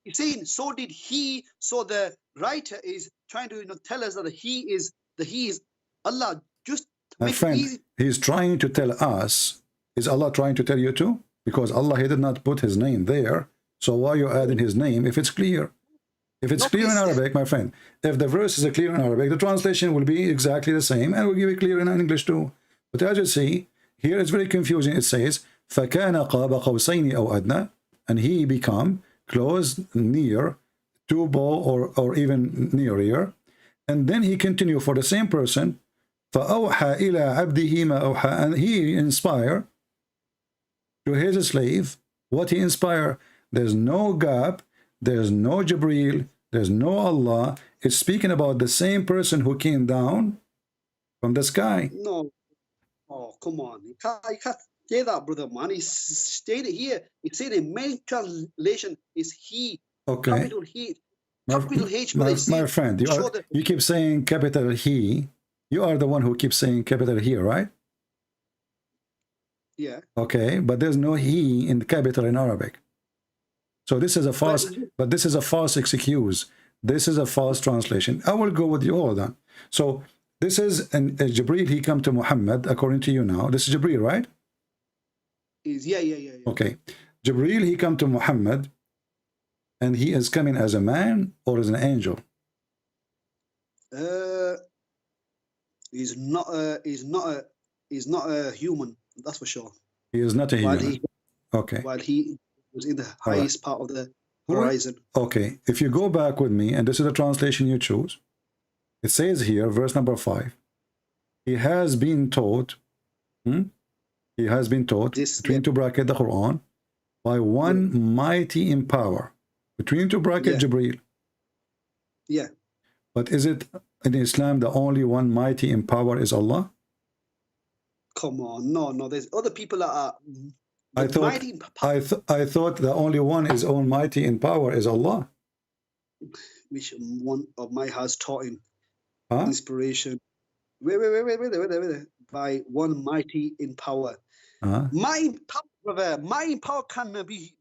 S9: He's saying, so did he. So the writer is trying to tell us that he is Allah. Just
S7: my friend, he's trying to tell us. Is Allah trying to tell you too? Because Allah, he did not put his name there. So why are you adding his name if it's clear? If it's clear in Arabic, my friend, if the verse is clear in Arabic, the translation will be exactly the same and will give it clear in English too. But as you see, here it's very confusing. It says, فَكَانَ قَابَ قَوْسَيْنِ أَوْ أَدْنَى, and he become close, near, to bow, or even nearer. And then he continue for the same person, فَأَوْحَى إِلَىٰ عَبْدِهِ مَا أَوْحَى, and he inspire to his slave what he inspire. There's no gap, there's no Jibreel, there's no Allah. It's speaking about the same person who came down from the sky.
S9: No. Oh, come on. You can't say that, brother, man. It's stated here. It's said in main translation is he.
S7: Okay.
S9: Capital he. Capital H.
S7: My friend, you keep saying capital he. You are the one who keeps saying capital here, right?
S9: Yeah.
S7: Okay, but there's no he in the capital in Arabic. So this is a false, but this is a false excuse. This is a false translation. I will go with you all then. So this is Jibreel, he come to Muhammad, according to you now. This is Jibreel, right?
S9: Yeah.
S7: Okay. Jibreel, he come to Muhammad, and he is coming as a man or as an angel?
S9: He's not a human, that's for sure.
S7: He is not a human. Okay.
S9: While he was in the highest part of the horizon. Okay.
S7: If you go back with me, and this is the translation you choose, it says here, verse number 5, he has been taught, he has been taught, between two bracket the Quran, by one mighty in power, between two bracket Jibreel.
S9: Yeah.
S7: But is it in Islam the only one mighty in power is Allah?
S9: Come on, no, there's other people that are
S7: I thought the only one is almighty in power is Allah.
S9: Which one of my has taught him inspiration. Wait. By one mighty in power. Mighty in power can be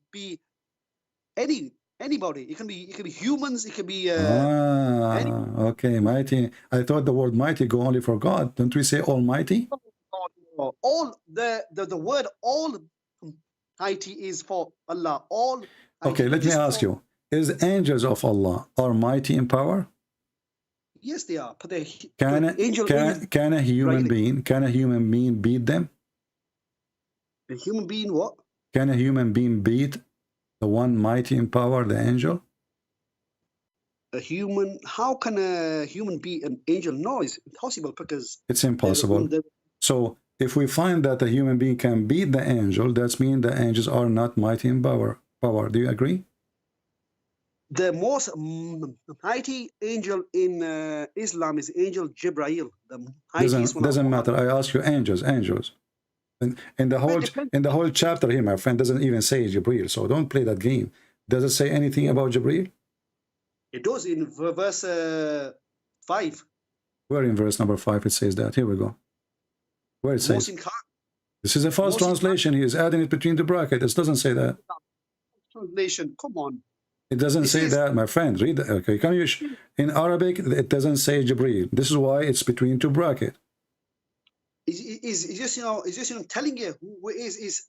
S9: anybody. It can be humans. It can be.
S7: Okay, mighty. I thought the word mighty go only for God. Don't we say Almighty?
S9: All the word Almighty is for Allah. All.
S7: Okay, let me ask you: is angels of Allah are mighty in power?
S9: Yes, they are. But
S7: can a human being beat them?
S9: A human being what?
S7: Can a human being beat the one mighty in power, the angel?
S9: A human? How can a human beat an angel? No, it's impossible because
S7: it's impossible. So if we find that a human being can beat the angel, that means the angels are not mighty in power. Do you agree?
S9: The most mighty angel in Islam is Angel Jibreel.
S7: Doesn't matter. I ask you, angels. In the whole chapter here, my friend, doesn't even say Jibreel. So don't play that game. Does it say anything about Jibreel?
S9: It does in verse 5.
S7: Where in verse number 5 it says that? Here we go. Where it says. This is a false translation. He is adding it between the brackets. It doesn't say that.
S9: Translation. Come on.
S7: It doesn't say that, my friend. Read that. Okay, can you? In Arabic, it doesn't say Jibreel. This is why it's between two brackets.
S9: is just telling you who is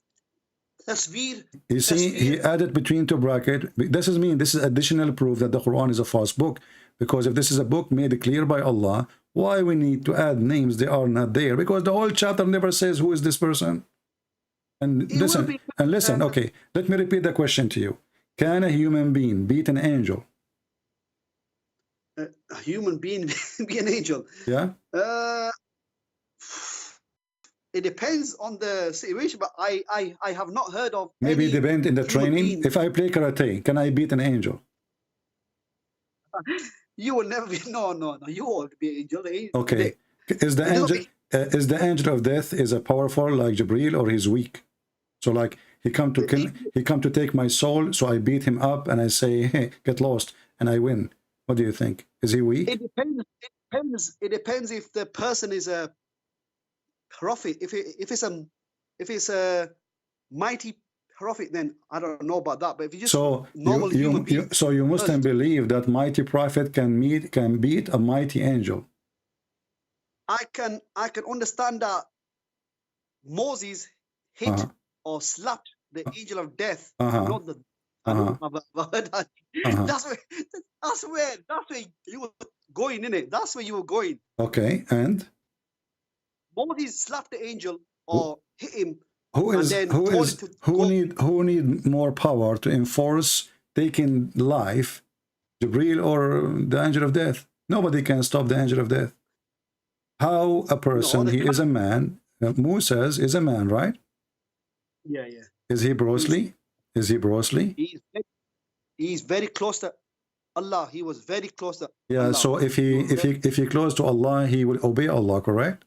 S9: tasveer.
S7: You see, he added between two brackets. This is additional proof that the Quran is a false book. Because if this is a book made clear by Allah, why we need to add names? They are not there. Because the whole chapter never says who is this person. And listen, okay, let me repeat the question to you. Can a human being beat an angel?
S9: A human being be an angel?
S7: Yeah.
S9: It depends on the situation, but I have not heard of.
S7: Maybe it depends in the training.
S9: Being.
S7: If I play karate, can I beat an angel?
S9: You will never be. No. You won't be an angel.
S7: Okay. Is the angel of death is a powerful like Jibril, or he's weak? So like he come to kill, he come to take my soul, so I beat him up and I say, hey, get lost, and I win. What do you think? Is he weak?
S9: It depends. It depends if the person is a prophet. If it's a mighty prophet, then I don't know about that. But if you just normal human being,
S7: so you Muslim believe that mighty prophet can beat a mighty angel?
S9: I can understand that Moses hit or slapped the angel of death. Not the. That's where you were going, in it. That's where you were going.
S7: Okay, and
S9: Moses slapped the angel or hit him.
S7: Who need more power to enforce taking life, Jibril or the angel of death? Nobody can stop the angel of death. How a person? He is a man. Moses is a man, right?
S9: Yeah.
S7: Is he brosely?
S9: He's very close to Allah. He was very close to
S7: Allah. So if he close to Allah, he will obey Allah, correct?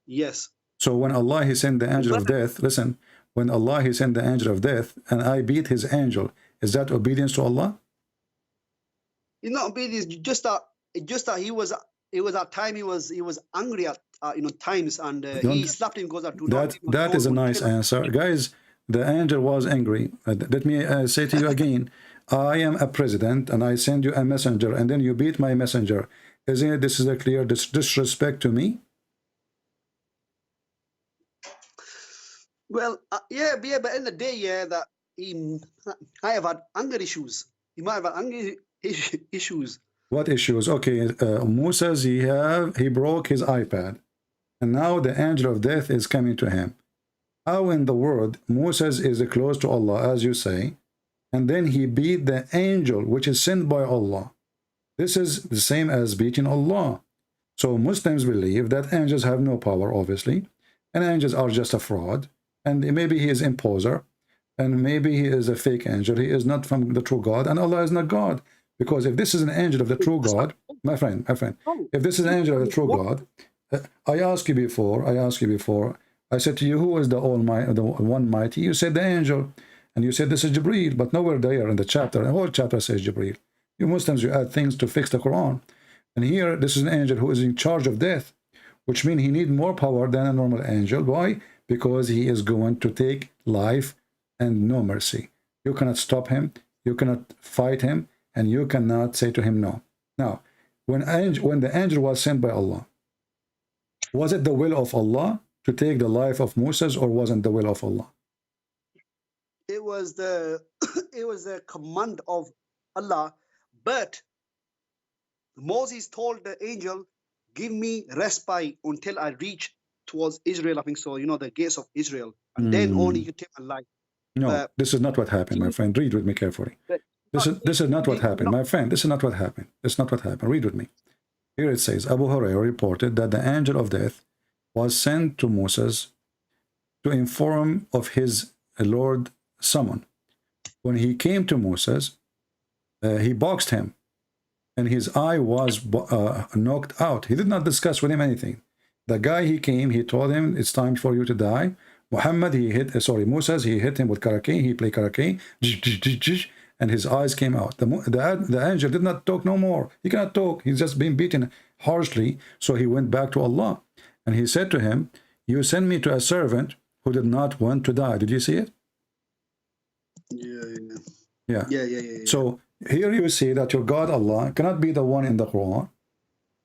S9: Yes.
S7: So when Allah he sent the angel of death, listen, when Allah he sent the angel of death and I beat his angel, is that obedience to Allah?
S9: It's not obedience, just that he was at time he was angry at times, and he slapped him, goes
S7: that is a nice answer. Guys, the angel was angry. Let me say to you again, I am a president and I send you a messenger and then you beat my messenger. Isn't it this is a clear disrespect to me?
S9: Well, but in the day, that I have had anger issues. He might have had anger issues.
S7: What issues? Okay, Moses, he broke his iPad, and now the angel of death is coming to him. How in the world Moses is close to Allah, as you say, and then he beat the angel which is sent by Allah? This is the same as beating Allah. So Muslims believe that angels have no power, obviously, and angels are just a fraud. And maybe he is imposer, and maybe he is a fake angel. He is not from the true God, and Allah is not God. Because if this is an angel of the true God, my friend, if this is an angel of the true God, I asked you before, I said to you, who is the Almighty, the One Mighty? You said the angel, and you said this is Jibreel, but nowhere there in the chapter, the whole chapter says Jibreel. You Muslims, you add things to fix the Quran, and here this is an angel who is in charge of death, which means he needs more power than a normal angel. Why? Because he is going to take life and no mercy. You cannot stop him, you cannot fight him, and you cannot say to him no. Now, when the angel was sent by Allah, was it the will of Allah to take the life of Moses, or wasn't the will of Allah?
S9: It was the command of Allah, but Moses told the angel, give me respite until I reach towards Israel, I think so, the gates of Israel, and then only you take my life.
S7: No, this is not what happened, my friend. Read with me carefully. This is not what happened, my friend. This is not what happened. It's not what happened. Read with me. Here it says, Abu Hurairah reported that the angel of death was sent to Moses to inform of his Lord summon. When he came to Moses, he boxed him, and his eye was knocked out. He did not discuss with him anything. The guy he came, he told him, it's time for you to die. Moses, he hit him with karake. He played karake, and his eyes came out. The angel did not talk no more. He cannot talk. He's just been beaten harshly. So he went back to Allah, and he said to him, you sent me to a servant who did not want to die. Did you see it? Yeah. So here you see that your God Allah cannot be the one in the Quran,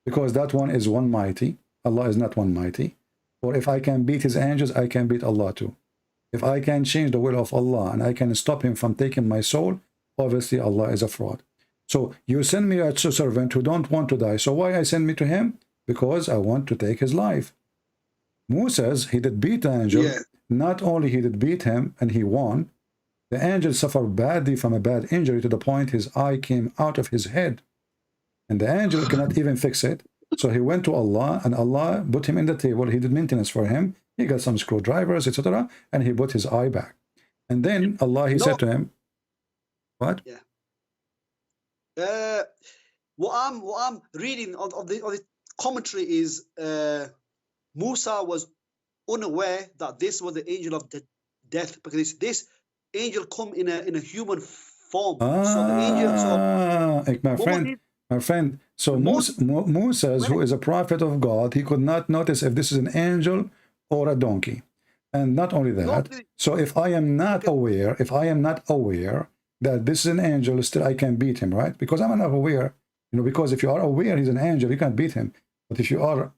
S7: because that one is one mighty. Allah is not one mighty. Or if I can beat his angels, I can beat Allah too. If I can change the will of Allah and I can stop him from taking my soul, obviously Allah is a fraud. So you send me a servant who don't want to die. So why I send me to him? Because I want to take his life. Moses, he did beat the angel.
S9: Yeah.
S7: Not only he did beat him and he won, the angel suffered badly from a bad injury to the point his eye came out of his head. And the angel cannot even fix it. So he went to Allah and Allah put him in the table. He did maintenance for him. He got some screwdrivers, etc. And he put his eye back. And then Allah, he said to him, what?
S9: Yeah. What I'm reading of the commentary is Musa was unaware that this was the angel of death, because this angel come in a human form. So the angel,
S7: my friend. So Moses, who is a prophet of God, he could not notice if this is an angel or a donkey. And not only that, so if I am not aware, that this is an angel, still I can beat him, right? Because I'm not aware, because if you are aware he's an angel, you can't beat him. But if you are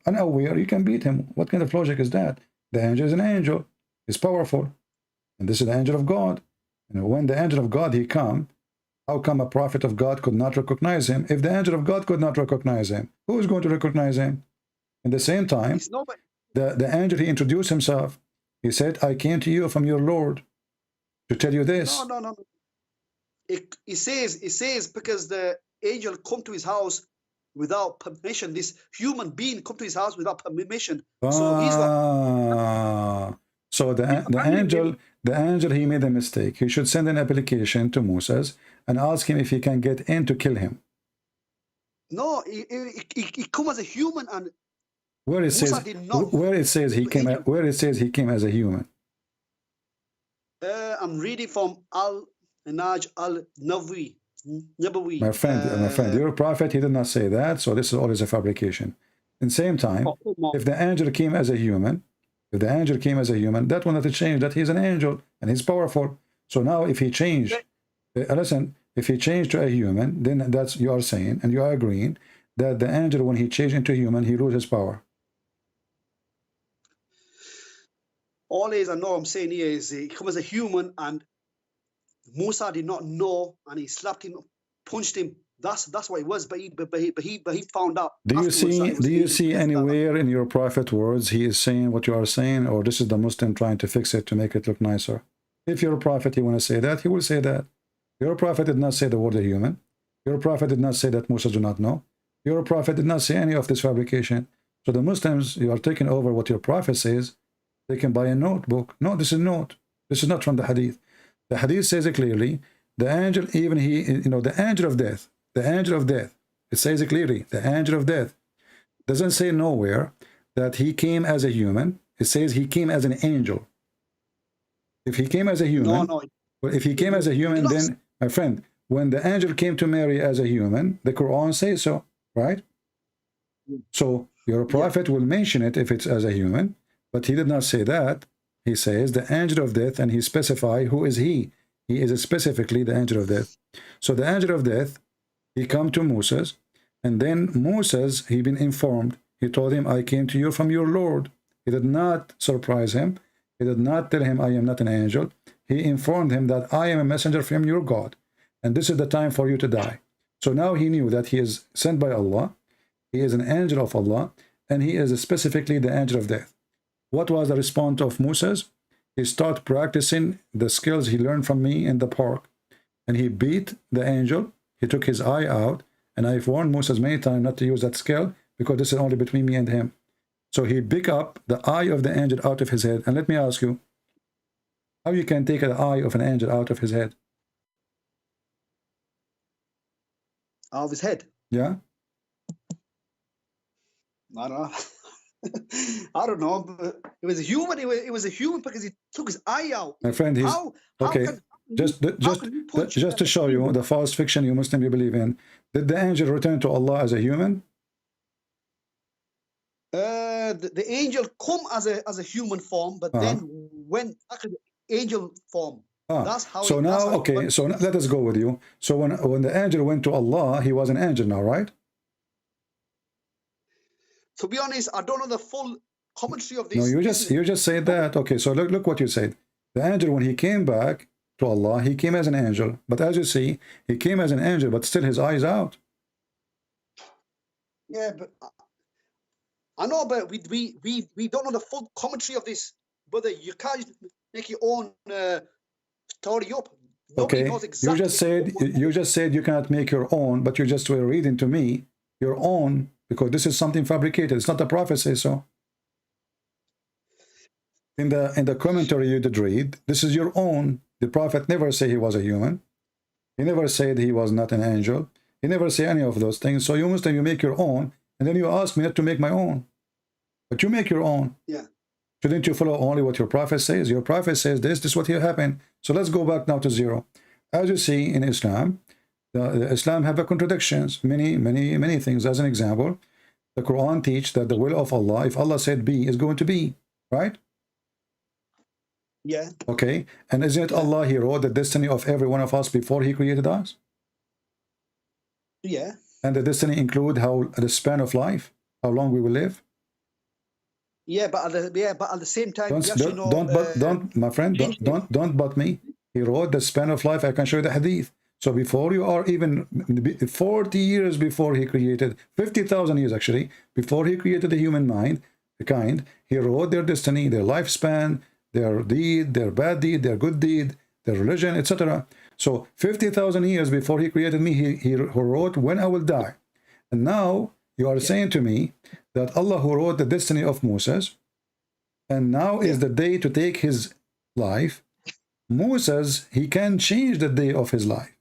S7: unaware, you can beat him. What kind of logic is that? The angel is an angel. He's powerful. And this is the angel of God. When the angel of God, he come, how come a prophet of God could not recognize him? If the angel of God could not recognize him, who is going to recognize him? In the same time, the angel, he introduced himself. He said, I came to you from your Lord to tell you this.
S9: No. It says because the angel come to his house without permission. This human being come to his house without permission. So he's not.
S7: So the angel, he made a mistake. He should send an application to Moses and ask him if he can get in to kill him.
S9: No, he come as a human, and
S7: where it says he came as a human.
S9: I'm reading from Al-Naj Al-Nawawi.
S7: My friend, your prophet, he did not say that, so this is always a fabrication. In the same time, if the angel came as a human, that will not change that he's an angel and he's powerful. So now if he changed, if he changed to a human, then that's, you are saying, and you are agreeing, that the angel, when he changed into human, he loses power.
S9: Always, I know I'm saying here is he comes as a human, and Musa did not know, and he slapped him, punched him. That's what it was. But he found out.
S7: Do you see anywhere in your prophet words he is saying what you are saying, or this is the Muslim trying to fix it to make it look nicer? If you're a prophet, you want to say that, he will say that. Your prophet did not say the word a human. Your prophet did not say that Musa do not know. Your prophet did not say any of this fabrication. So the Muslims, you are taking over what your prophet says. They can buy a notebook. No, this is not. This is not from the hadith. The hadith says it clearly. The angel, even he, the angel of death. The angel of death. It says it clearly. The angel of death. Doesn't say nowhere that he came as a human. It says he came as an angel. If he came as a human, well, if he came as a human, then, my friend, when the angel came to Mary as a human, the Quran says so, right? So your prophet will mention it if it's as a human, but he did not say that. He says the angel of death, and he specifies who is he. He is specifically the angel of death. So the angel of death, he come to Moses, and then Moses, he been informed. He told him, I came to you from your Lord. He did not surprise him. He did not tell him, I am not an angel. He informed him that I am a messenger from your God, and this is the time for you to die. So now he knew that he is sent by Allah. He is an angel of Allah, and he is specifically the angel of death. What was the response of Moses? He started practicing the skills he learned from me in the park, and he beat the angel. He took his eye out, and I've warned Moses many times not to use that skill, because this is only between me and him. So he picked up the eye of the angel out of his head. And let me ask you, how you can take the eye of an angel out of his head?
S9: Out of his head?
S7: Yeah?
S9: I don't know. I don't know. But it was a human. It was a human because he took his eye out.
S7: My friend, he's okay. Just to show you the false fiction you Muslim you believe in. Did the angel return to Allah as a human?
S9: The angel come as a human form, but then went back to the angel form. That's how.
S7: So now, okay. So let us go with you. So when the angel went to Allah, he was an angel now, right?
S9: to be honest, I don't know the full commentary of this.
S7: No, you just said that. Okay, so look what you said. The angel, when he came back to Allah, he came as an angel. But as you see, he came as an angel, but still his eyes out.
S9: Yeah, but I know, but we don't know the full commentary of this, brother. You can't make your own story up. Nobody
S7: Okay,
S9: knows exactly.
S7: you just said you cannot make your own, but you just were reading to me your own, because this is something fabricated. It's not the prophet say so. In the commentary you did read, this is your own. The prophet never say he was a human. He never said he was not an angel. He never say any of those things. So you Muslim, you make your own, and then you ask me not to make my own. But you make your own.
S9: Yeah.
S7: Shouldn't you follow only what your prophet says? Your prophet says this is what here happened. So let's go back now to zero. As you see in Islam, the Islam have a contradictions, many things. As an example, the Quran teach that the will of Allah, if Allah said be, is going to be, right?
S9: Yeah.
S7: Okay. And isn't it Allah, he wrote the destiny of every one of us before he created us?
S9: Yeah.
S7: And the destiny include how the span of life, how long we will live.
S9: Yeah, but at the same time,
S7: Don't, my friend, don't but me. He wrote the span of life. I can show you the hadith. So before you are even 40 years before he created, 50,000 years actually, before he created the human mind, the kind, he wrote their destiny, their lifespan, their deed, their bad deed, their good deed, their religion, etc. So 50,000 years before he created me, he wrote when I will die. And now you are saying to me that Allah who wrote the destiny of Moses, and now is the day to take his life. Moses, he can change the day of his life.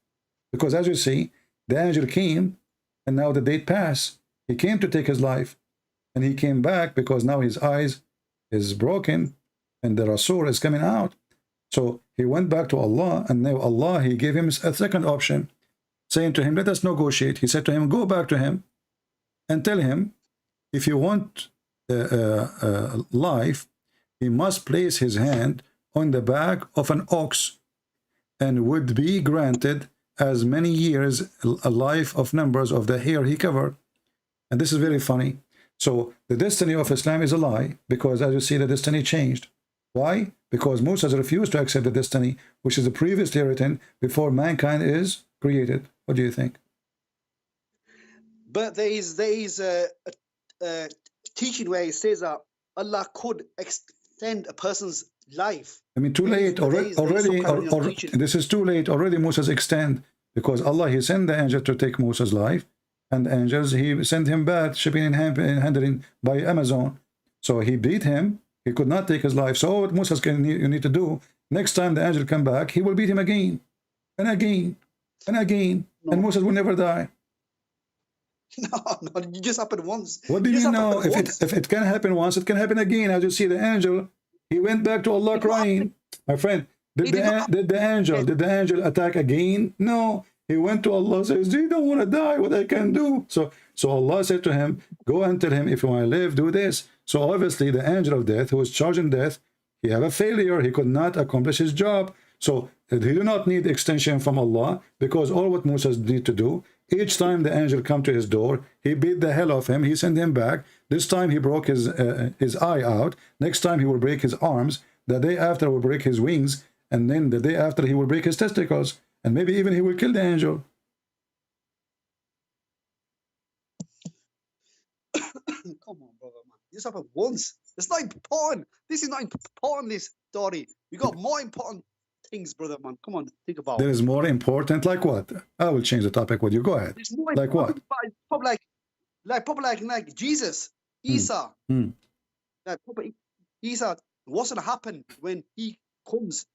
S7: Because as you see, the angel came, and now the date passed. He came to take his life, and he came back because now his eyes is broken, and the Rasul is coming out. So he went back to Allah, and now Allah, he gave him a second option, saying to him, let us negotiate. He said to him, go back to him and tell him, if you want life, he must place his hand on the back of an ox and would be granted as many years a life of numbers of the hair he covered. And this is very funny. So the destiny of Islam is a lie, because as you see, the destiny changed. Why? Because Moses refused to accept the destiny which is previously written before mankind is created. What do you think?
S9: But there is a teaching where it says that Allah could extend a person's life.
S7: I mean, too late already. This is too late already. Moses extend, because Allah, he sent the angel to take Moses' life, and the angels, he sent him back, shipping and handling by Amazon. So he beat him. He could not take his life. So what Moses you need to do, next time the angel come back, he will beat him again and again and again, and Moses will never die.
S9: No, it just happened once.
S7: What do you know? If it can happen once, it can happen again. As you see, the angel, he went back to Allah crying. My friend, did the angel attack again? No. He went to Allah, says, you don't want to die, what I can do? So Allah said to him, go and tell him, if you want to live, do this. So obviously the angel of death, who was charged in death, he had a failure. He could not accomplish his job. So he do not need extension from Allah, because all what Moses need to do, each time the angel come to his door, he beat the hell of him, he sent him back. This time he broke his eye out. Next time he will break his arms. The day after he will break his wings. And then the day after he will break his testicles. And maybe even he will kill the angel.
S9: Come on, brother, man. This happened once. It's not important. This is not important, this story. We got more important things, brother, man. Come on, think about it.
S7: There is more important, like what? I will change the topic with you. Go ahead. Like what?
S9: Probably like Jesus, Isa. Like probably Isa, what's going to happen when he comes?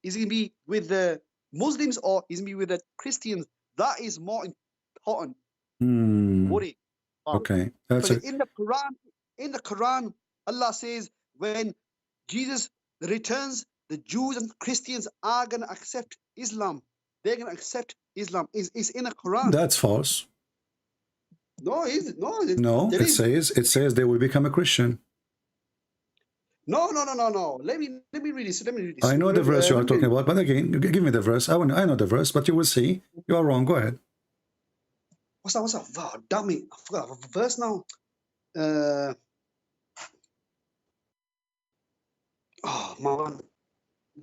S9: Is he going to be with the Muslims or is he going to be with the Christians? That is more important. Worry.
S7: Okay.
S9: In the Quran, Allah says when Jesus returns, the Jews and Christians are going to accept Islam. They're going to accept Islam. It's in the Quran.
S7: That's false.
S9: No,
S7: No, it says they will become a Christian.
S9: No. Let me read this.
S7: I know the verse you are talking about, but again, give me the verse. I know the verse, but you will see. You are wrong. Go ahead.
S9: What's that? Oh, damn it. I forgot the verse now. Oh man,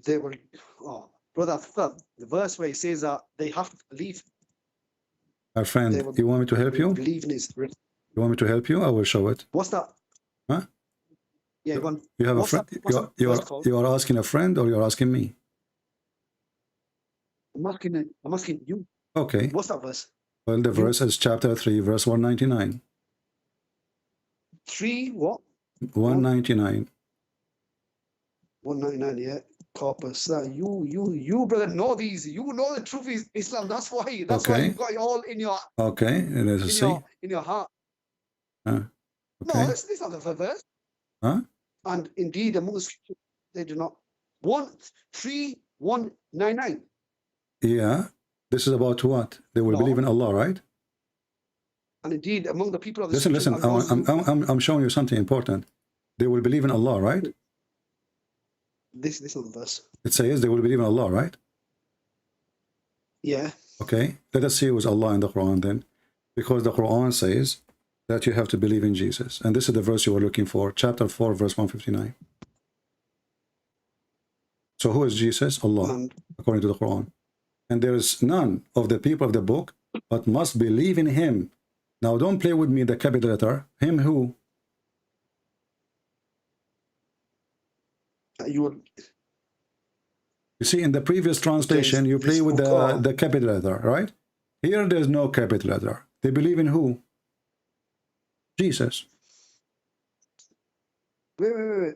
S9: they were. Oh, brother, I forgot the verse where he says that they have to believe.
S7: My friend,
S9: They were,
S7: you want me to help you?
S9: believe in his.
S7: You want me to help you? I will show it.
S9: What's that?
S7: Huh?
S9: Yeah, go on.
S7: You have a
S9: What's
S7: friend.
S9: that- what's that verse called?
S7: You are asking a friend, or you're asking me?
S9: I'm asking you.
S7: Okay.
S9: What's that verse?
S7: Well, the verse is chapter 3, verse 199.
S9: 3 what?
S7: 199.
S9: 199, yeah. Corpus. You brother know these. You know the truth is Islam. That's why. That's why
S7: Okay.
S9: you've got it all in your
S7: Okay. And there's a C.
S9: in your heart.
S7: Okay.
S9: No, it's not the verse.
S7: Huh?
S9: And indeed, among the scriptures, they do not. 13199.
S7: Yeah. This is about what? They will
S9: No.
S7: believe in Allah, right?
S9: And indeed, among the people of the
S7: Listen,
S9: scriptures,
S7: listen. I'm showing you something important. They will believe in Allah, right?
S9: This is the verse.
S7: It says they will believe in Allah, right?
S9: Yeah.
S7: Okay. Let us see who's Allah in the Quran then. Because the Quran says that you have to believe in Jesus. And this is the verse you were looking for. Chapter 4, verse 159. So who is Jesus? Allah, according to the Quran. And there is none of the people of the book but must believe in him. Now don't play with me the capital letter. Him who?
S9: You
S7: see, in the previous translation, you play with the capital letter, right? Here, there's no capital letter. They believe in who? Jesus.
S9: Wait.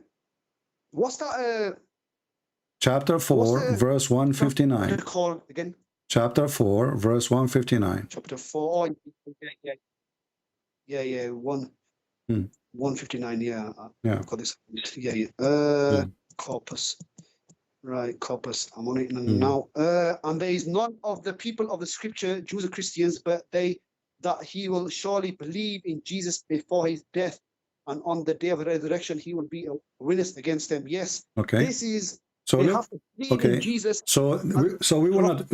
S9: What's that?
S7: Chapter 4, verse 159.
S9: Call again.
S7: Chapter 4, verse 159.
S9: Chapter 4. Oh, yeah. 159. Yeah.
S7: Yeah.
S9: Got this. Yeah. Corpus. Right, corpus. I'm on it now. And there is none of the people of the scripture, Jews or Christians, but that he will surely believe in Jesus before his death, and on the day of resurrection he will be a witness against them. Yes.
S7: Okay.
S9: This is
S7: so
S9: they have to believe in Jesus.
S7: So we will not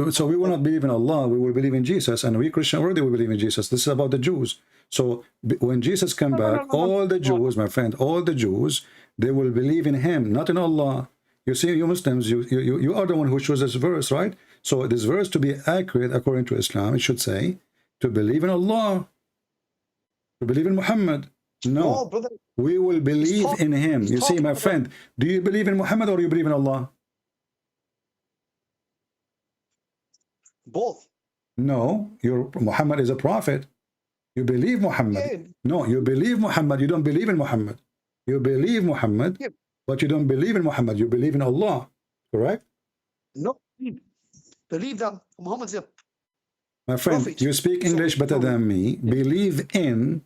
S7: believe in Allah. We will believe in Jesus, and we Christian already will believe in Jesus. This is about the Jews. So when Jesus come back, all the Jews, my friend, all the Jews, they will believe in him, not in Allah. You see, you Muslims, you are the one who chose this verse, right? So this verse, to be accurate according to Islam, it should say to believe in Allah, to believe in Muhammad. No,
S9: brother,
S7: we will believe in him. You see, my friend, do you believe in Muhammad or you believe in Allah?
S9: Both.
S7: No, Muhammad is a prophet. You believe Muhammad. Yeah. No, you believe Muhammad. You don't believe in Muhammad. You believe Muhammad, yeah, but you don't believe in Muhammad. You believe in Allah. Correct?
S9: No, believe that Muhammad's a
S7: my friend, prophet. You speak English better than me. Yeah. Believe in,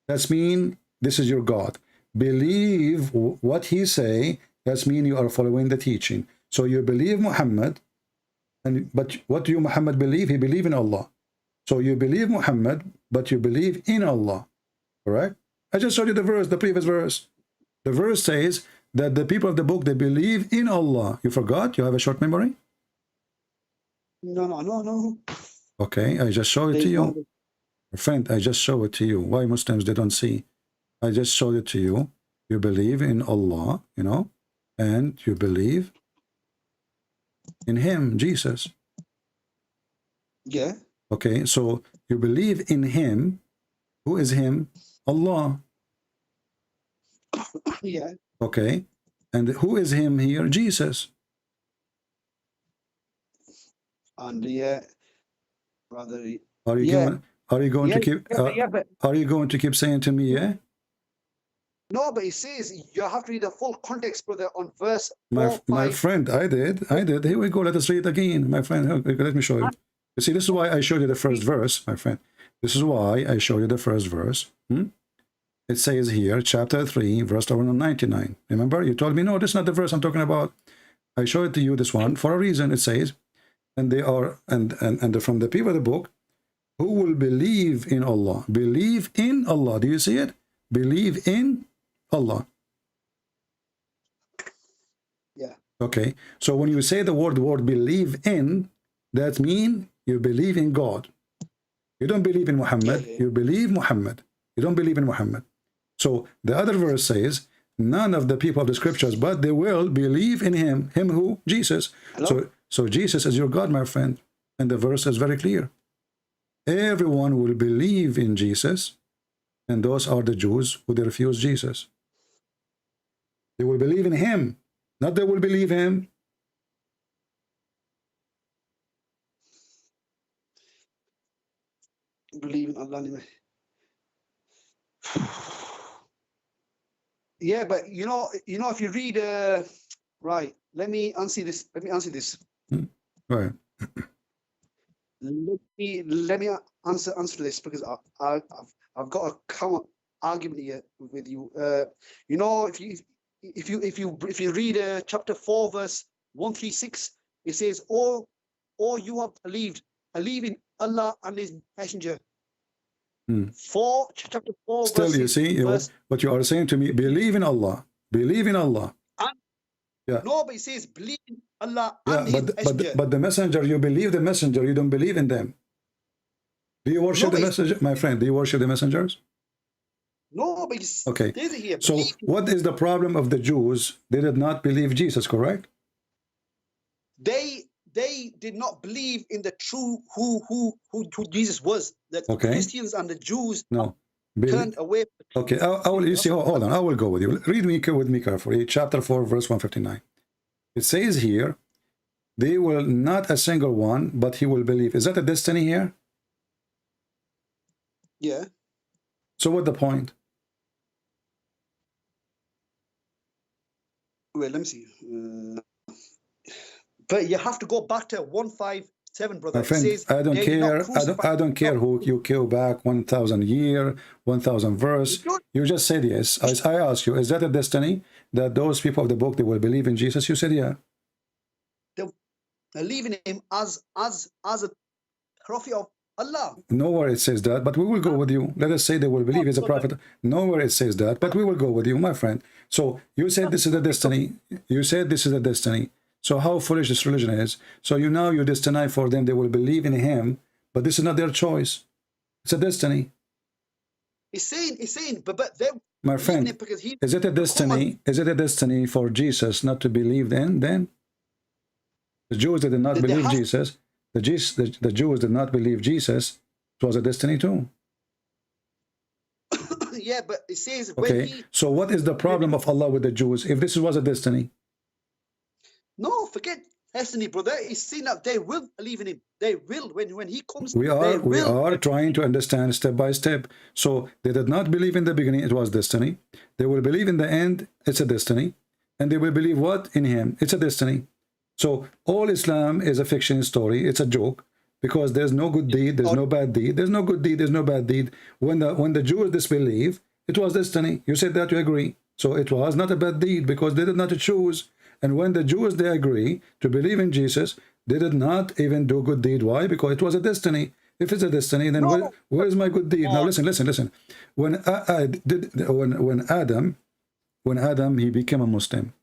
S7: that's mean this is your God. Believe what he say, that's mean you are following the teaching. So you believe Muhammad, but what do you Muhammad believe? He believe in Allah. So you believe Muhammad, but you believe in Allah. Correct? I just showed you the verse, the previous verse. The verse says that the people of the book, they believe in Allah. You forgot? You have a short memory?
S9: No.
S7: Okay, I just showed it to you. Friend, I just showed it to you. Why Muslims, they don't see? I just showed it to you. You believe in Allah, you know, and you believe in him, Jesus.
S9: Yeah.
S7: Okay, so you believe in him. Who is him? Allah.
S9: Yeah.
S7: Okay, and who is him here? Jesus.
S9: And yeah, brother.
S7: Are you going to keep saying to me, yeah?
S9: No, but it says you have to read the full context, brother, on verse.
S7: My friend, I did. Here we go. Let us read again, my friend. Let me show you. You see, this is why I showed you the first verse, my friend. This is why I showed you the first verse. It says here, chapter 3, verse 199. Remember, you told me, no, this is not the verse I'm talking about. I showed it to you, this one, for a reason. It says, and they are, and from the people of the book, who will believe in Allah. Believe in Allah. Do you see it? Believe in Allah.
S9: Yeah.
S7: Okay. So when you say the word believe in, that means you believe in God. You don't believe in Muhammad. Yeah. You believe Muhammad. You don't believe in Muhammad. So the other verse says, none of the people of the scriptures, but they will believe in him. Him who? Jesus. So Jesus is your God, my friend. And the verse is very clear. Everyone will believe in Jesus. And those are the Jews who they refuse Jesus. They will believe in him. Not they will believe him.
S9: Believe in Allah anyway. Yeah, but you know, if you read, right, let me answer this.
S7: Right.
S9: Let me answer this, because I've got a common argument here with you. You know, if you read chapter 4 verse 136, it says, "Oh, you have believed in Allah and His Messenger." Chapter 4.
S7: Still, you see, what you are saying to me, believe in Allah. Believe in Allah. Yeah.
S9: No, but it says believe in Allah
S7: Yeah,
S9: and His Messenger.
S7: but the messenger, you believe the messenger, you don't believe in them. Do you worship the messenger? My friend, do you worship the messengers?
S9: No, but it's
S7: okay.
S9: Here,
S7: so what is the problem of the Jews? They did not believe Jesus, correct?
S9: They did not believe in the true who Jesus was. The Christians and the Jews turned away.
S7: Okay, I will. You see, hold on. I will go with you. Read with me carefully. Chapter 4, verse 159. It says here, "They will not a single one, but he will believe." Is that a destiny here?
S9: Yeah.
S7: So what the point?
S9: Wait, let me see. But you have to go back to 157, brother.
S7: My friend,
S9: it says,
S7: I don't care. I don't care who you kill back 1,000 year, 1,000 verse. You just said yes. I asked you, is that a destiny that those people of the book, they will believe in Jesus? You said yeah.
S9: They believe in him as a prophet of Allah.
S7: Nowhere it says that, but we will go with you. Let us say they will believe he's a prophet. Nowhere it says that, but we will go with you, my friend. So you said this is a destiny. You said this is a destiny. So how foolish this religion is. So you destiny for them, they will believe in him, but this is not their choice. It's a destiny.
S9: It's saying, but they,
S7: my friend, is it a destiny? Is it a destiny for Jesus not to believe in then? The Jews did not believe Jesus. The Jews did not believe Jesus. It was a destiny too.
S9: Yeah, but it says...
S7: Okay, so what is the problem of Allah with the Jews if this was a destiny?
S9: No, forget destiny, brother. It's saying that they will believe in him. They will. When he comes,
S7: we are trying to understand step by step. So they did not believe in the beginning, it was destiny. They will believe in the end, it's a destiny. And they will believe what? In him, it's a destiny. So all Islam is a fiction story. It's a joke, because there's no good deed, there's no bad deed. There's no good deed, there's no bad deed. When the Jews disbelieve, it was destiny. You said that, you agree. So it was not a bad deed because they did not choose. And when the Jews, they agree to believe in Jesus, they did not even do good deed. Why? Because it was a destiny. If it's a destiny, then where is my good deed? Now listen. When Adam, he became a Muslim.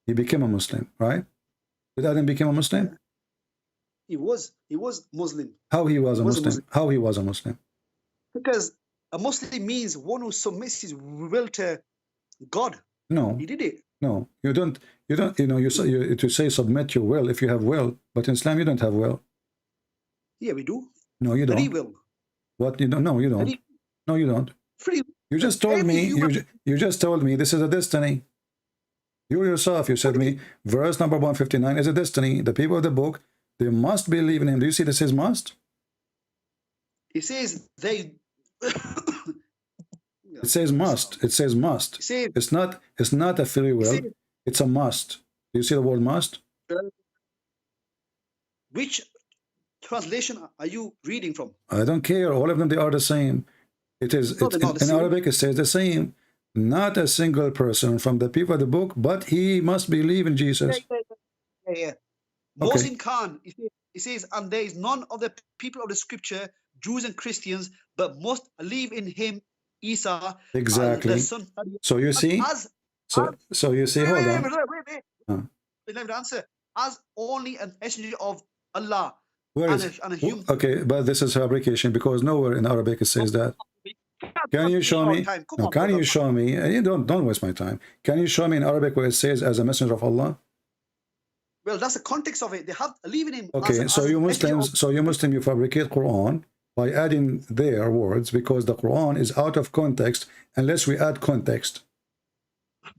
S7: He became a Muslim, right? Did Adam become a Muslim?
S9: He was Muslim.
S7: How he was a Muslim? How he was a Muslim?
S9: Because a Muslim means one who submits his will to God.
S7: No.
S9: He did it.
S7: No, you don't. You say submit your will if you have will, but in Islam you don't have will.
S9: Yeah, we do.
S7: No, you don't.
S9: Free will.
S7: What you don't? No, you don't. No, you don't.
S9: Free.
S7: You just told me. You just told me this is a destiny. You yourself, you said me, verse number 159 is a destiny. The people of the book, they must believe in him. Do you see this says must?
S9: It says they.
S7: It says must. It says must. It's not a free will. It's a must. Do you see the word must?
S9: Which translation are you reading from?
S7: I don't care. All of them, they are the same. It is in Arabic. It says the same. Not a single person from the people of the book, but he must believe in Jesus.
S9: Yeah. Mohsin Khan, it says, and there is none of the people of the scripture, Jews and Christians, but must believe in him, Isa,
S7: exactly.
S9: The son.
S7: So you see, so you see. Hold on.
S9: Wait. Let me answer. As only a messenger of Allah.
S7: Where is? Okay, but this is fabrication because nowhere in Arabic it says that. Can you show me?
S9: Time. Come
S7: No,
S9: on,
S7: can
S9: brother.
S7: you show me? You don't waste my time. Can you show me in Arabic where it says as a messenger of Allah?
S9: Well, that's the context of it. They have believe in him.
S7: Okay,
S9: as
S7: so
S9: an
S7: you
S9: entity of-
S7: Muslims, you fabricate Quran by adding their words because the Quran is out of context unless we add context.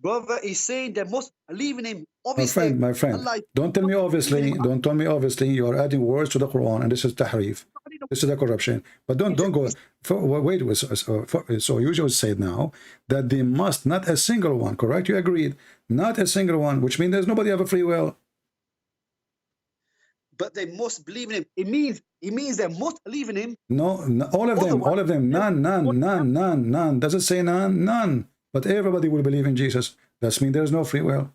S9: brother is saying they must believe in him. Obviously,
S7: My friend,
S9: Allah,
S7: don't tell me obviously, don't tell me obviously you are adding words to the Quran and this is tahrif. This is a corruption. But don't go, wait, so you just said now that they must, not a single one, correct? You agreed, not a single one, which means there's nobody have a free will.
S9: but they must believe in him. It means they must believe in him.
S7: No, all of them, none. Does it say none? None. But everybody will believe in Jesus. That means there's no free will.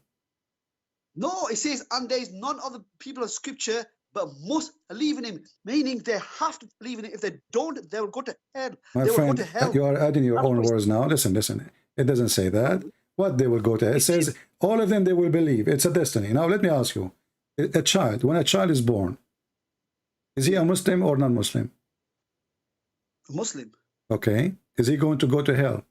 S9: No, it says, and there is none of the people of scripture but must believe in him, meaning they have to believe in him. If they don't, they will go to hell.
S7: My
S9: They will
S7: friend,
S9: go to hell.
S7: you are adding your
S9: That's
S7: own
S9: what it
S7: words now. Listen. It doesn't say that. What they will go to? It says all of them they will believe. It's a destiny. Now let me ask you, a child, when a child is born, is he a Muslim or non-Muslim?
S9: Muslim.
S7: Okay. Is he going to go to hell?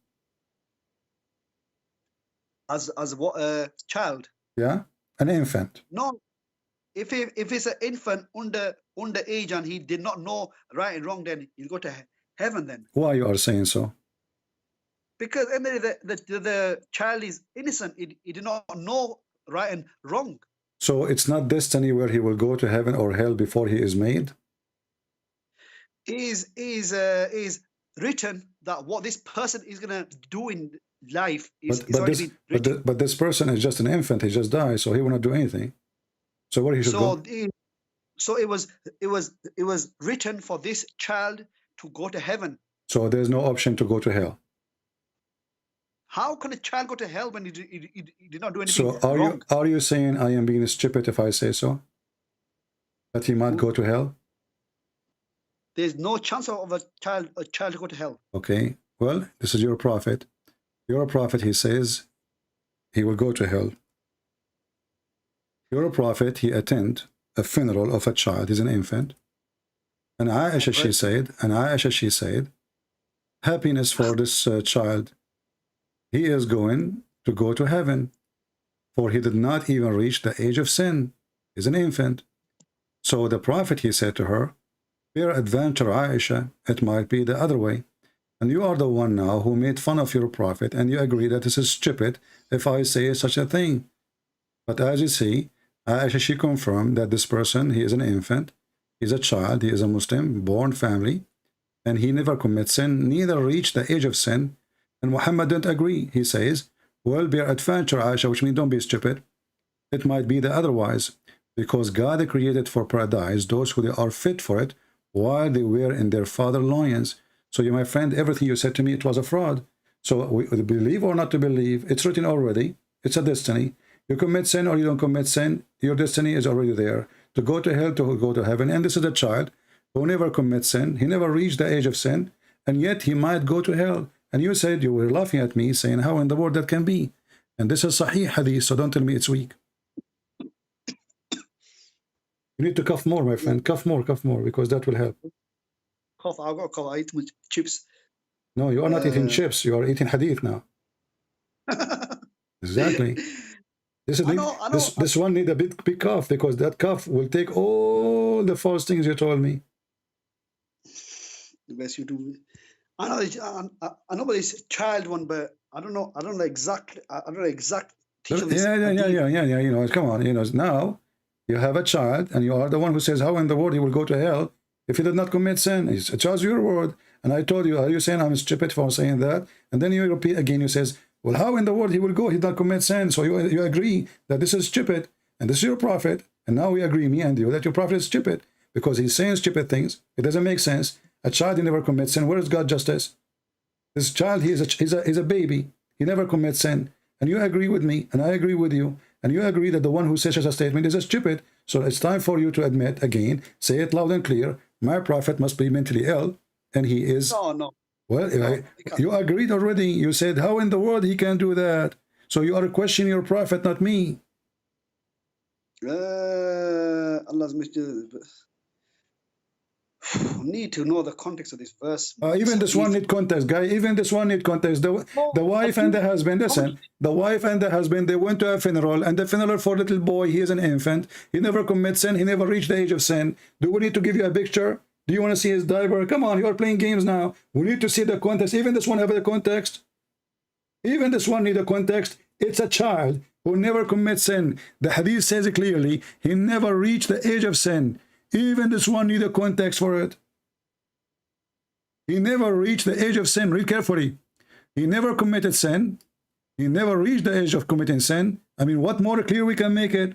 S9: As what child?
S7: Yeah, an infant.
S9: No. If it's an infant under age and he did not know right and wrong, then he'll go to heaven then.
S7: Why you are saying so?
S9: Because the child is innocent. He did not know right and wrong.
S7: So it's not destiny where he will go to heaven or hell before he is made?
S9: Is written that what this person is gonna do in life is already been written.
S7: But this person is just an infant. He just died, so he will not do anything. So where he should go?
S9: So it was written for this child to go to heaven.
S7: So there's no option to go to hell.
S9: How can a child go to hell when he did not do anything
S7: So
S9: wrong?
S7: are you saying I am being stupid if I say so? That he might go to hell?
S9: There's no chance of a child to go to hell.
S7: Okay. Well, this is your prophet. Your prophet, he says he will go to hell. Your prophet, he attend a funeral of a child. He's an infant. And Aisha, she said, happiness for this child. He is going to go to heaven, for he did not even reach the age of sin. He's an infant. So the prophet, he said to her, "Your adventure, Aisha, it might be the other way. And you are the one now who made fun of your prophet, and you agree that this is stupid if I say such a thing." But as you see, Aisha, she confirmed that this person, he is an infant, he's a child, he is a Muslim, born family, and he never commits sin, neither reached the age of sin. And Muhammad didn't agree. He says, well, be adventure, Aisha, which means don't be stupid. It might be the otherwise, because God created for paradise those who are fit for it while they were in their father's loins. So you, my friend, everything you said to me, it was a fraud. So we believe or not to believe, it's written already. It's a destiny. You commit sin or you don't commit sin, your destiny is already there. To go to hell, to go to heaven. And this is a child who never commits sin. He never reached the age of sin, and yet he might go to hell. And you said, you were laughing at me, saying, how in the world that can be? And this is Sahih Hadith, so don't tell me it's weak. You need to cough more, my friend. Cough more, because that will help.
S9: Cough, I've got cough. I eat with chips.
S7: No, you are not eating chips. You are eating Hadith now. Exactly. This one need a big cough, because that cough will take all the false things you told me.
S9: The best you do. I know this child one, but I don't know exact. I don't know exact.
S7: Yeah. You know, come on. You know, now you have a child, and you are the one who says, how in the world he will go to hell if he did not commit sin? It's just your word. And I told you, are you saying I'm stupid for saying that? And then you repeat again, you says, well, how in the world he will go? He did not commit sin. So you agree that this is stupid, and this is your prophet. And now we agree, me and you, that your prophet is stupid because he's saying stupid things. It doesn't make sense. A child, he never commits sin. Where is God's justice? This child, he's a baby. He never commits sin. And you agree with me, and I agree with you. And you agree that the one who says such a statement is a stupid. So it's time for you to admit again, say it loud and clear, my prophet must be mentally ill, and he is.
S9: No.
S7: Well, you agreed already. You said, how in the world he can do that? So you are questioning your prophet, not me.
S9: Allah's need to know the context of this verse.
S7: Even this one need context, guy. Even this one need context. The wife and the husband, listen, the wife and the husband, they went to a funeral, and the funeral for little boy, he is an infant. He never commits sin. He never reached the age of sin. Do we need to give you a picture? Do you want to see his diaper? Come on, you are playing games now. We need to see the context. Even this one have a context. Even this one need a context. It's a child who never commits sin. The hadith says it clearly. He never reached the age of sin. Even this one need a context for it. He never reached the age of sin. Read carefully. He never committed sin. He never reached the age of committing sin. I mean, what more clear we can make it?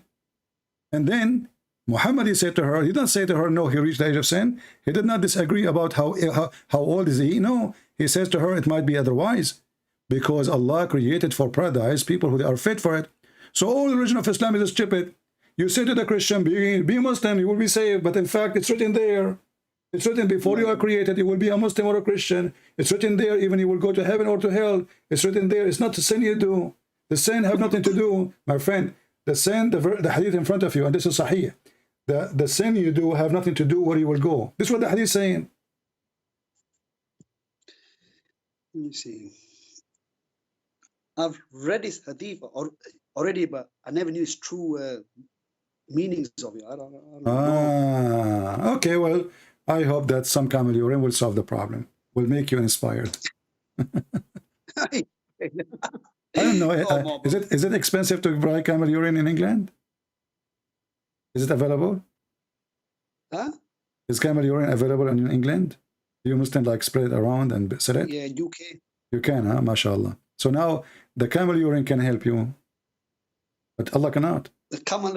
S7: And then Muhammad, he said to her, he did not say to her, no, he reached the age of sin. He did not disagree about how old is he. No, he says to her, it might be otherwise. Because Allah created for paradise people who are fit for it. So all religion of Islam is stupid. You say to the Christian, be Muslim, you will be saved. But in fact, it's written there. It's written before you are created, you will be a Muslim or a Christian. It's written there, even you will go to heaven or to hell. It's written there. It's not the sin you do. The sin have nothing to do, my friend. The sin, the hadith in front of you, and this is sahih. The sin you do have nothing to do where you will go. This is what the hadith is saying.
S9: Let me see. I've read this hadith already, but I never knew its true meanings of it. I don't know.
S7: Okay, well, I hope that some camel urine will solve the problem. Will make you inspired. I don't know. Is it expensive to buy camel urine in England? Is it available?
S9: Huh?
S7: Is camel urine available in England? Do you Muslim like spread it around and sell it?
S9: Yeah, UK.
S7: You can, huh? MashaAllah. So now the camel urine can help you, but Allah cannot.
S9: The camel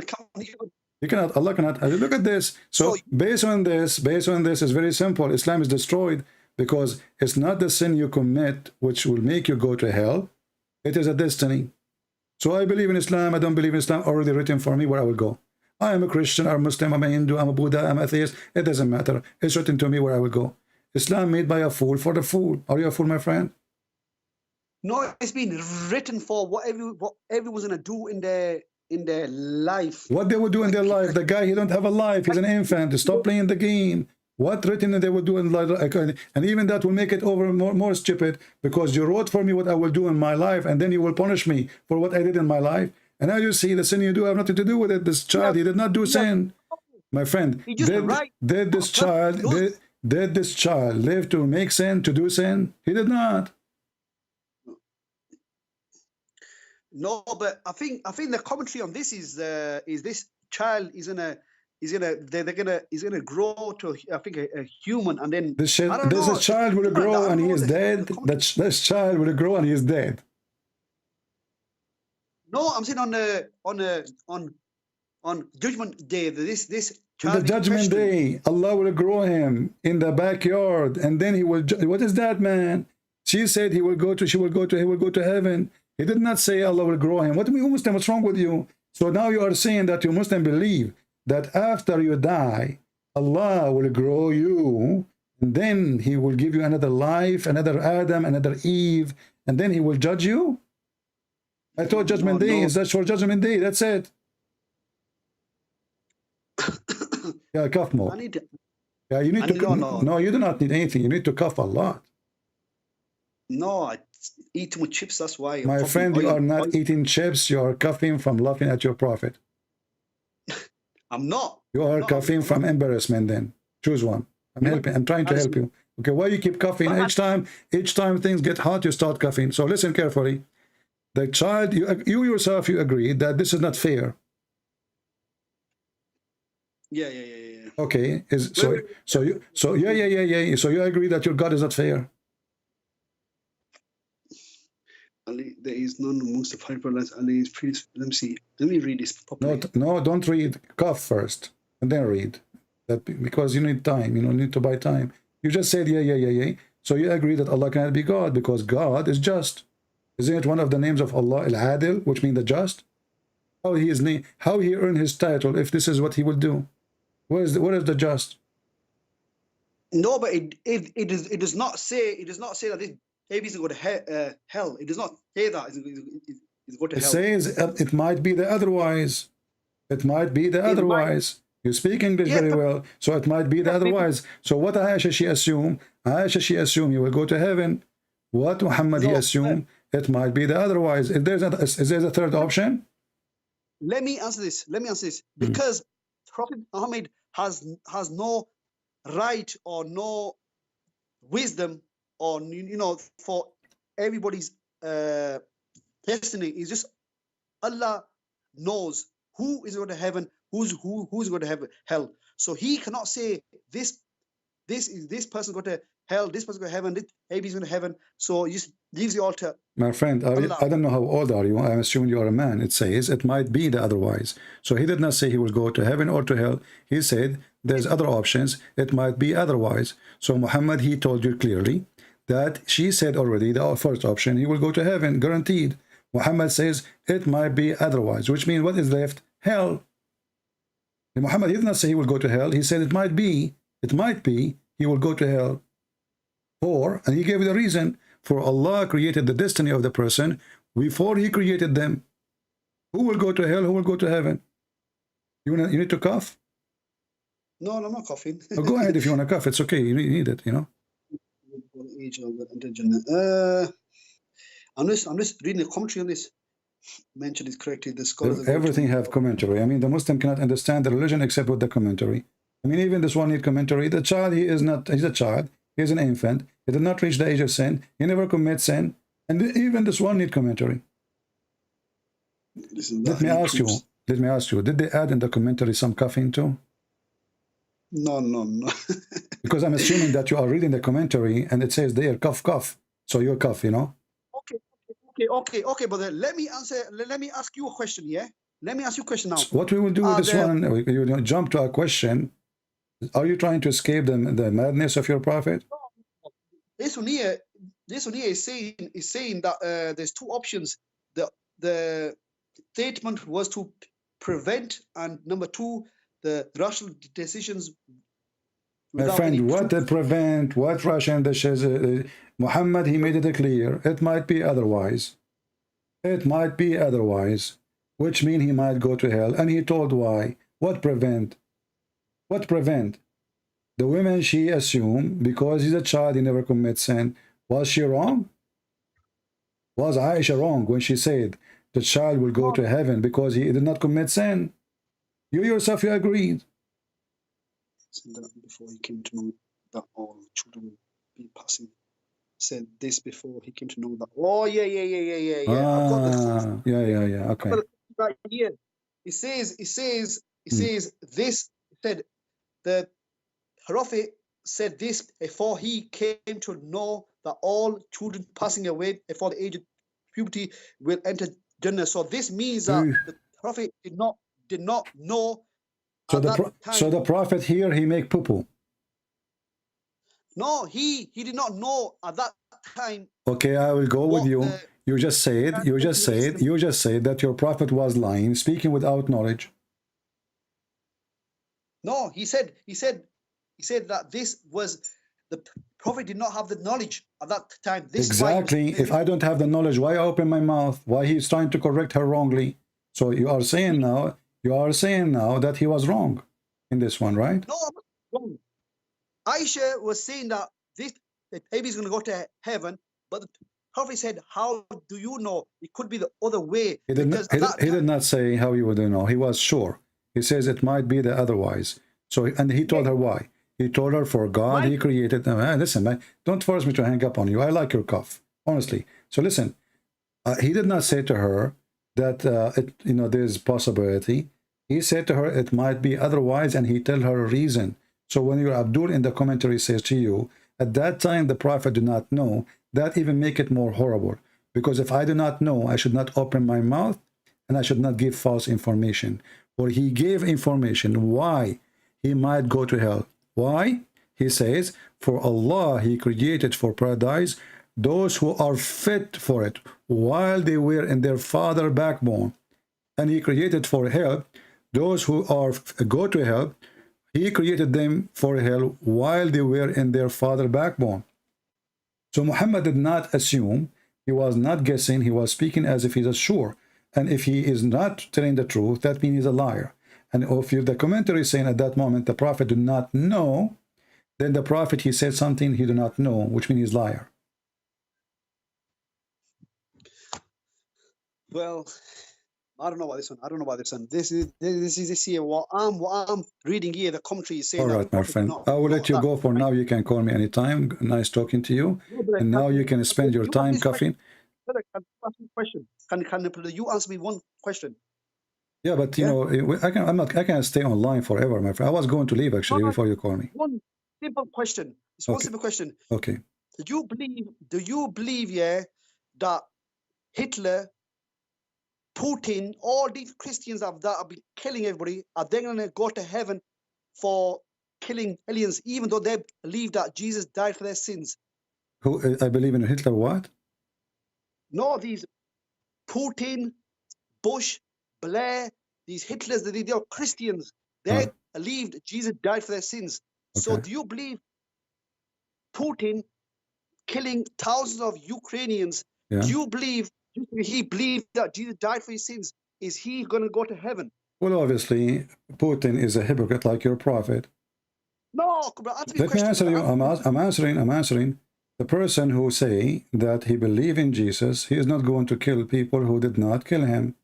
S7: You cannot. Allah cannot. Look at this. So based on this, it's very simple. Islam is destroyed because it's not the sin you commit which will make you go to hell. It is a destiny. So I believe in Islam. I don't believe in Islam. Already written for me where I will go. I am a Christian, I'm a Muslim, I'm a Hindu, I'm a Buddha, I'm an atheist. It doesn't matter. It's written to me where I will go. Islam made by a fool for the fool. Are you a fool, my friend?
S9: No, it's been written for what everyone's gonna do in their life.
S7: What they would do in their life? The guy, he don't have a life. He's an infant. Stop playing the game. What written they would do in life? And even that will make it over more stupid, because you wrote for me what I will do in my life, and then you will punish me for what I did in my life. And now you see the sin you do have nothing to do with it. This child, he did not do sin. My friend, did this child live to make sin, to do sin? He did not.
S9: No, but I think the commentary on this is this child is gonna grow to I think a human, and then
S7: this child will grow and he is dead. This child will grow and he is dead.
S9: No, I'm saying on Judgment Day. This child.
S7: On the Judgment Day, Allah will grow him in the backyard, and then he will. What is that, man? She said he will go to heaven. He did not say Allah will grow him. What do you mean, Muslim? What's wrong with you? So now you are saying that you Muslim believe that after you die, Allah will grow you, and then He will give you another life, another Adam, another Eve, and then He will judge you? I thought Judgment Day is just for Judgment Day. That's it. Yeah, cough more. Yeah, you need to. No, you do not need anything. You need to cough a lot.
S9: No, I eat too much chips. That's why.
S7: My friend, you are not eating chips. You are coughing from laughing at your prophet.
S9: I'm not.
S7: You are coughing from embarrassment. Then choose one. I'm trying to help you. Okay, why you keep coughing? Each time things get hot, you start coughing. So listen carefully. The child, you yourself, you agree that this is not fair.
S9: Yeah.
S7: Okay, So you agree that your God is not fair.
S9: Ali, there is none amongst the five brothers. Ali is pretty. Let me see. Let me read this properly.
S7: No, don't read. Cough first, and then read. That because you need time. You need to buy time. You just said yeah. So you agree that Allah cannot be God because God is just. Isn't it one of the names of Allah, Al-Adil, which means the just? How he earned his title if this is what he will do? What is the just?
S9: No, but it does not say that this baby is going to hell. It does not say that it's going to hell.
S7: It says it might be the otherwise. It might be the otherwise. You speak English very well, so it might be the otherwise. So what Aisha she assumed? Aisha she assumed you will go to heaven. What Muhammad he assumed? It might be the otherwise. Is there a third option?
S9: Let me answer this. Because Prophet Muhammad has no right or no wisdom or for everybody's destiny. It's just Allah knows who is going to heaven, who's going to hell. So he cannot say this person go to hell, this person go to heaven, this baby's going to heaven. So he just leaves it all to
S7: my friend. I don't know how old are you. I'm assuming you are a man. It says it might be the otherwise. So he did not say he will go to heaven or to hell. He said there's other options. It might be otherwise. So Muhammad, he told you clearly that she said already the first option, he will go to heaven, guaranteed. Muhammad says it might be otherwise, which means what is left? Hell. And Muhammad did not say he will go to hell. He said it might be he will go to hell. And he gave the reason. For Allah created the destiny of the person before he created them. Who will go to hell? Who will go to heaven? You need to cough?
S9: No, I'm not coughing.
S7: Oh, go ahead if you want to cough. It's okay. You need it, you know.
S9: I'm just reading the commentary on this. Mentioned it correctly. The scholars
S7: everything have commentary. I mean, the Muslim cannot understand the religion except with the commentary. I mean, even this one need commentary. The child, he's a child. He's an infant. He did not reach the age of sin. He never commits sin. And even this one need commentary. Let me ask you, did they add in the commentary some coughing too?
S9: No.
S7: Because I'm assuming that you are reading the commentary and it says there, cough, cough. So you cough, you know?
S9: Okay, brother. Let me ask you a question, yeah? Let me ask you a question now.
S7: So what we will do with this one, you jump to a question. Are you trying to escape the madness of your prophet?
S9: This one here is saying that there's two options. The statement was to prevent, and number two, the rational decisions.
S7: My friend, what to prevent? What rational decisions? Muhammad, he made it clear. It might be otherwise. It might be otherwise, which means he might go to hell. And he told why. What prevent? What prevent? The woman she assumed, because he's a child, he never commits sin. Was she wrong? Was Aisha wrong when she said the child will go to heaven because he did not commit sin? You yourself, you agreed.
S9: Before he came to know that all children will be passing. Said this before he came to know that. Oh, yeah. I've got
S7: Yeah. Okay.
S9: Right here. It says this. Said the Prophet said this before he came to know that all children passing away before the age of puberty will enter Jannah. So this means that the Prophet did not know.
S7: So the Prophet here, he make poo-poo.
S9: No, he did not know at that time.
S7: Okay, I will go with you. You just said that your Prophet was lying, speaking without knowledge.
S9: No, he said that this was the Prophet did not have the knowledge at that time.
S7: Exactly. If I don't have the knowledge, why open my mouth? Why he's trying to correct her wrongly? So you are saying now that he was wrong in this one, right?
S9: No, I'm not wrong. Aisha was saying that the baby is going to go to heaven, but the Prophet said, "How do you know? It could be the other way."
S7: He did not say how you would know. He was sure. He says it might be the otherwise. So, and he told her why. He told her, for God, he created them. Listen, man, don't force me to hang up on you. I like your cough, honestly. So listen, he did not say to her that, there's possibility. He said to her, it might be otherwise, and he tell her a reason. So when your Abdul in the commentary says to you, at that time the Prophet did not know, that even make it more horrible. Because if I do not know, I should not open my mouth, and I should not give false information. For he gave information why he might go to hell. Why? He says, for Allah, he created for paradise those who are fit for it while they were in their father backbone. And he created for hell those who are go to hell. He created them for hell while they were in their father backbone. So Muhammad did not assume, he was not guessing, he was speaking as if he's sure. And if he is not telling the truth, that means he's a liar. And if you, the commentary is saying at that moment the prophet did not know, then the prophet, he said something he did not know, which means he's liar.
S9: Well, I don't know about this one. I don't know about this one. This is here. What I'm reading here, the commentary is saying.
S7: All
S9: that
S7: right, my friend. I will let you go for now. You can call me anytime. Nice talking to you. And now you can spend your time coughing.
S9: Brother, can I ask you a question? Can you answer me one question?
S7: Yeah, but you know, I can't stay online forever, my friend. I was going to leave actually before you call me.
S9: One simple question. It's one simple question.
S7: Okay.
S9: Do you believe, yeah, that Hitler, Putin, all these Christians that have been killing everybody, are they going to go to heaven for killing aliens, even though they believe that Jesus died for their sins?
S7: Who, I believe in Hitler what?
S9: No, these Putin, Bush, Blair, these Hitlers, they are Christians. They believed Jesus died for their sins.
S7: Okay.
S9: So do you believe Putin killing thousands of Ukrainians?
S7: Yeah.
S9: Do you believe he believed that Jesus died for his sins? Is he going to go to heaven?
S7: Well, obviously, Putin is a hypocrite like your prophet.
S9: No,
S7: let me answer you. I'm answering. The person who say that he believe in Jesus, he is not going to kill people who did not kill him.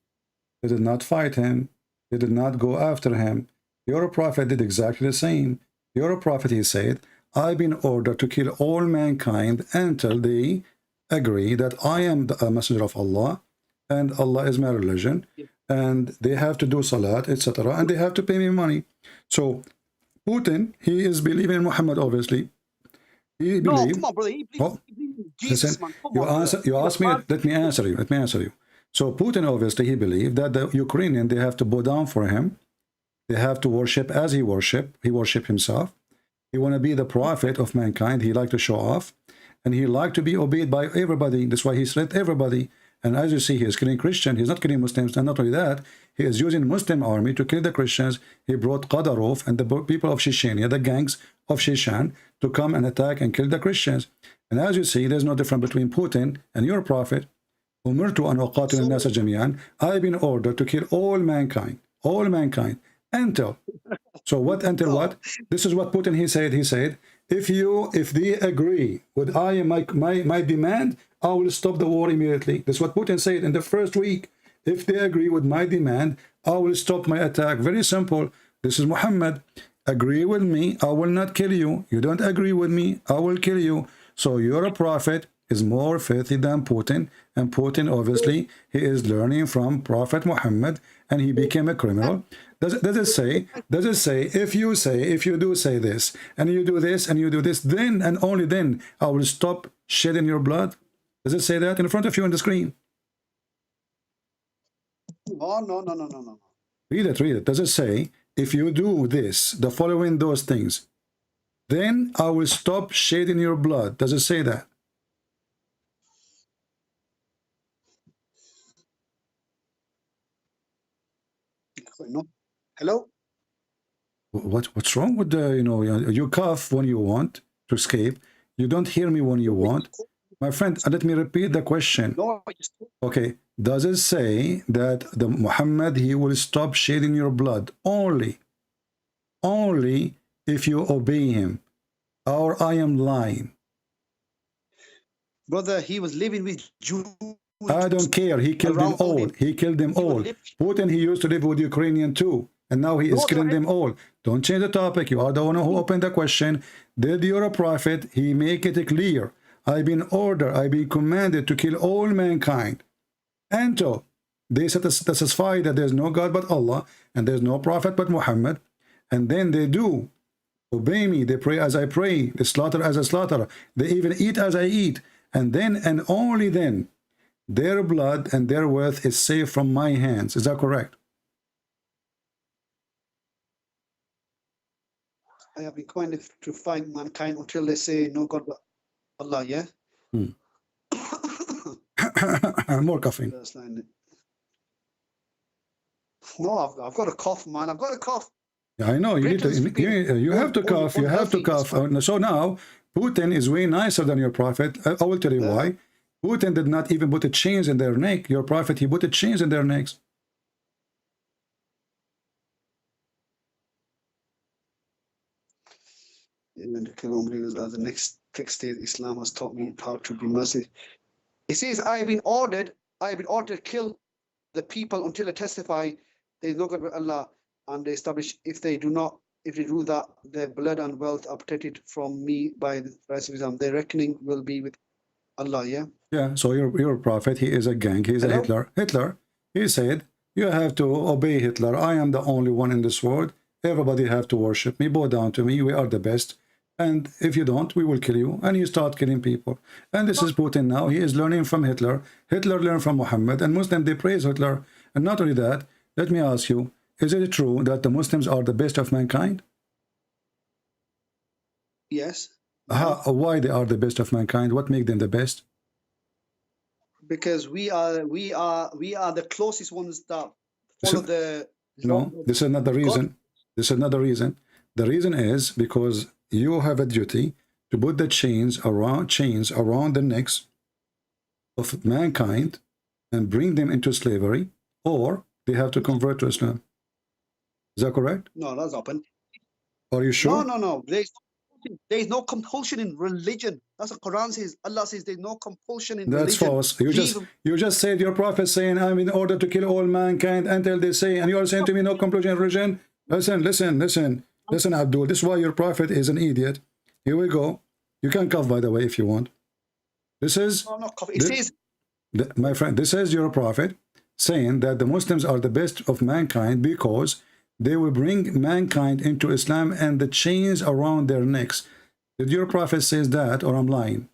S7: They did not fight him. They did not go after him. Your prophet did exactly the same. Your prophet, he said, I've been ordered to kill all mankind until they agree that I am a messenger of Allah and Allah is my religion, and they have to do salat, etc., and they have to pay me money. So Putin, he is believing in Muhammad, obviously. He believes.
S9: No, come on, brother. He believes in Jesus, man. Come
S7: you
S9: on,
S7: ask me. Let me answer you. So Putin, obviously, he believed that the Ukrainian, they have to bow down for him. They have to worship as he worship. He worship himself. He want to be the prophet of mankind. He like to show off, and he like to be obeyed by everybody. That's why he threat everybody. And as you see, he is killing Christians. He's not killing Muslims. And not only that, he is using Muslim army to kill the Christians. He brought Qadarov and the people of Chechnya, the gangs of Chechen, to come and attack and kill the Christians. And as you see, there's no difference between Putin and your prophet. Umirtu an uqatil an-nasa jami'an. I've been ordered to kill all mankind. Until. So what until what? This is what Putin he said, if they agree with my demand, I will stop the war immediately. That's what Putin said in the first week. If they agree with my demand, I will stop my attack. Very simple. This is Muhammad. Agree with me, I will not kill you. You don't agree with me, I will kill you. So your prophet is more faithful than Putin, and Putin, obviously, he is learning from Prophet Muhammad, and he became a criminal. Does it say, if you do say this, and you do this, and you do this, then and only then I will stop shedding your blood? Does it say that in front of you on the screen?
S9: Oh, no.
S7: Read it. Does it say, if you do this, the following those things, then I will stop shedding your blood? Does it say that?
S9: No. Hello?
S7: What's wrong with the, you cough when you want to escape. You don't hear me when you want. My friend, let me repeat the question.
S9: No,
S7: okay. Does it say that the Muhammad, he will stop shedding your blood only if you obey him? Or I am lying?
S9: Brother, he was living with Jews.
S7: I don't care. He killed them all. Putin, he used to live with Ukrainian too. And now he is killing them all. Don't change the topic. You are the one who opened the question. Did your prophet, he make it clear? I've been ordered, I've been commanded to kill all mankind until they satisfy that there's no God but Allah and there's no prophet but Muhammad. And then they do obey me. They pray as I pray. They slaughter as I slaughter. They even eat as I eat. And then and only then their blood and their wealth is safe from my hands. Is that correct?
S9: I have been going to find mankind until they say no God but Allah, yeah?
S7: More coughing.
S9: No, I've got a cough, man. I've got a cough.
S7: Yeah, I know. You need to. You have to cough. You have to cough. So now, Putin is way nicer than your prophet. I will tell you why. Putin did not even put a chains in their neck. Your prophet, he put a chains in their necks.
S9: and to kill unbelievers as the next state. Islam has taught me how to be merciful. It says, I have been ordered to kill the people until they testify there is no God but Allah, and they establish if they do that, their blood and wealth are protected from me by the price of Islam. Their reckoning will be with Allah, yeah?
S7: Yeah, so your prophet, he is a gang, he is a Hitler. Hitler, he said, you have to obey Hitler. I am the only one in this world. Everybody have to worship me, bow down to me. We are the best. And if you don't, we will kill you. And you start killing people. And this is Putin now. He is learning from Hitler. Hitler learned from Muhammad. And Muslims, they praise Hitler. And not only that, let me ask you, is it true that the Muslims are the best of mankind?
S9: Yes.
S7: Why they are the best of mankind? What makes them the best?
S9: Because we are the closest ones that follow the
S7: No, this is another reason. This is another reason. The reason is because you have a duty to put the chains around the necks of mankind and bring them into slavery, or they have to convert to Islam. Is that correct?
S9: No, that's open.
S7: Are you sure?
S9: No. There's no compulsion in religion. That's what Quran says. Allah says there's no compulsion in religion.
S7: That's false. You just said your prophet saying, I'm in order to kill all mankind until they say, and you are saying to me no compulsion in religion. Listen, Abdul. This is why your prophet is an idiot. Here we go. You can cough, by the way, if you want. This is my friend. This is your prophet saying that the Muslims are the best of mankind because they will bring mankind into Islam and the chains around their necks. Did your prophet says that, or I'm lying?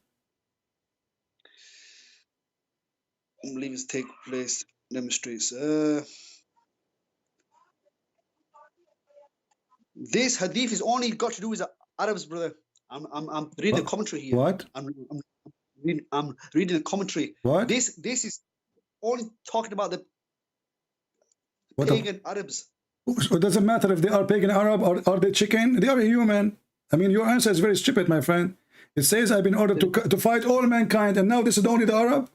S9: Unbelievers take place demonstrates. This hadith is only got to do with the Arabs, brother. I'm reading the commentary here.
S7: What?
S9: I'm reading the commentary.
S7: What?
S9: This is only talking about the pagan Arabs.
S7: It doesn't matter if they are pagan Arab or are they chicken. They are human. I mean, your answer is very stupid, my friend. It says I've been ordered to fight all mankind, and now this is only the Arab.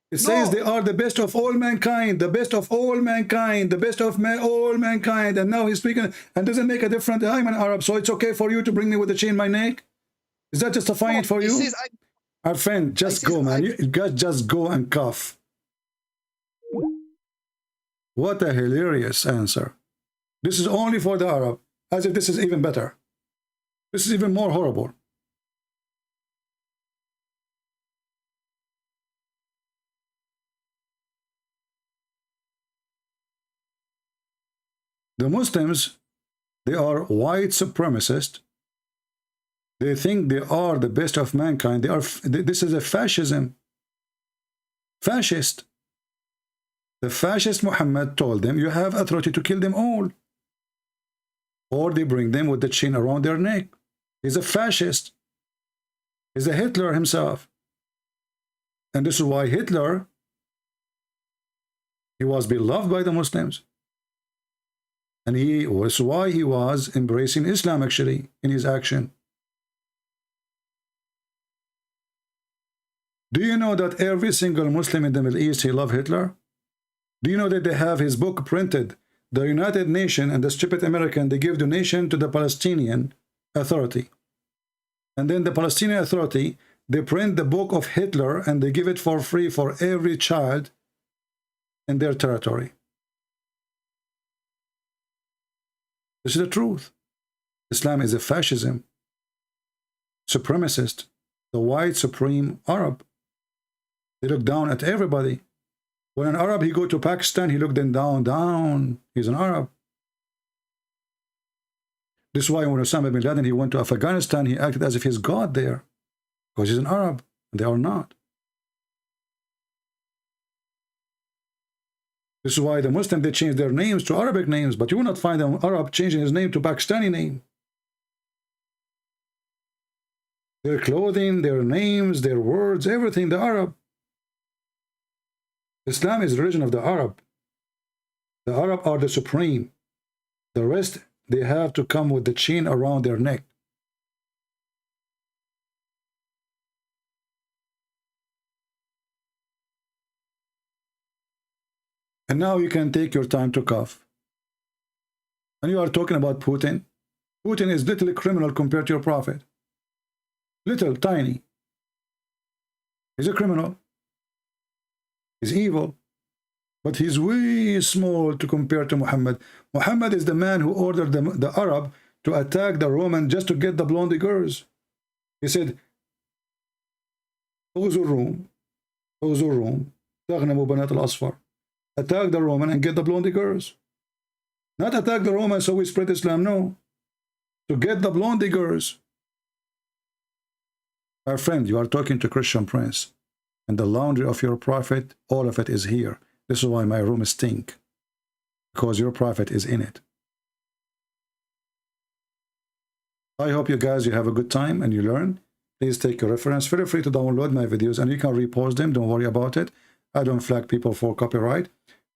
S7: It says they are the best of all mankind, the best of all mankind, the best of all mankind, and now he's speaking and doesn't make a difference. I'm an Arab, so it's okay for you to bring me with a chain in my neck. Is that justifying it for you? Our friend, just go, man. You guys just go and cough. What a hilarious answer. This is only for the Arab, as if this is even better. This is even more horrible. The Muslims, they are white supremacists. They think they are the best of mankind. This is a fascism. Fascist. The fascist Muhammad told them, you have authority to kill them all. Or they bring them with the chain around their neck. He's a fascist. He's a Hitler himself. And this is why Hitler, he was beloved by the Muslims. And he was why he was embracing Islam actually in his action. Do you know that every single Muslim in the Middle East, he loved Hitler? Do you know that they have his book printed? The United Nations and the stupid American, they give donation to the Palestinian Authority. And then the Palestinian Authority, they print the book of Hitler and they give it for free for every child in their territory. This is the truth. Islam is a fascism, supremacist, the white supreme Arab. They look down at everybody. When an Arab, he go to Pakistan, he looked them down. He's an Arab. This is why when Osama bin Laden, he went to Afghanistan, he acted as if he's God there. Because he's an Arab. They are not. This is why the Muslims, they change their names to Arabic names, but you will not find an Arab changing his name to Pakistani name. Their clothing, their names, their words, everything, the Arab. Islam is the religion of the Arab. The Arab are the supreme. The rest, they have to come with the chain around their neck. And now you can take your time to cough. And you are talking about Putin. Putin is literally criminal compared to your prophet. Little, tiny. He's a criminal. He's evil. But he's way small to compare to Muhammad. Muhammad is the man who ordered the Arab to attack the Roman just to get the blonde girls. He said, غزوا الروم غزوا الروم تغنموا بنات الأصفر. Attack the Roman and get the blonde girls. Not attack the Roman so we spread Islam, no. To get the blonde girls. My friend, you are talking to Christian Prince. And the laundry of your prophet, all of it is here. This is why my room stink. Because your prophet is in it. I hope you guys, you have a good time and you learn. Please take your reference. Feel free to download my videos and you can repost them. Don't worry about it. I don't flag people for copyright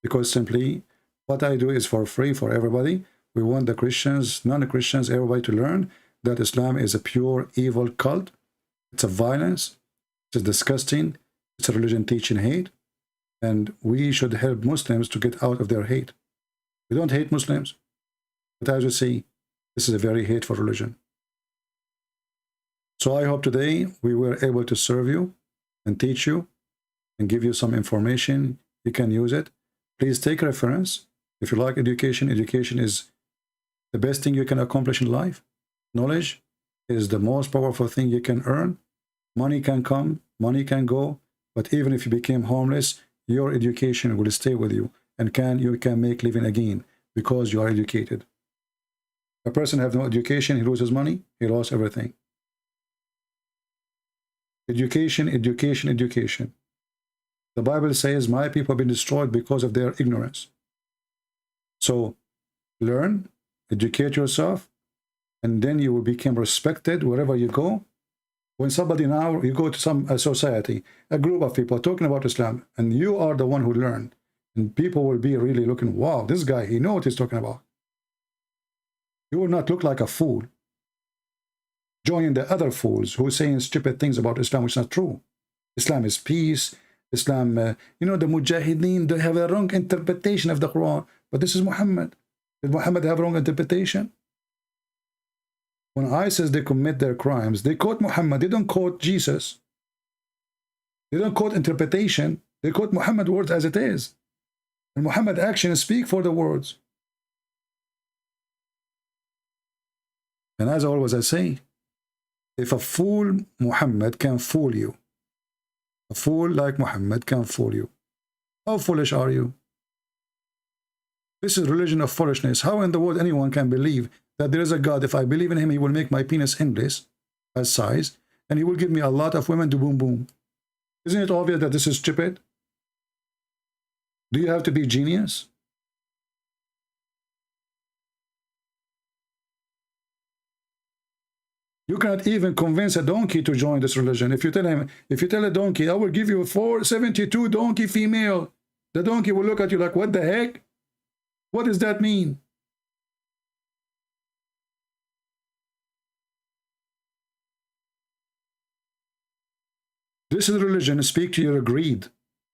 S7: because simply what I do is for free for everybody. We want the Christians, non-Christians, everybody to learn that Islam is a pure evil cult. It's a violence. It's disgusting. It's a religion teaching hate. And we should help Muslims to get out of their hate. We don't hate Muslims. But as you see, this is a very hateful religion. So I hope today we were able to serve you and teach you and give you some information. You can use it. Please take reference. If you like education, education is the best thing you can accomplish in life. Knowledge is the most powerful thing you can earn. Money can come, money can go, but even if you became homeless, your education will stay with you and you can make living again because you are educated. A person have no education, he loses money, he lost everything. Education, education, education. The Bible says, my people have been destroyed because of their ignorance. So, learn, educate yourself, and then you will become respected wherever you go. When somebody now, you go to some society, a group of people talking about Islam, and you are the one who learned, and people will be really looking, wow, this guy, he knows what he's talking about. You will not look like a fool. Joining the other fools who are saying stupid things about Islam, which is not true. Islam is peace. Islam, you know, the Mujahideen, they have a wrong interpretation of the Quran. But this is Muhammad. Did Muhammad have a wrong interpretation? When ISIS, they commit their crimes, they quote Muhammad. They don't quote Jesus. They don't quote interpretation. They quote Muhammad words as it is. And Muhammad actions speak for the words. And as always I say, if a fool Muhammad can fool you, a fool like Muhammad can fool you, how foolish are you? This is religion of foolishness. How in the world anyone can believe that there is a God? If I believe in him, he will make my penis endless as size, and he will give me a lot of women to boom boom. Isn't it obvious that this is stupid? Do you have to be genius? You cannot even convince a donkey to join this religion. If you tell a donkey, I will give you 472 donkey female, the donkey will look at you like, what the heck? What does that mean? This is religion. Speak to your greed.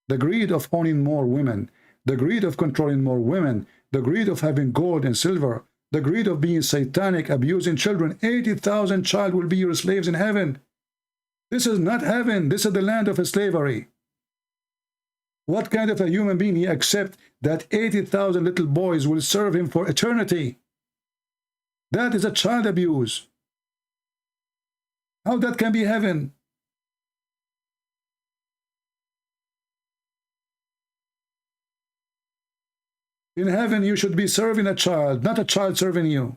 S7: The greed of owning more women. The greed of controlling more women. The greed of having gold and silver. The greed of being satanic, abusing children. 80,000 child will be your slaves in heaven. This is not heaven. This is the land of slavery. What kind of a human being he accept that 80,000 little boys will serve him for eternity? That is a child abuse. How that can be heaven? In heaven, you should be serving a child, not a child serving you.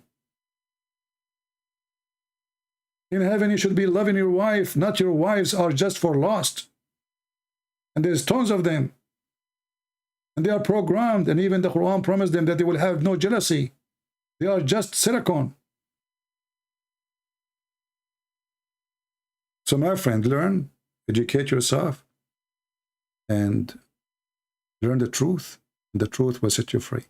S7: In heaven, you should be loving your wife, not your wives are just for lust. And there's tons of them. And they are programmed, and even the Quran promised them that they will have no jealousy. They are just silicone. So my friend, learn, educate yourself, and learn the truth. The truth will set you free.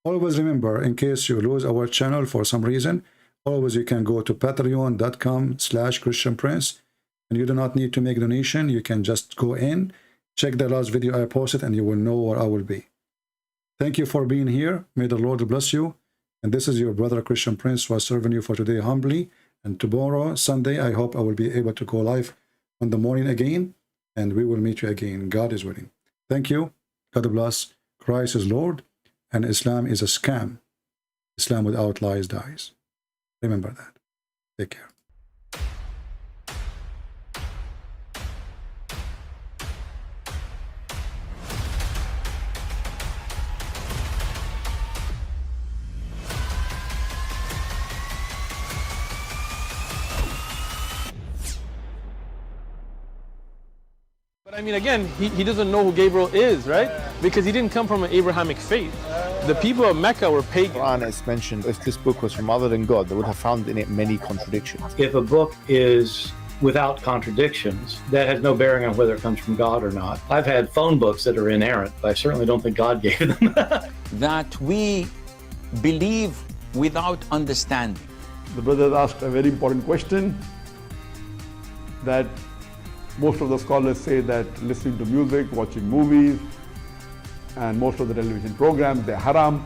S7: Always remember, in case you lose our channel for some reason, always you can go to patreon.com/ChristianPrince, and you do not need to make a donation. You can just go in, check the last video I posted, and you will know where I will be. Thank you for being here. May the Lord bless you. And this is your brother Christian Prince who is serving you for today humbly. And tomorrow, Sunday, I hope I will be able to go live on the morning again, and we will meet you again. God is willing. Thank you. God bless. Christ is Lord, and Islam is a scam. Islam without lies dies. Remember that. Take care.
S11: But I mean, again, he doesn't know who Gabriel is, right? Because he didn't come from an Abrahamic faith. The people of Mecca were pagan.
S12: Quran is mentioned, if this book was from other than God, they would have found in it many contradictions.
S3: If a book is without contradictions, that has no bearing on whether it comes from God or not. I've had phone books that are inerrant, but I certainly don't think God gave them.
S4: That we believe without understanding.
S5: The brother asked a very important question, that most of the scholars say that listening to music, watching movies, and most of the television programs, they're haram.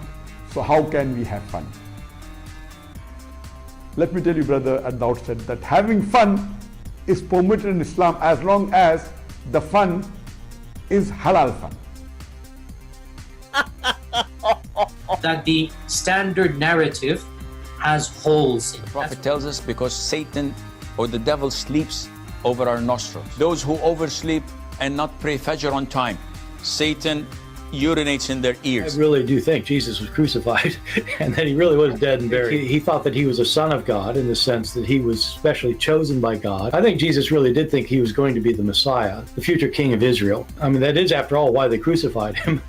S5: So how can we have fun? Let me tell you, brother, at the outset, that having fun is permitted in Islam as long as the fun is halal fun.
S6: That the standard narrative has holes in it.
S4: The Prophet tells us because Satan or the devil sleeps over our nostrils. Those who oversleep and not pray Fajr on time, Satan urinates in their ears.
S3: I really do think Jesus was crucified and that he really was dead and buried. He thought that he was a son of God in the sense that he was specially chosen by God. I think Jesus really did think he was going to be the Messiah, the future king of Israel. I mean, that is, after all, why they crucified him.